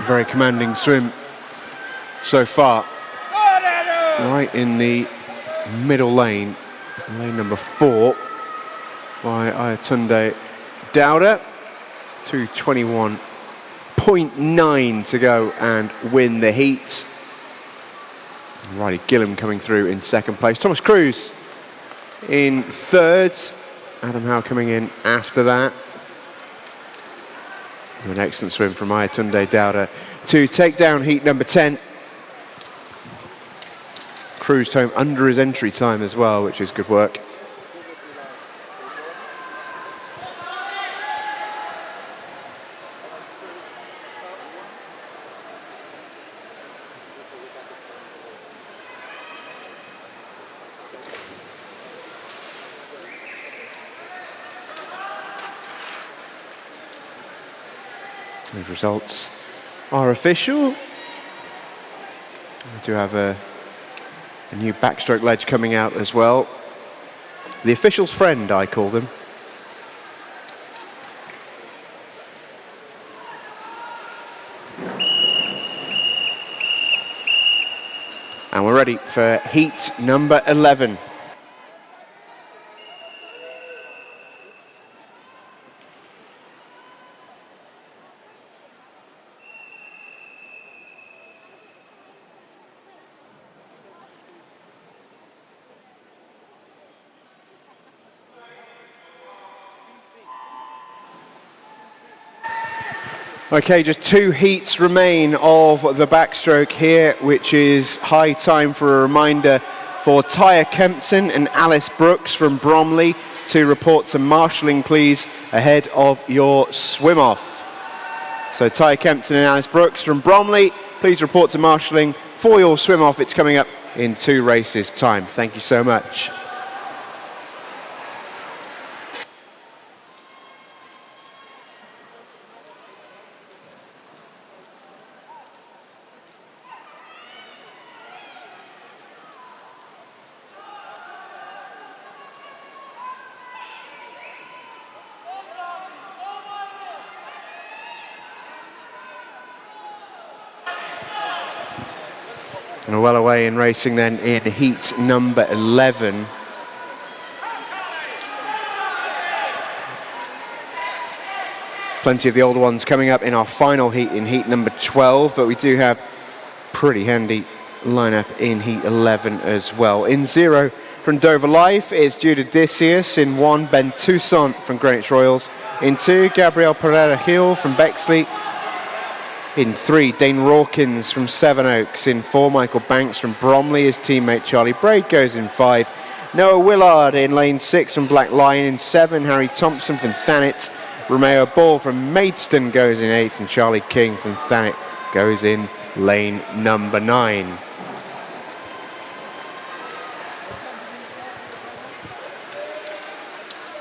Very commanding swim so far. Right in the middle lane, lane number 4 by Ayatunde Dowda. 2:21.9 to go and win the heat. Riley Gillam coming through in second place. Thomas Cruz in third. Adam Howe coming in after that. An excellent swim from Ayatunde Dowda to take down heat number 10. Cruised home under his entry time as well, which is good work. Those results are official. We do have a new backstroke ledge coming out as well. The official's friend, I call them. And we're ready for heat number 11. Okay, just 2 heats remain of the backstroke here, which is high time for a reminder for Tyre Kempton and Alice Brooks from Bromley to report to marshalling, please, ahead of your swim-off. So Tyre Kempton and Alice Brooks from Bromley, please report to marshalling for your swim-off. It's coming up in 2 races' time. Thank you so much. And well away in racing then in heat number 11. Plenty of the older ones coming up in our final heat in heat number 12, but we do have pretty handy lineup in heat 11 as well. In 0 from Dover Life is Jude Odysseus. In 1, Ben Toussaint from Greenwich Royals. In 2, Gabriel Pereira Hill from Bexley. In 3, Dane Rawkins from Sevenoaks. In 4, Michael Banks from Bromley. His teammate Charlie Braid goes in 5. Noah Willard in lane 6 from Black Lion. In 7, Harry Thompson from Thanet. Romeo Ball from Maidstone goes in 8. And Charlie King from Thanet goes in lane number 9.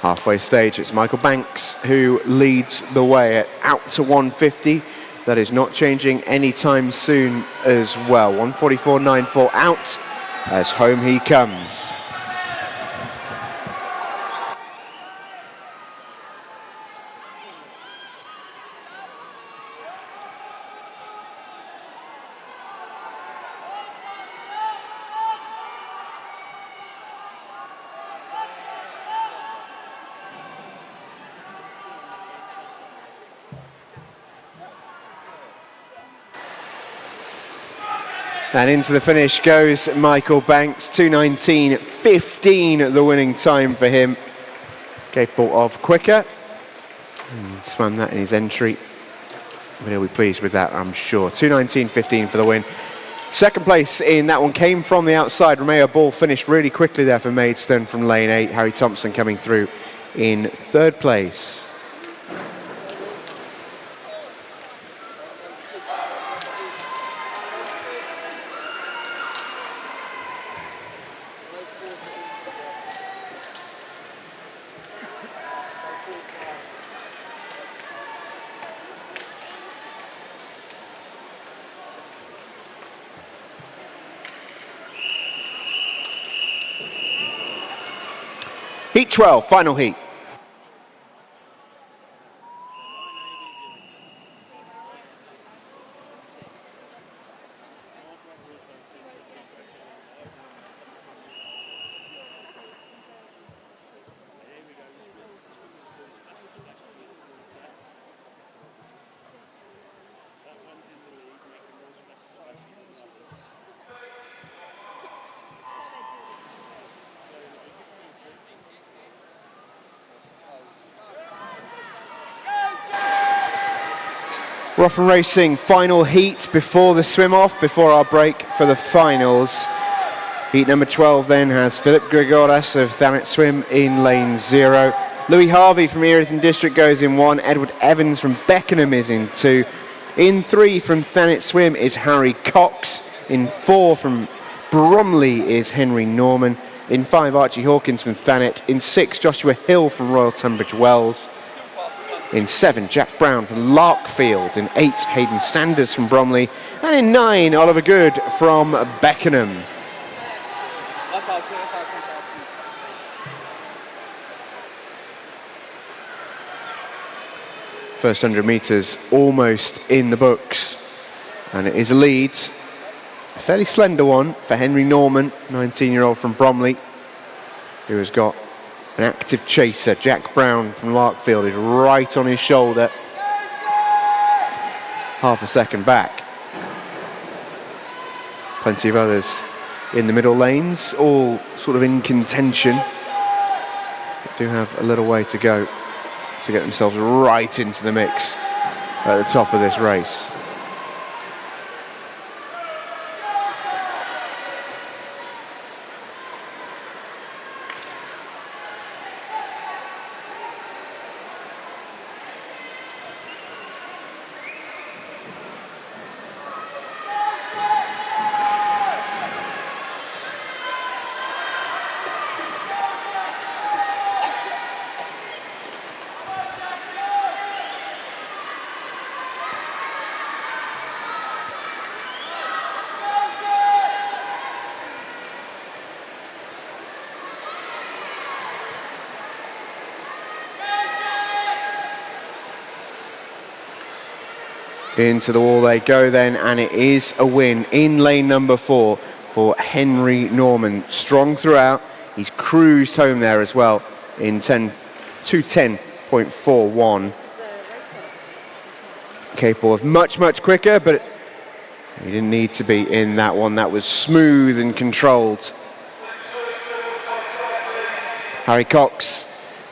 Halfway stage, it's Michael Banks who leads the way at out to 150. That is not changing anytime soon as well. 144.94 out as home he comes. And into the finish goes Michael Banks, 2:19.15, the winning time for him. Capable of quicker. Swam that in his entry. But he'll be pleased with that, I'm sure. 2:19.15 for the win. Second place in that one came from the outside. Romeo Ball finished really quickly there for Maidstone from lane 8. Harry Thompson coming through in third place. Heat 12, final heat. Rough and Racing final heat before the swim-off, before our break for the finals. Heat number 12 then has Philip Grigoras of Thanet Swim in lane 0. Louis Harvey from Erithon District goes in 1. Edward Evans from Beckenham is in 2. In 3 from Thanet Swim is Harry Cox. In 4 from Bromley is Henry Norman. In 5, Archie Hawkins from Thanet. In 6, Joshua Hill from Royal Tunbridge Wells. In 7, Jack Brown from Larkfield. In 8, Hayden Sanders from Bromley. And in 9, Oliver Good from Beckenham. First 100 metres almost in the books. And it is a lead. A fairly slender one for Henry Norman, 19-year-old from Bromley, who has got an active chaser. Jack Brown from Larkfield is right on his shoulder. Half a second back. Plenty of others in the middle lanes, all sort of in contention. They do have a little way to go to get themselves right into the mix at the top of this race. Into the wall they go then, and it is a win in lane number 4 for Henry Norman. Strong throughout. He's cruised home there as well in 2:10.41. Capable of much, much quicker, but he didn't need to be in that one. That was smooth and controlled. Harry Cox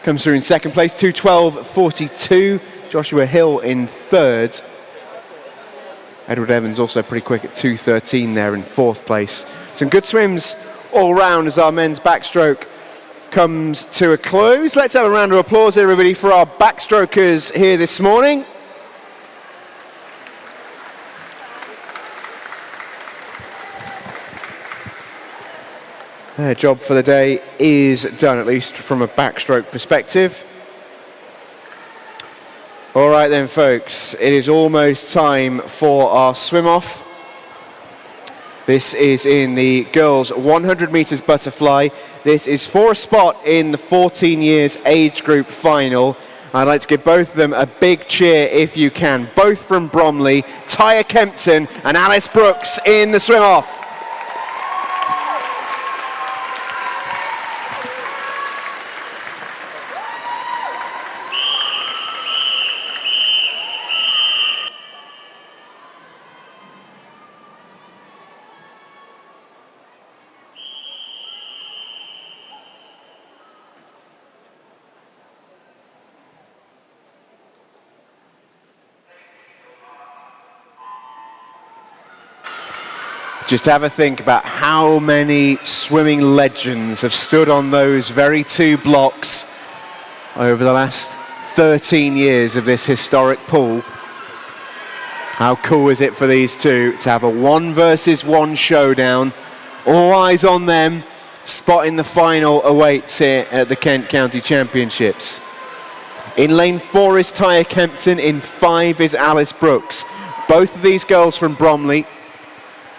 comes through in second place, 2:12.42. Joshua Hill in third. Edward Evans also pretty quick at 2:13 there in fourth place. Some good swims all round as our men's backstroke comes to a close. Let's have a round of applause, everybody, for our backstrokers here this morning. Their job for the day is done, at least from a backstroke perspective. All right then, folks, it is almost time for our swim-off. This is in the girls' 100 metres butterfly. This is for a spot in the 14 years age group final. I'd like to give both of them a big cheer if you can. Both from Bromley, Tyre Kempton and Alice Brooks in the swim-off. Just have a think about how many swimming legends have stood on those very 2 blocks over the last 13 years of this historic pool. How cool is it for these two to have a 1 versus 1 showdown? All eyes on them. Spot in the final awaits here at the Kent County Championships. In lane 4 is Tyre Kempton. In 5 is Alice Brooks. Both of these girls from Bromley.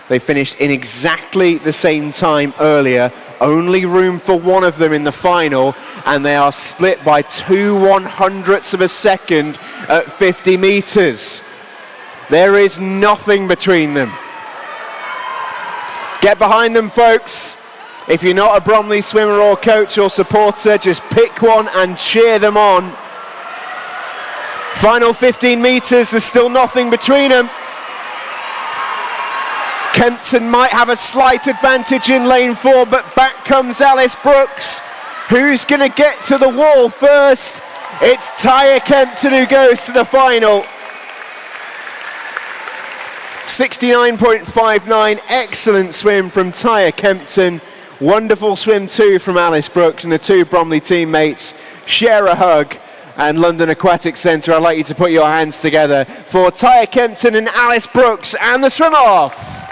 They finished in exactly the same time earlier. Only room for one of them in the final, and they are split by 2/100ths of a second at 50 metres. There is nothing between them. Get behind them, folks. If you're not a Bromley swimmer or coach or supporter, just pick one and cheer them on. Final 15 metres, there's still nothing between them. Kempton might have a slight advantage in lane 4, but back comes Alice Brooks. Who's going to get to the wall first? It's Tyre Kempton who goes to the final. 69.59, excellent swim from Tyre Kempton. Wonderful swim too from Alice Brooks, and the two Bromley teammates share a hug. And London Aquatic Centre, I'd like you to put your hands together for Tyre Kempton and Alice Brooks and the swim off.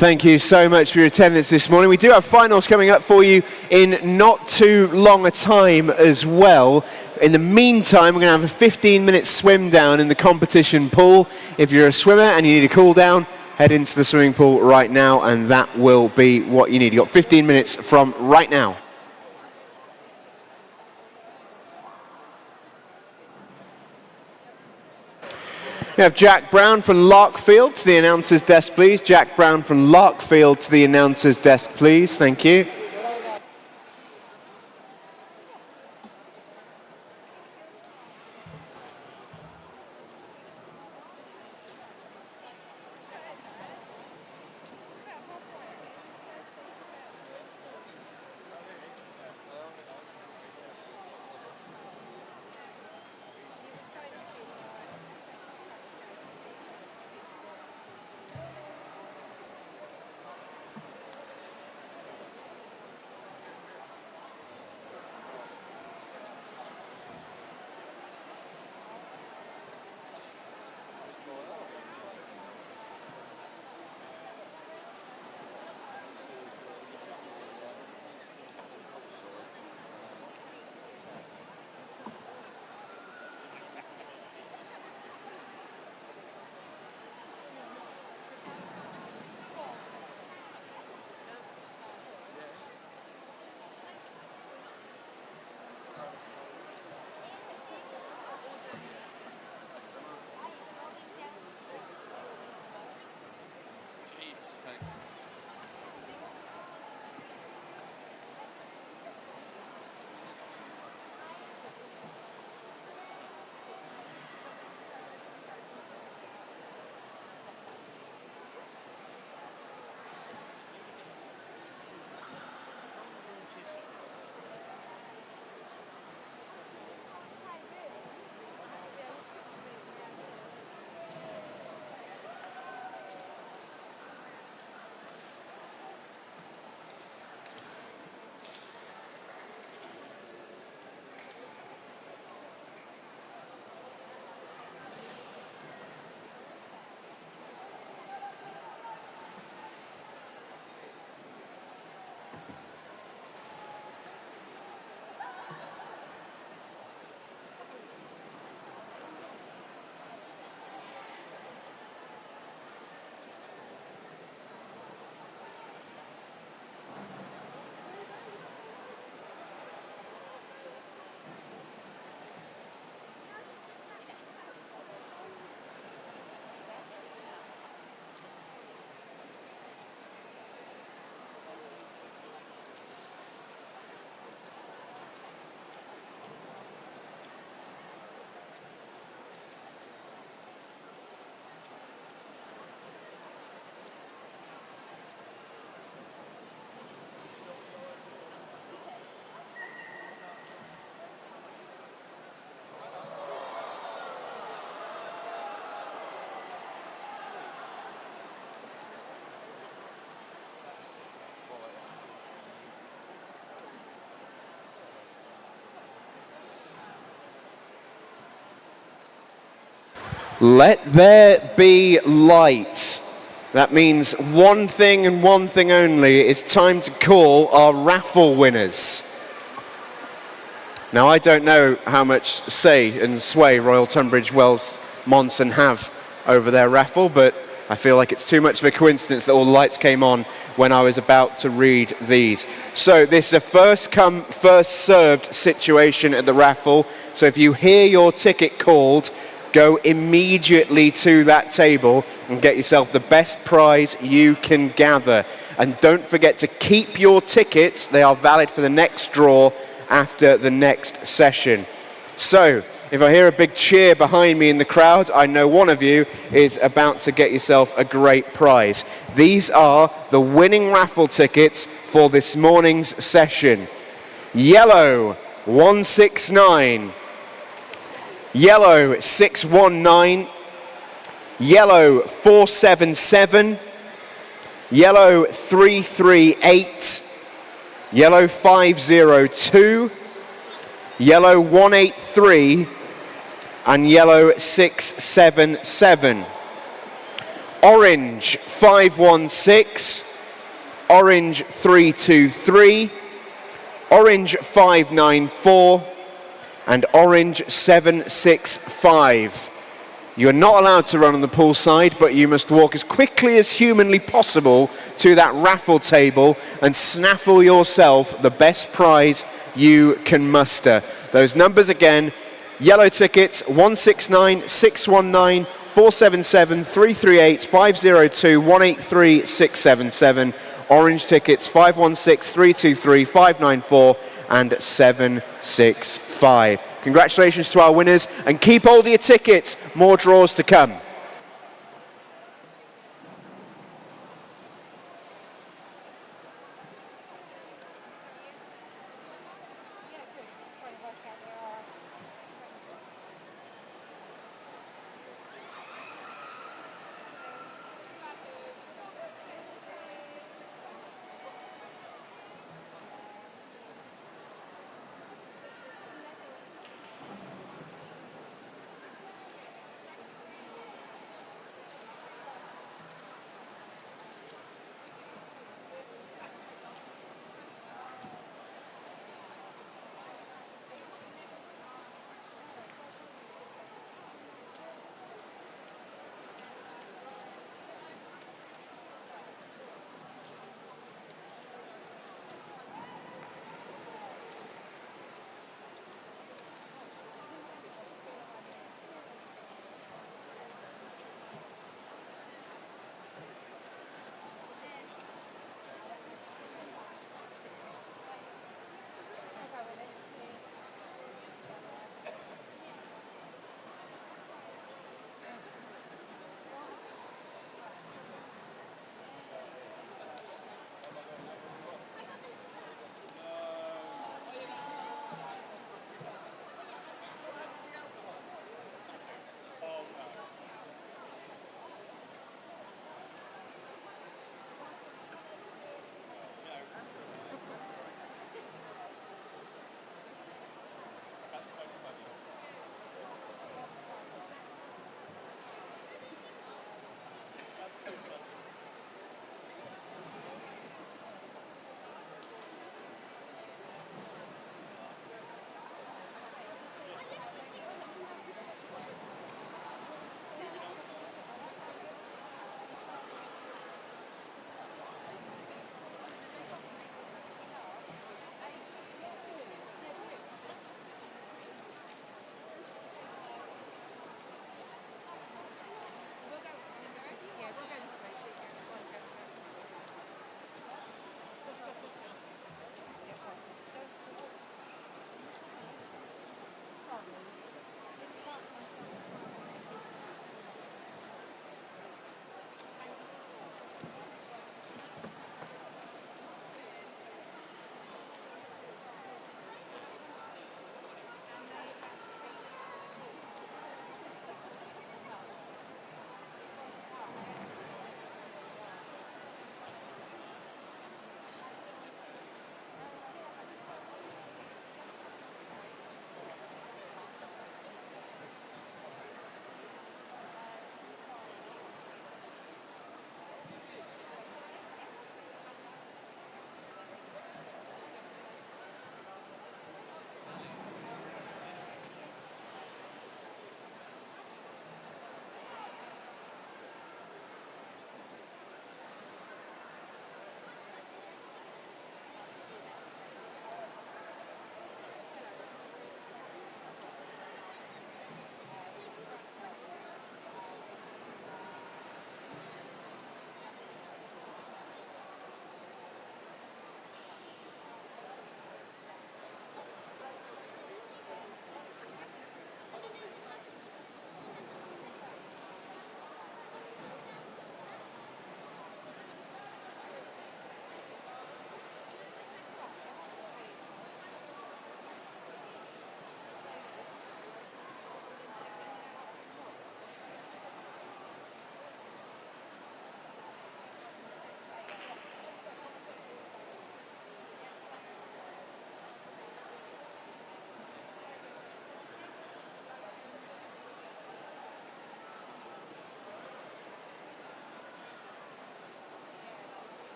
Thank you so much for your attendance this morning. We do have finals coming up for you in not too long a time as well. In the meantime, we're going to have a 15-minute swim down in the competition pool. If you're a swimmer and you need a cool down, head into the swimming pool right now, and that will be what you need. You've got 15 minutes from right now. We have Jack Brown from Larkfield to the announcer's desk, please. Jack Brown from Larkfield to the announcer's desk, please. Thank you. Let there be light. That means one thing and one thing only. It's time to call our raffle winners. Now, I don't know how much say and sway Royal Tunbridge Wells Monson have over their raffle, but I feel like it's too much of a coincidence that all the lights came on when I was about to read these. So this is a first come, first served situation at the raffle. So if you hear your ticket called, go immediately to that table and get yourself the best prize you can gather. And don't forget to keep your tickets. They are valid for the next draw after the next session. So If I hear a big cheer behind me in the crowd, I know one of you is about to get yourself a great prize. These are the winning raffle tickets for this morning's session. Yellow 169, yellow 619, yellow 477, yellow 338, yellow 502, yellow 183, and yellow 677. Orange 516, orange 323, orange 594, and orange 765. You're not allowed to run on the pool side, but you must walk as quickly as humanly possible to that raffle table and snaffle yourself the best prize you can muster. Those numbers again: yellow tickets 169, 619, 477, 338, 502, 183, 677. Orange tickets 516, 323, 594, and 765. Congratulations to our winners, and keep hold of your tickets. More draws to come.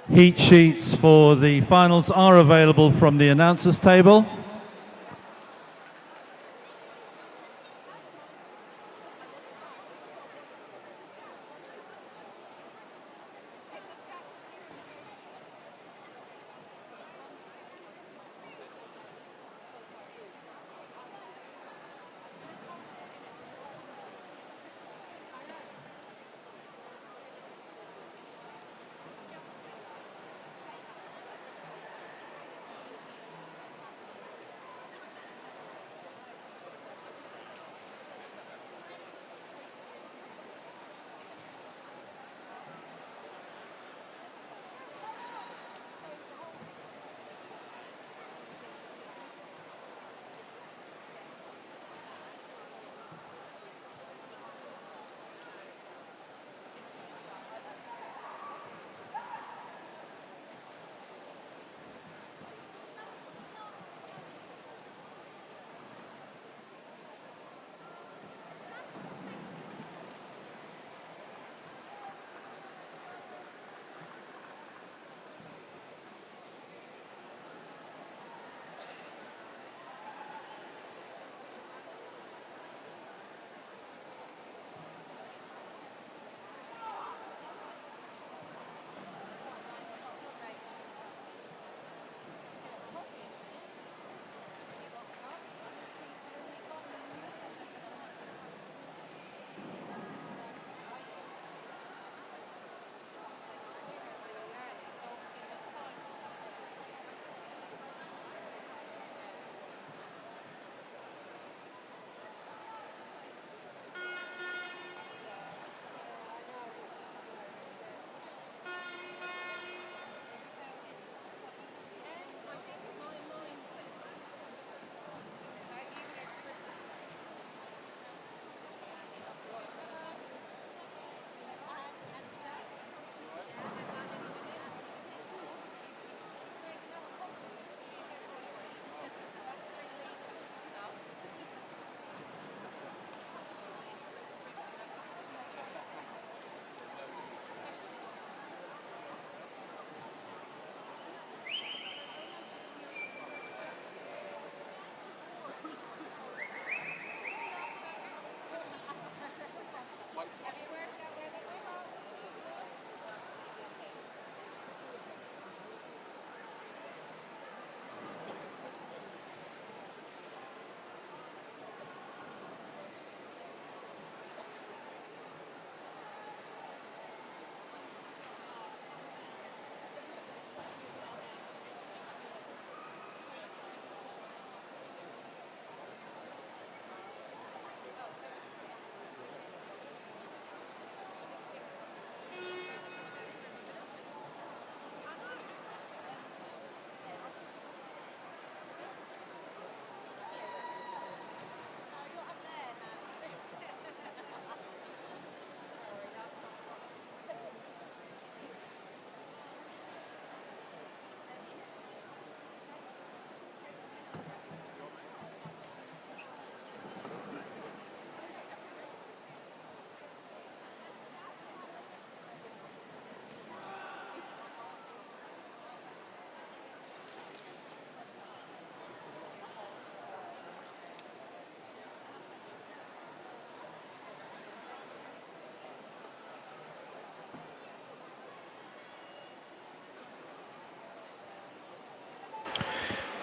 Heat sheets for the finals are available from the announcers table.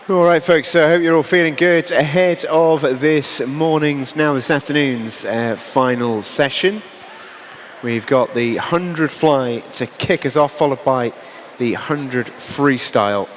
All right, folks, so I hope you're all feeling good ahead of this afternoon's final session. We've got the 100 fly to kick us off, followed by the 100 freestyle.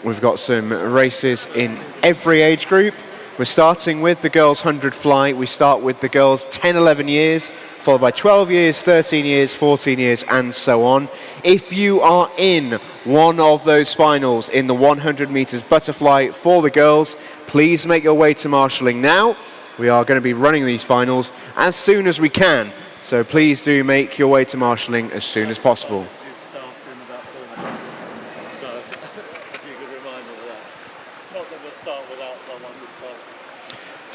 We've got some races in every age group. We're starting with the girls 100 fly. We start with the girls 10, 11 years, followed by 12 years, 13 years, 14 years, and so on. If you are in one of those finals in the 100 meters butterfly for the girls, please make your way to marshalling now. We are going to be running these finals as soon as we can, so please do make your way to marshalling as soon as possible.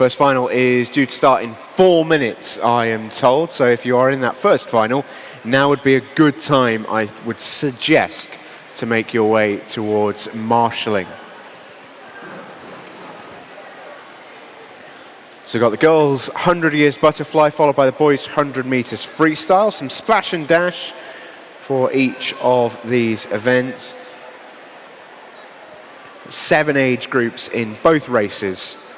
First final is due to start in 4 minutes, I am told. So if you are in that first final, now would be a good time, I would suggest, to make your way towards marshalling. So we've got the girls' 100 years butterfly, followed by the boys' 100 meters freestyle. Some splash and dash for each of these events. 7 age groups in both races.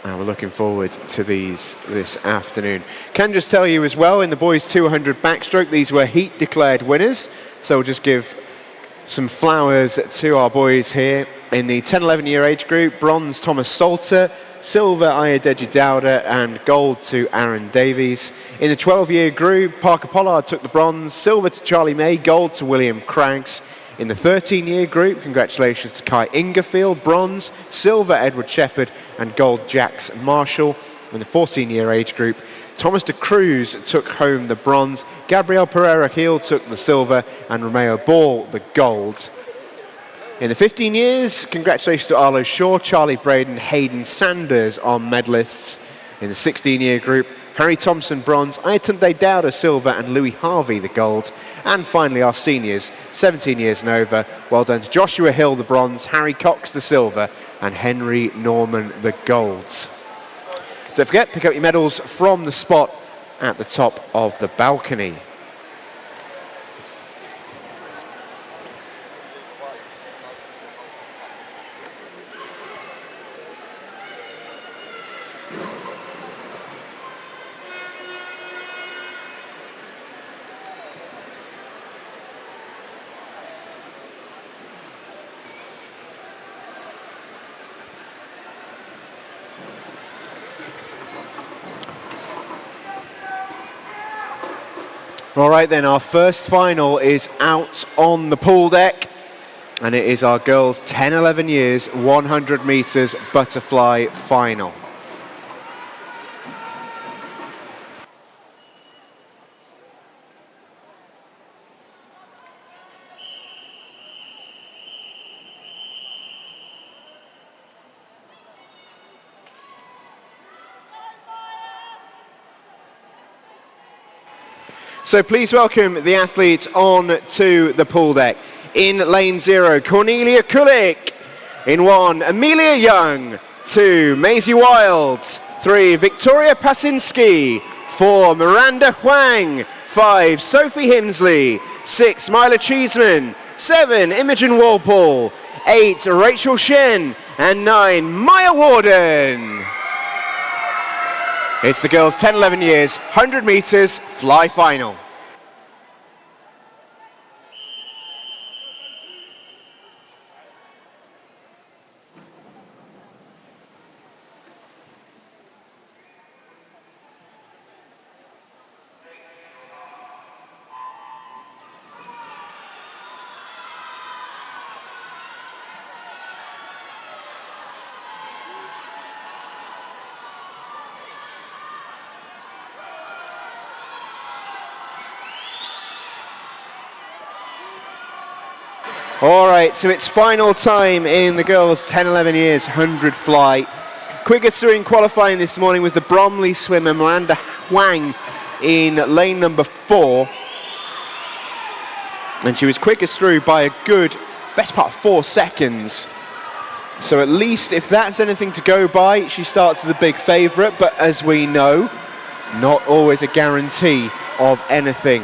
And we're looking forward to these this afternoon. Can just tell you as well, in the boys' 200 backstroke, these were heat declared winners. So we'll just give some flowers to our boys here. In the 10-11 year age group, bronze Thomas Salter, silver Ayadeji Dowda, and gold to Aaron Davies. In the 12-year group, Parker Pollard took the bronze, silver to Charlie May, gold to William Craggs. In the 13-year group, congratulations to Kai Ingerfield, bronze, silver Edward Shepherd, and gold Jax Marshall. In the 14-year age group, Thomas de Cruz took home the bronze, Gabriel Pereira-Heel took the silver, and Romeo Ball the gold. In the 15 years, congratulations to Arlo Shaw, Charlie Braden, Hayden Sanders on medalists. In the 16-year group, Harry Thompson bronze, Ayatunde Dowda silver, and Louis Harvey the gold. And finally our seniors, 17 years and over, well done to Joshua Hill the bronze, Harry Cox the silver, and Henry Norman the gold. Don't forget, pick up your medals from the spot at the top of the balcony. All right then, our first final is out on the pool deck, and it is our girls' 10-11 years 100 meters butterfly final. So please welcome the athletes on to the pool deck. In lane 0, Cornelia Kulik. In 1, Amelia Young. 2, Maisie Wild. 3, Victoria Pasinski. 4, Miranda Huang. 5, Sophie Himsley. 6, Myla Cheeseman. 7, Imogen Walpole. 8, Rachel Shen. And 9, Maya Warden. It's the girls' 10-11 years, 100 meters fly final. All right, so it's final time in the girls' 10-11 years 100 fly. Quickest through in qualifying this morning was the Bromley swimmer Miranda Huang in lane number 4. And she was quickest through by a good, best part of 4 seconds. So at least if that's anything to go by, she starts as a big favourite, but as we know, not always a guarantee of anything.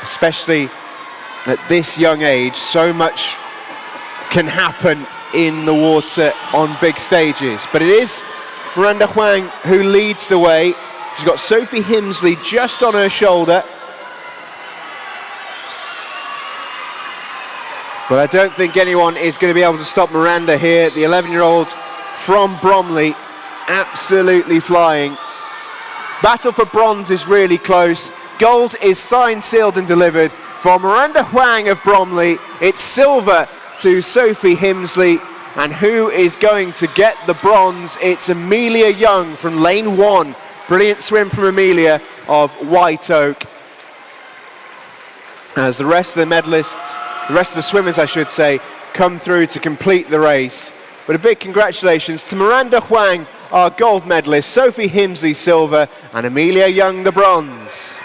Especially at this young age, so much can happen in the water on big stages. But it is Miranda Huang who leads the way. She's got Sophie Himsley just on her shoulder. But I don't think anyone is going to be able to stop Miranda here. The 11-year-old from Bromley, absolutely flying. Battle for bronze is really close. Gold is signed, sealed and delivered. For Miranda Huang of Bromley, it's silver to Sophie Himsley. And who is going to get the bronze? It's Amelia Young from lane 1. Brilliant swim from Amelia of White Oak. As the rest of the medalists, the rest of the swimmers I should say, come through to complete the race. But a big congratulations to Miranda Huang, our gold medalist, Sophie Himsley silver, and Amelia Young the bronze.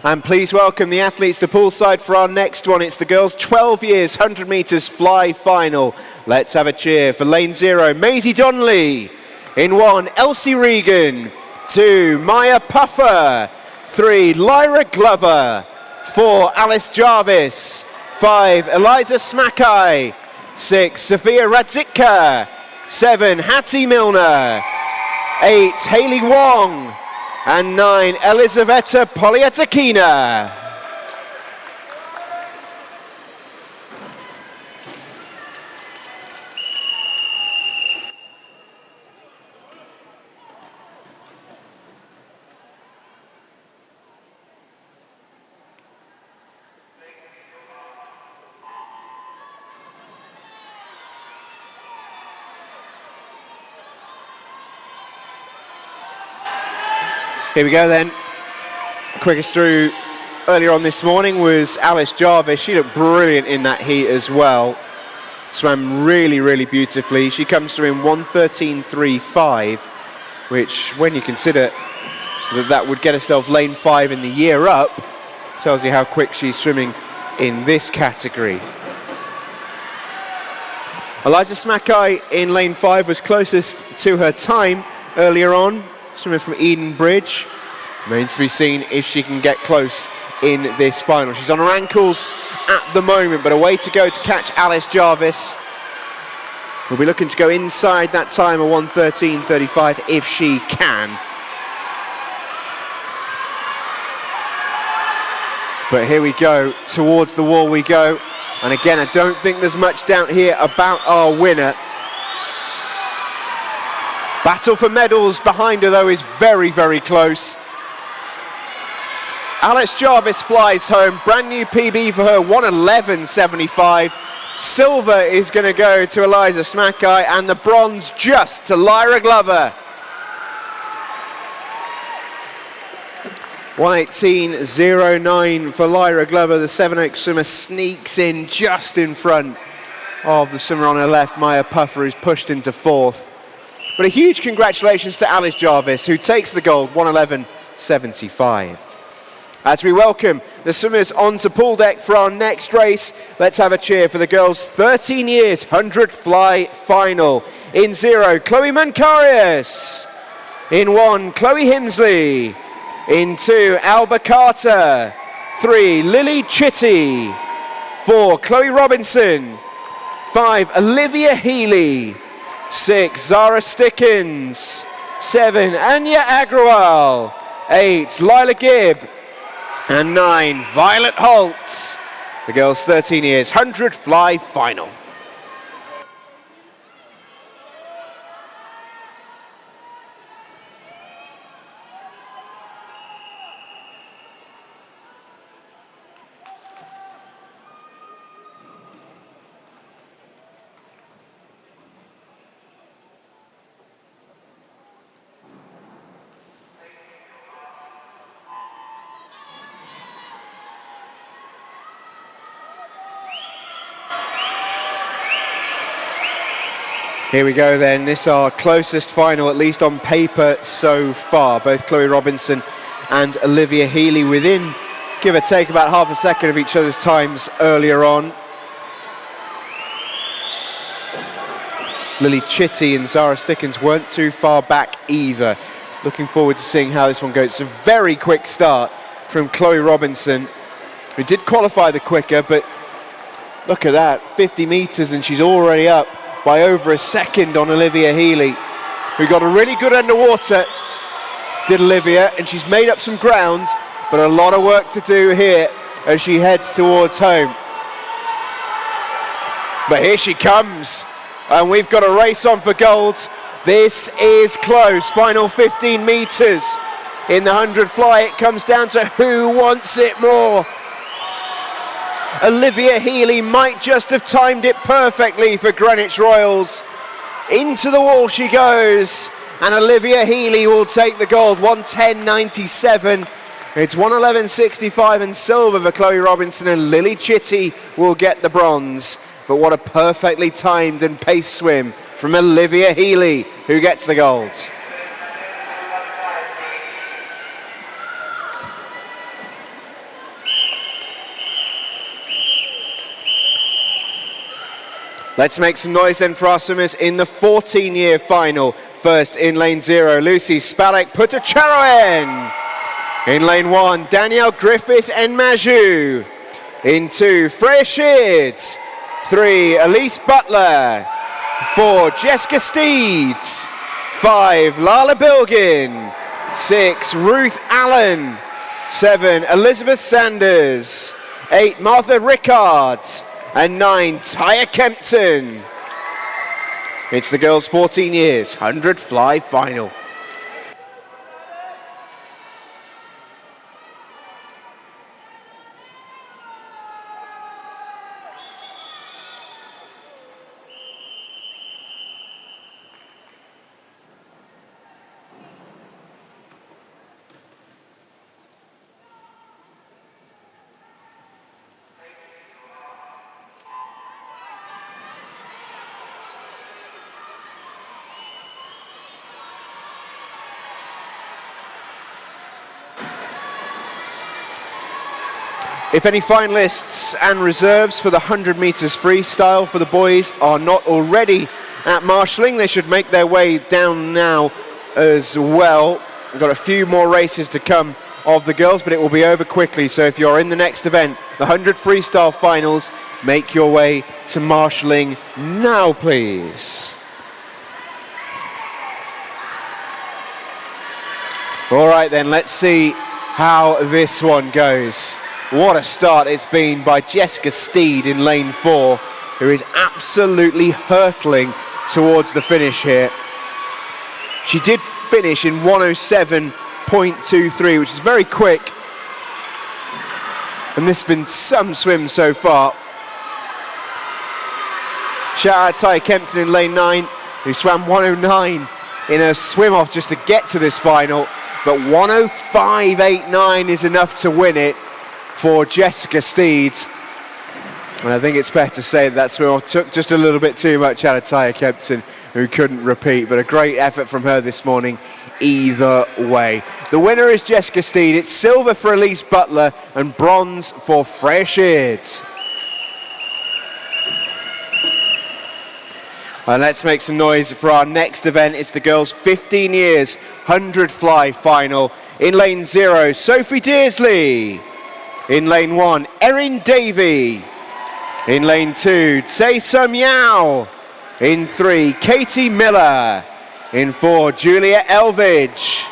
And please welcome the athletes to poolside for our next one. It's the girls' 12 years, 100 metres fly final. Let's have a cheer for lane 0, Maisie Donnelly. In 1, Elsie Regan. 2, Maya Puffer. 3, Lyra Glover. 4, Alice Jarvis. 5, Eliza Smackey. 6, Sophia Radzitka. 7, Hattie Milner. 8, Hayley Wong. And 9, Elizaveta Polyatakina. Here we go then. Quickest through earlier on this morning was Alice Jarvis. She looked brilliant in that heat as well. Swam really, really beautifully. She comes through in 1:13.35, which when you consider that would get herself lane 5 in the year up, tells you how quick she's swimming in this category. Eliza Smackey in lane 5 was closest to her time earlier on. Swimming from Eden Bridge. Remains to be seen if she can get close in this final. She's on her ankles at the moment, but a way to go to catch Alice Jarvis. We'll be looking to go inside that time of 1:13.35 if she can. But here we go, towards the wall we go. And again, I don't think there's much doubt here about our winner. Battle for medals behind her, though, is very, very close. Alice Jarvis flies home. Brand new PB for her, 1:11.75. Silver is going to go to Eliza Smackey, and the bronze just to Lyra Glover. 1:18.09 for Lyra Glover. The Sevenoaks swimmer sneaks in just in front of the swimmer on her left, Maya Puffer, who's pushed into 4th. But a huge congratulations to Alice Jarvis, who takes the gold, 1:11.75. As we welcome the swimmers onto pool deck for our next race, let's have a cheer for the girls' 13 years 100 fly final. In 0, Chloe Mancarius. In 1, Chloe Himsley. In 2, Alba Carter. 3, Lily Chitty. 4, Chloe Robinson. 5, Olivia Healy. 6, Zara Stickens. 7, Anya Agrawal. 8, Lila Gibb. And 9, Violet Holtz. The girls' 13 years 100 fly final. Here we go then, this is our closest final, at least on paper so far. Both Chloe Robinson and Olivia Healy within, give or take, about half a second of each other's times earlier on. Lily Chitty and Zara Stickens weren't too far back either. Looking forward to seeing how this one goes. It's a very quick start from Chloe Robinson, who did qualify the quicker, but look at that, 50 meters and she's already up by over a second on Olivia Healy, who got a really good underwater, did Olivia, and she's made up some ground, but a lot of work to do here as she heads towards home. But here she comes, and we've got a race on for gold. This is close, final 15 meters. In the 100 fly, it comes down to who wants it more. Olivia Healy might just have timed it perfectly for Greenwich Royals. Into the wall she goes, and Olivia Healy will take the gold, 1:10.97. It's 1:11.65 and silver for Chloe Robinson, and Lily Chitty will get the bronze. But what a perfectly timed and paced swim from Olivia Healy, who gets the gold. Let's make some noise then for our swimmers in the 14-year final. First in lane 0, Lucy Spalek Putacharoen. In lane 1, Danielle Griffith and Maju. In 2, Freya Sheards. 3, Elise Butler. 4, Jessica Steeds. 5, Lala Bilgin. 6, Ruth Allen. 7, Elizabeth Sanders. 8, Martha Rickards. And 9, Taya Kempton. It's the girls' 14 years, 100 fly final. If any finalists and reserves for the 100 meters freestyle for the boys are not already at marshalling, they should make their way down now as well. We've got a few more races to come of the girls, but it will be over quickly. So if you're in the next event, the 100 freestyle finals, make your way to marshalling now, please. All right then, let's see how this one goes. What a start it's been by Jessica Steed in lane 4, who is absolutely hurtling towards the finish here. She did finish in 1:07.23, which is very quick. And this has been some swim so far. Shout out Taya Kempton in lane 9, who swam 1:09 in her swim off just to get to this final. But 1:05.89 is enough to win it for Jessica Steeds. And I think it's fair to say that swim took just a little bit too much out of Taya Kempton, who couldn't repeat, but a great effort from her this morning either way. The winner is Jessica Steed. It's silver for Elise Butler and bronze for Freya Sheards. And let's make some noise for our next event. It's the girls' 15 years 100 fly final. In lane 0, Sophie Dearsley. In lane 1, Erin Davey. In lane 2, Tsai Sum Yao. In 3, Katie Miller. In 4, Julia Elvidge.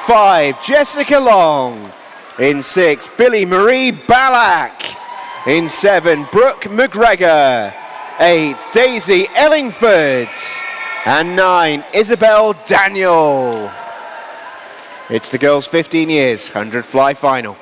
5, Jessica Long. In 6, Billy Marie Ballack. In 7, Brooke McGregor. 8, Daisy Ellingford. And 9, Isabel Daniel. It's the girls' 15 years 100 fly final.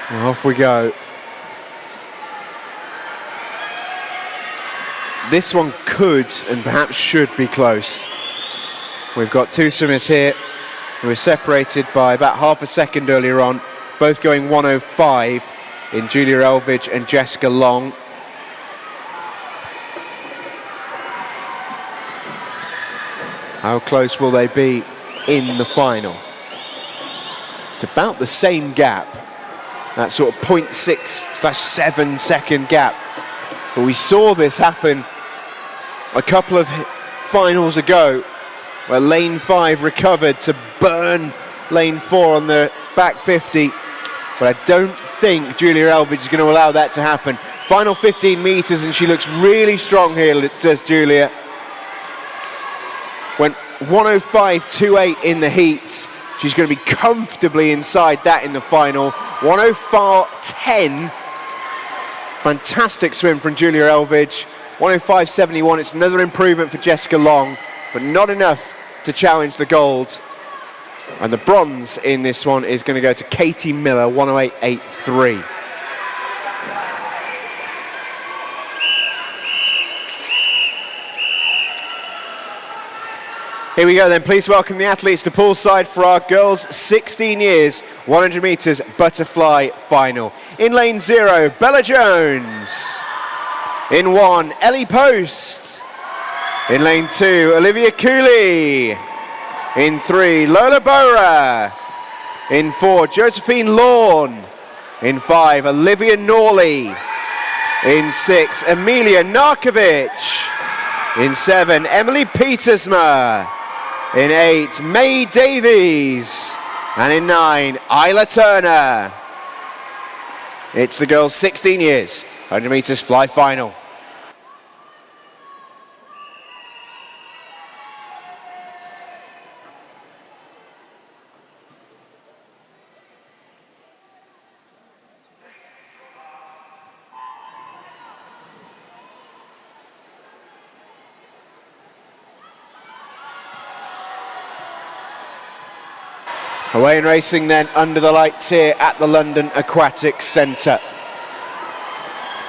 Well, off we go. This one could and perhaps should be close. We've got two swimmers here who were separated by about half a second earlier on, both going 1:05 in Julia Elvidge and Jessica Long. How close will they be in the final? It's about the same gap. That sort of 0.6/7 second gap. But we saw this happen a couple of finals ago, where lane 5 recovered to burn lane 4 on the back 50. But I don't think Julia Elvidge is going to allow that to happen. Final 15 meters, and she looks really strong here, does Julia. Went 1:05.28 in the heats. She's going to be comfortably inside that in the final. 1:04.10. Fantastic swim from Julia Elvidge. 105.71. It's another improvement for Jessica Long, but not enough to challenge the gold. And the bronze in this one is going to go to Katie Miller, 108.83. Here we go then, please welcome the athletes to poolside for our girls 16 years, 100 metres butterfly final. In lane 0, Bella Jones. In 1, Ellie Post. In lane 2, Olivia Cooley. In 3, Lola Bora. In 4, Josephine Lawn. In 5, Olivia Norley. In 6, Amelia Narkovic. In 7, Emily Petersma. In 8, May Davies. And in 9, Isla Turner. It's the girls 16 years, 100 metres fly final. Away and racing then under the lights here at the London Aquatic Centre.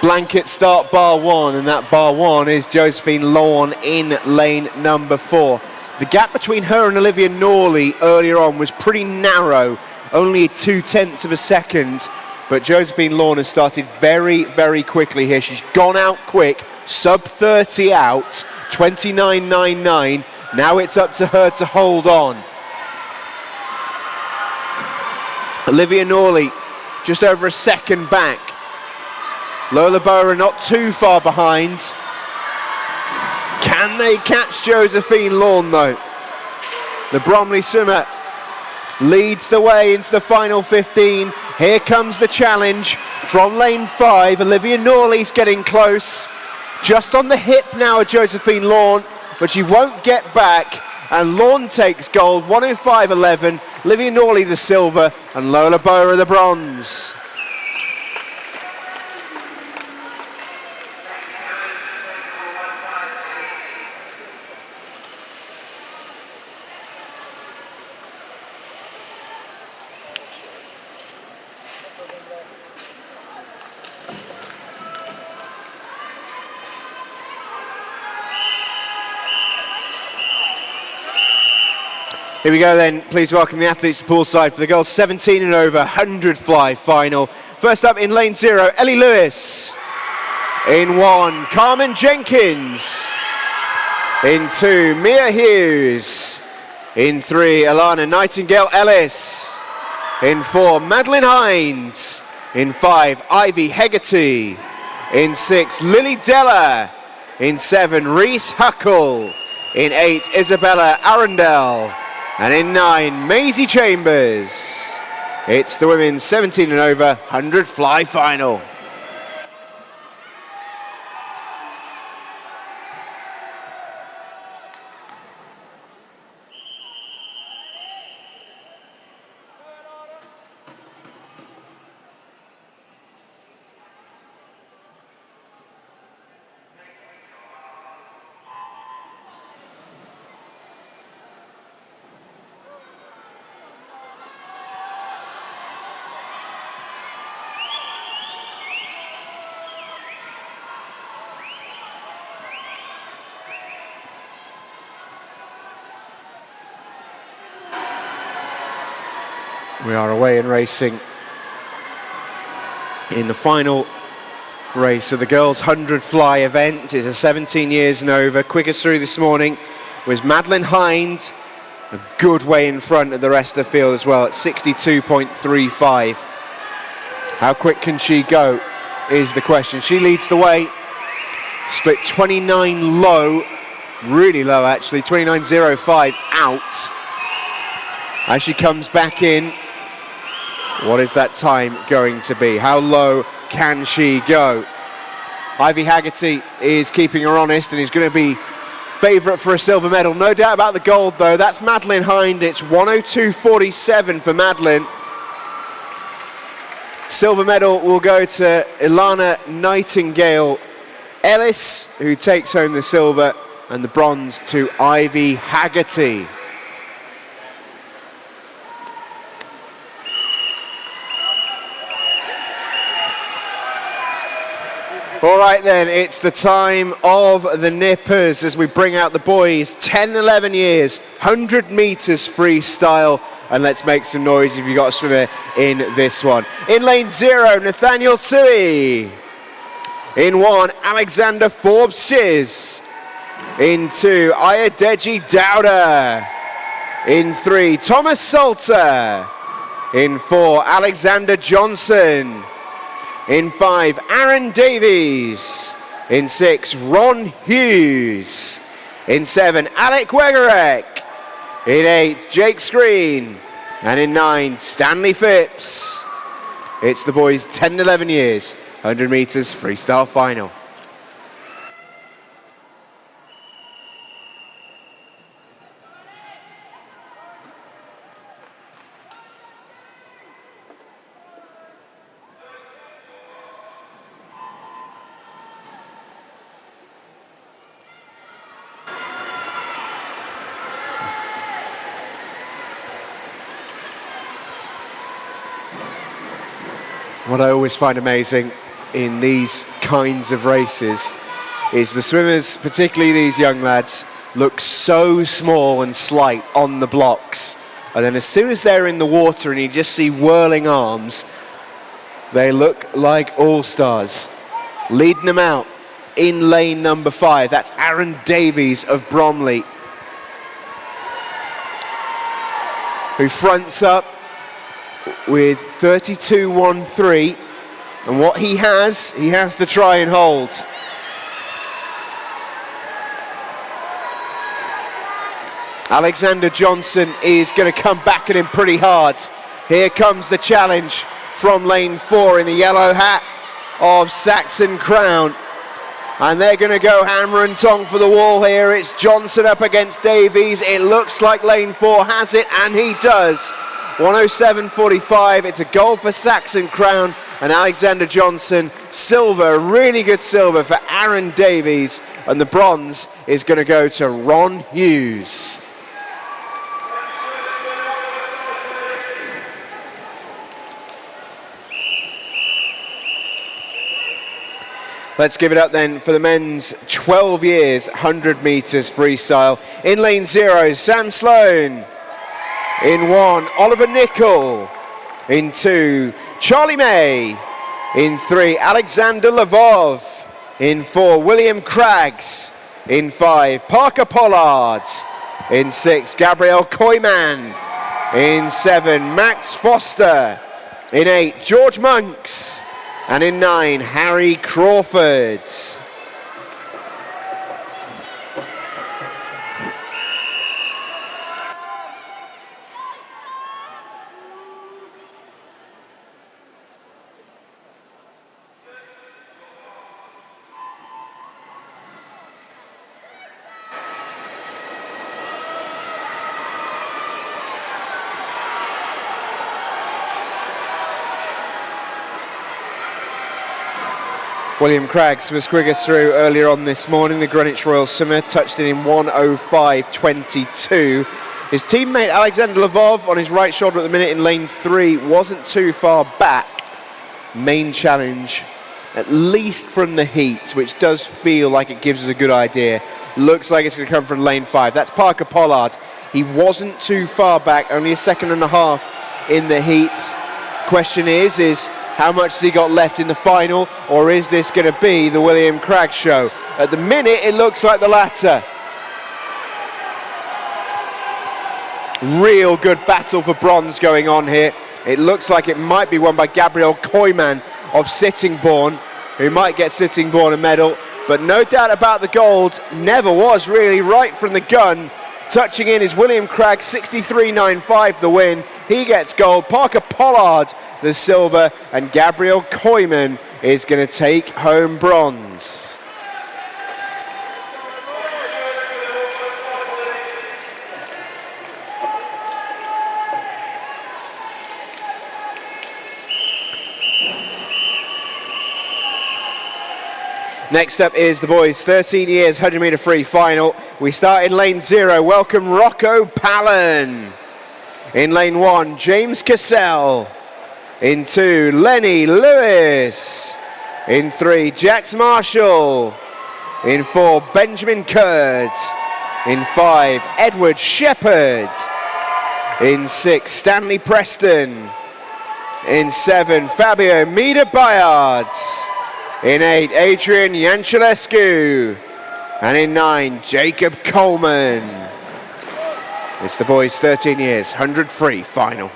Blanket start bar 1, and that bar 1 is Josephine Lawn in lane number 4. The gap between her and Olivia Norley earlier on was pretty narrow, only 0.2 of a second, but Josephine Lawn has started very, very quickly here. She's gone out quick, sub 30 out, 29.99. Now it's up to her to hold on. Olivia Norley just over a second back. Lola Bora not too far behind. Can they catch Josephine Lawn though? The Bromley swimmer leads the way into the final 15. Here comes the challenge from lane 5. Olivia Norley's getting close. Just on the hip now of Josephine Lawn, but she won't get back. And Lawn takes gold, 105.11. Olivia Norley the silver, and Lola Bora the bronze. Here we go then, please welcome the athletes to poolside for the girls 17 and over 100 fly final. First up in lane 0, Ellie Lewis. In 1, Carmen Jenkins. In 2, Mia Hughes. In 3, Alana Nightingale Ellis. In 4, Madeline Hines. In 5, Ivy Hegarty. In 6, Lily Della. In 7, Reese Huckle. In 8, Isabella Arundel. And in 9, Maisie Chambers. It's the women's 17 and over 100 fly final. We are away and racing in the final race of the girls' 100 fly event. It's a 17 years and over. Quickest through this morning was Madeline Hind, a good way in front of the rest of the field as well at 62.35. How quick can she go is the question. She leads the way, split 29 low, really low actually, 29.05 out. As she comes back in, what is that time going to be? How low can she go? Ivy Haggerty is keeping her honest and is going to be favourite for a silver medal. No doubt about the gold though. That's Madeline Hind. It's 102.47 for Madeline. Silver medal will go to Ilana Nightingale Ellis, who takes home the silver, and the bronze to Ivy Haggerty. All right then, it's the time of the nippers as we bring out the boys. 10, 11 years, 100 meters freestyle. And let's make some noise if you've got a swimmer in this one. In lane 0, Nathaniel Tui. In 1, Alexander Forbes-Chiz. In 2, Ayadeji Dowda. In 3, Thomas Salter. In 4, Alexander Johnson. In 5, Aaron Davies. In 6, Ron Hughes. In 7, Alec Wegerek. In 8, Jake Screen. And in 9, Stanley Phipps. It's the boys' 10 11 years, 100 meters freestyle final. What I always find amazing in these kinds of races is the swimmers, particularly these young lads, look so small and slight on the blocks. And then as soon as they're in the water and you just see whirling arms, they look like all-stars. Leading them out in lane number 5, that's Aaron Davies of Bromley, who fronts up with 32.13, and what he has to try and hold. Alexander Johnson is going to come back at him pretty hard. Here comes the challenge from lane 4 in the yellow hat of Saxon Crown. And they're going to go hammer and tong for the wall here. It's Johnson up against Davies. It looks like lane 4 has it, and he does. 107.45, it's a goal for Saxon Crown and Alexander Johnson. Silver, really good silver for Aaron Davies, and the bronze is going to go to Ron Hughes. Let's give it up then for the men's 12 years, 100 meters freestyle. In lane 0, Sam Sloan. In 1, Oliver Nickel. In 2, Charlie May. In 3, Alexander Lvov. In 4, William Craggs. In 5, Parker Pollard. In 6, Gabriel Koyman. In 7, Max Foster. In 8, George Monks. And in 9, Harry Crawford. William Craggs was quickest through earlier on this morning. The Greenwich Royal swimmer touched it in 1:05.22. His teammate Alexander Lvov on his right shoulder at the minute in lane 3 wasn't too far back. Main challenge, at least from the heats, which does feel like it gives us a good idea. Looks like it's going to come from lane 5. That's Parker Pollard. He wasn't too far back, only a second and a half in the heats. Question is how much has he got left in the final, or is this going to be the William Craggs show? At the minute, it looks like the latter. Real good battle for bronze going on here. It looks like it might be won by Gabriel Koyman of Sittingbourne, who might get Sittingbourne a medal, but no doubt about the gold. Never was really right from the gun. Touching in is William Craggs, 63.95 the win. He gets gold. Parker Pollard the silver, and Gabriel Koyman is going to take home bronze. Next up is the boys 13 years 100 meter free final. We start in lane 0. Welcome Rocco Palin. In lane 1, James Cassell. In 2, Lenny Lewis. In 3, Jax Marshall. In 4, Benjamin Kurd. In 5, Edward Shepherd. In 6, Stanley Preston. In 7, Fabio Mida-Bayard. In 8, Adrian Yanchelescu. And in 9, Jacob Coleman. It's the boys 13 years, 100 free final.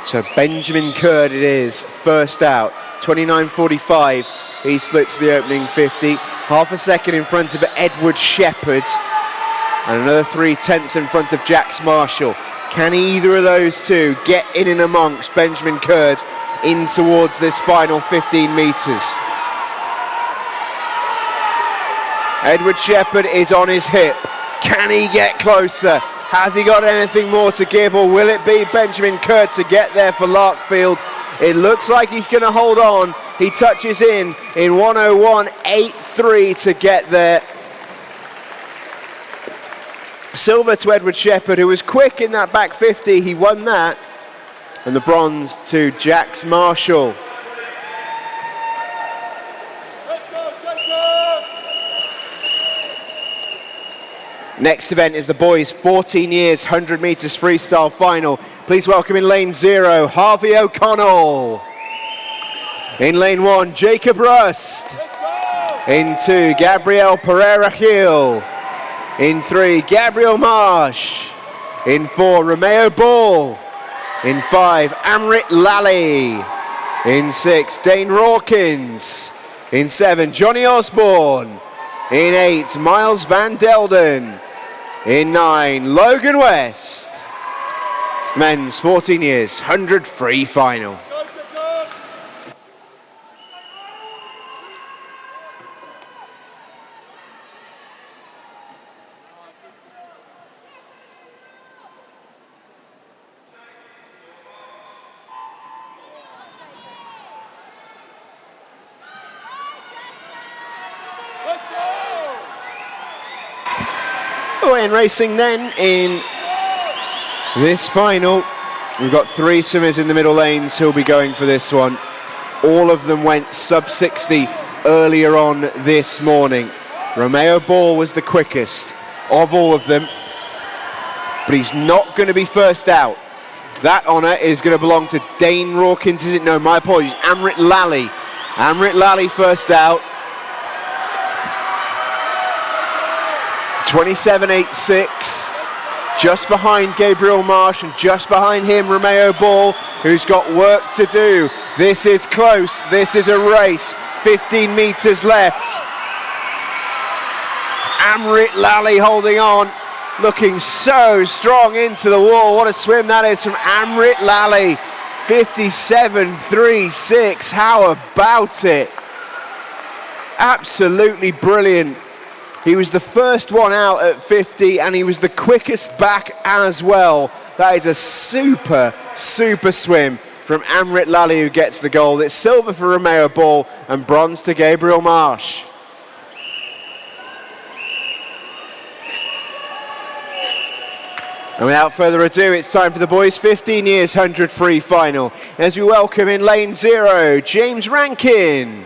So Benjamin Kurd it is, first out, 29.45. He splits the opening 50, half a second in front of Edward Shepherd, and another 3/10 in front of Jax Marshall. Can either of those two get in and amongst Benjamin Kurd in towards this final 15 metres? Edward Shepherd is on his hip. Can he get closer? Has he got anything more to give, or will it be Benjamin Kurd to get there for Larkfield? It looks like he's going to hold on. He touches in 101.83 to get there. Silver to Edward Shepherd, who was quick in that back 50. He won that. And the bronze to Jax Marshall. Next event is the boys 14 years 100 meters freestyle final. Please welcome in lane 0, Harvey O'Connell. In lane 1, Jacob Rust. In 2, Gabriel Pereira Gil. In 3, Gabriel Marsh. In 4, Romeo Ball. In 5, Amrit Lally. In 6, Dane Rawkins. In 7, Johnny Osborne. In 8, Miles Van Delden. In 9, Logan West. It's men's 14 years, 100 free final. In racing then in this final, we've got 3 swimmers in the middle lanes who'll be going for this one. All of them went sub 60 earlier on this morning. Romeo Ball was the quickest of all of them, but he's not going to be first out. That honour is going to belong to Dane Rawkins, is it? No, my apologies, Amrit Lally. Amrit Lally first out. 27.86, just behind Gabriel Marsh, and just behind him Romeo Ball, who's got work to do. This is close, this is a race, 15 metres left. Amrit Lally holding on, looking so strong into the wall. What a swim that is from Amrit Lally, 57.36, how about it? Absolutely brilliant. He was the first one out at 50, and he was the quickest back as well. That is a super, super swim from Amrit Lally, who gets the gold. It's silver for Romeo Ball and bronze to Gabriel Marsh. And without further ado, it's time for the boys 15 years 100 free final. As we welcome in lane 0, James Rankin.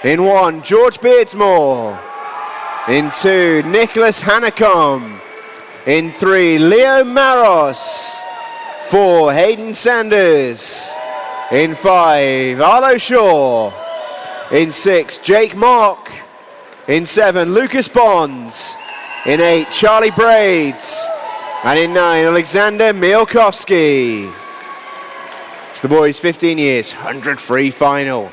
In 1, George Beardsmore. In 2, Nicholas Hanekom. In 3, Leo Maros. 4, Hayden Sanders. In 5, Arlo Shaw. In 6, Jake Mock. In 7, Lucas Bonds. In 8, Charlie Braids. And in 9, Alexander Mialkowski. It's the boys' 15 years, 100 free final.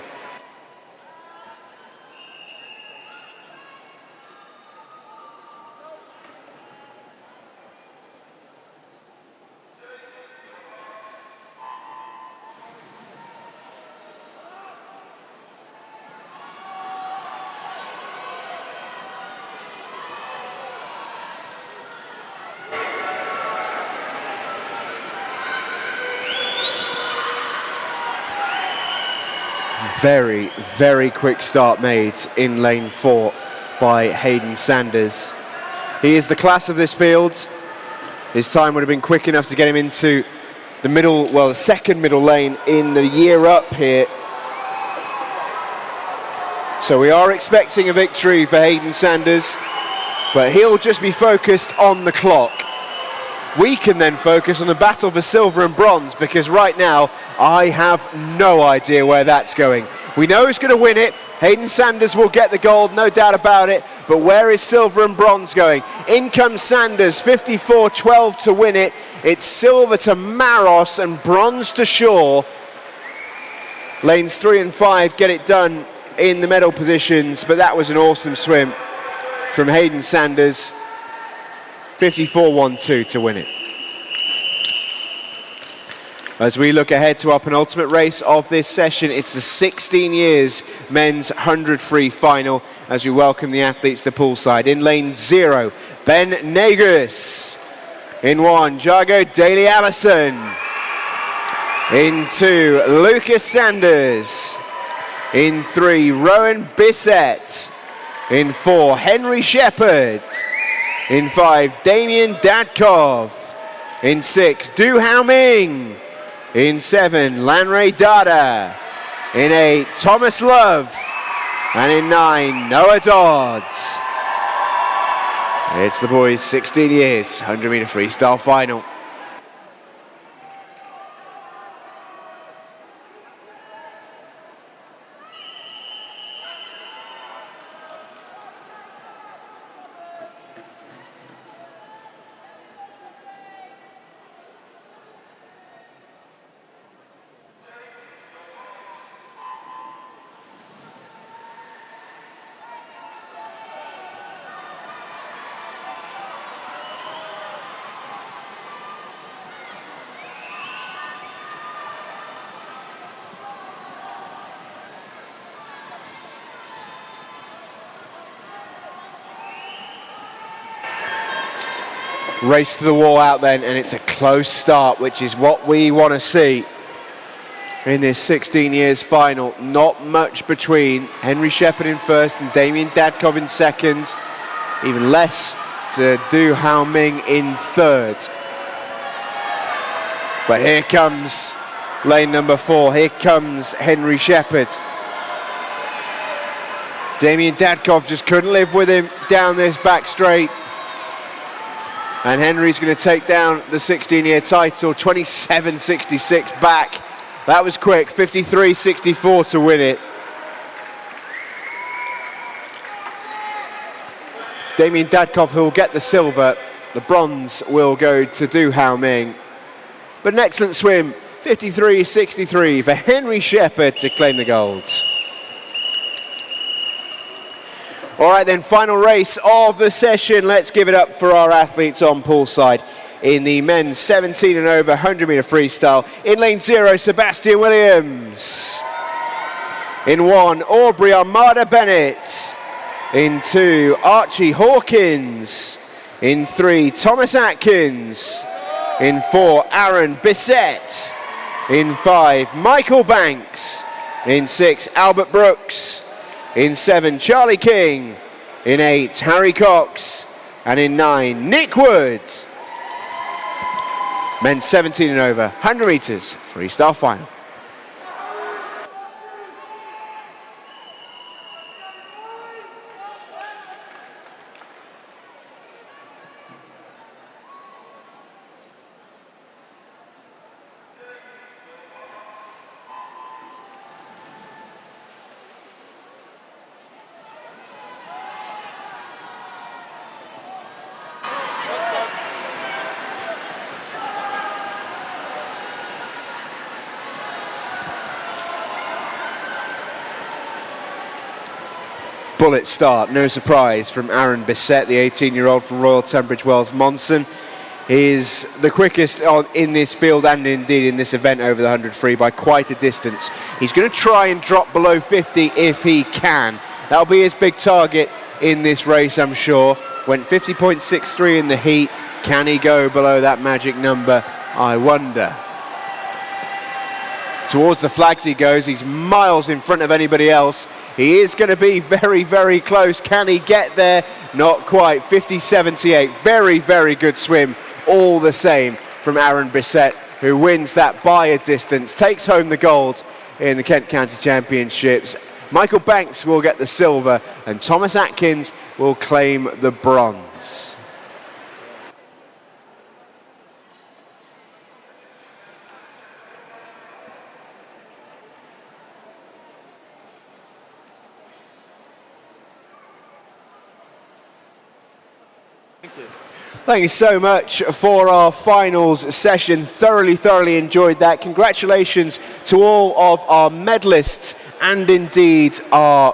Very, very quick start made in lane 4 by Hayden Sanders. He is the class of this field. His time would have been quick enough to get him into the middle, well, the second middle lane in the year up here. So we are expecting a victory for Hayden Sanders, but he'll just be focused on the clock. We can then focus on the battle for silver and bronze, because right now I have no idea where that's going. We know who's going to win it. Hayden Sanders will get the gold, no doubt about it, but where is silver and bronze going? In comes Sanders, 54-12 to win it. It's silver to Maros and bronze to Shaw. Lanes 3 and 5 get it done in the medal positions, but that was an awesome swim from Hayden Sanders. 54-12 to win it. As we look ahead to our penultimate race of this session, it's the 16 years men's 100 free final as we welcome the athletes to poolside. In lane 0, Ben Negus. In 1, Jago Daly Allison. In 2, Lucas Sanders. In 3, Rowan Bissett. In 4, Henry Shepherd. In 5, Damien Dadkov. In 6, Du Hao Ming. In 7, Lanray Dada. In 8, Thomas Love. And in 9, Noah Dodds. It's the boys' 16 years 100 meter freestyle final. Race to the wall out then, and it's a close start, which is what we want to see in this 16 years final. Not much between Henry Shepherd in first and Damien Dadkov in second. Even less to Du Hao Ming in third. But here comes lane number 4. Here comes Henry Shepherd. Damien Dadkov just couldn't live with him down this back straight. And Henry's going to take down the 16-year title, 27.66 back. That was quick, 53.64 to win it. Damien Dadkov, who will get the silver. The bronze will go to Du Hao Ming. But an excellent swim, 53.63 for Henry Shepherd to claim the gold. All right then, final race of the session. Let's give it up for our athletes on poolside. In the men's 17 and over 100 meter freestyle. In lane 0, Sebastian Williams. In 1, Aubrey Armada Bennett. In 2, Archie Hawkins. In 3, Thomas Atkins. In 4, Aaron Bissett. In 5, Michael Banks. In 6, Albert Brooks. In 7, Charlie King. In 8, Harry Cox. And in 9, Nick Woods. Men's 17 and over, 100 meters, freestyle final. bullet start, no surprise, from Aaron Bissett, the 18-year-old from Royal Tunbridge Wells Monson. Is the quickest in this field and indeed in this event over the 100 free by quite a distance. He's going to try and drop below 50 if he can. That'll be his big target in this race, I'm sure. Went 50.63 in the heat. Can he go below that magic number? I wonder. Towards the flags he goes. He's miles in front of anybody else. He is going to be very, very close. Can he get there? Not quite. 50.78. Very, very good swim all the same from Aaron Bissett, who wins that by a distance, takes home the gold in the Kent County Championships. Michael Banks will get the silver and Thomas Atkins will claim the bronze. Thank you so much for our finals session. Thoroughly enjoyed that. Congratulations to all of our medalists and indeed our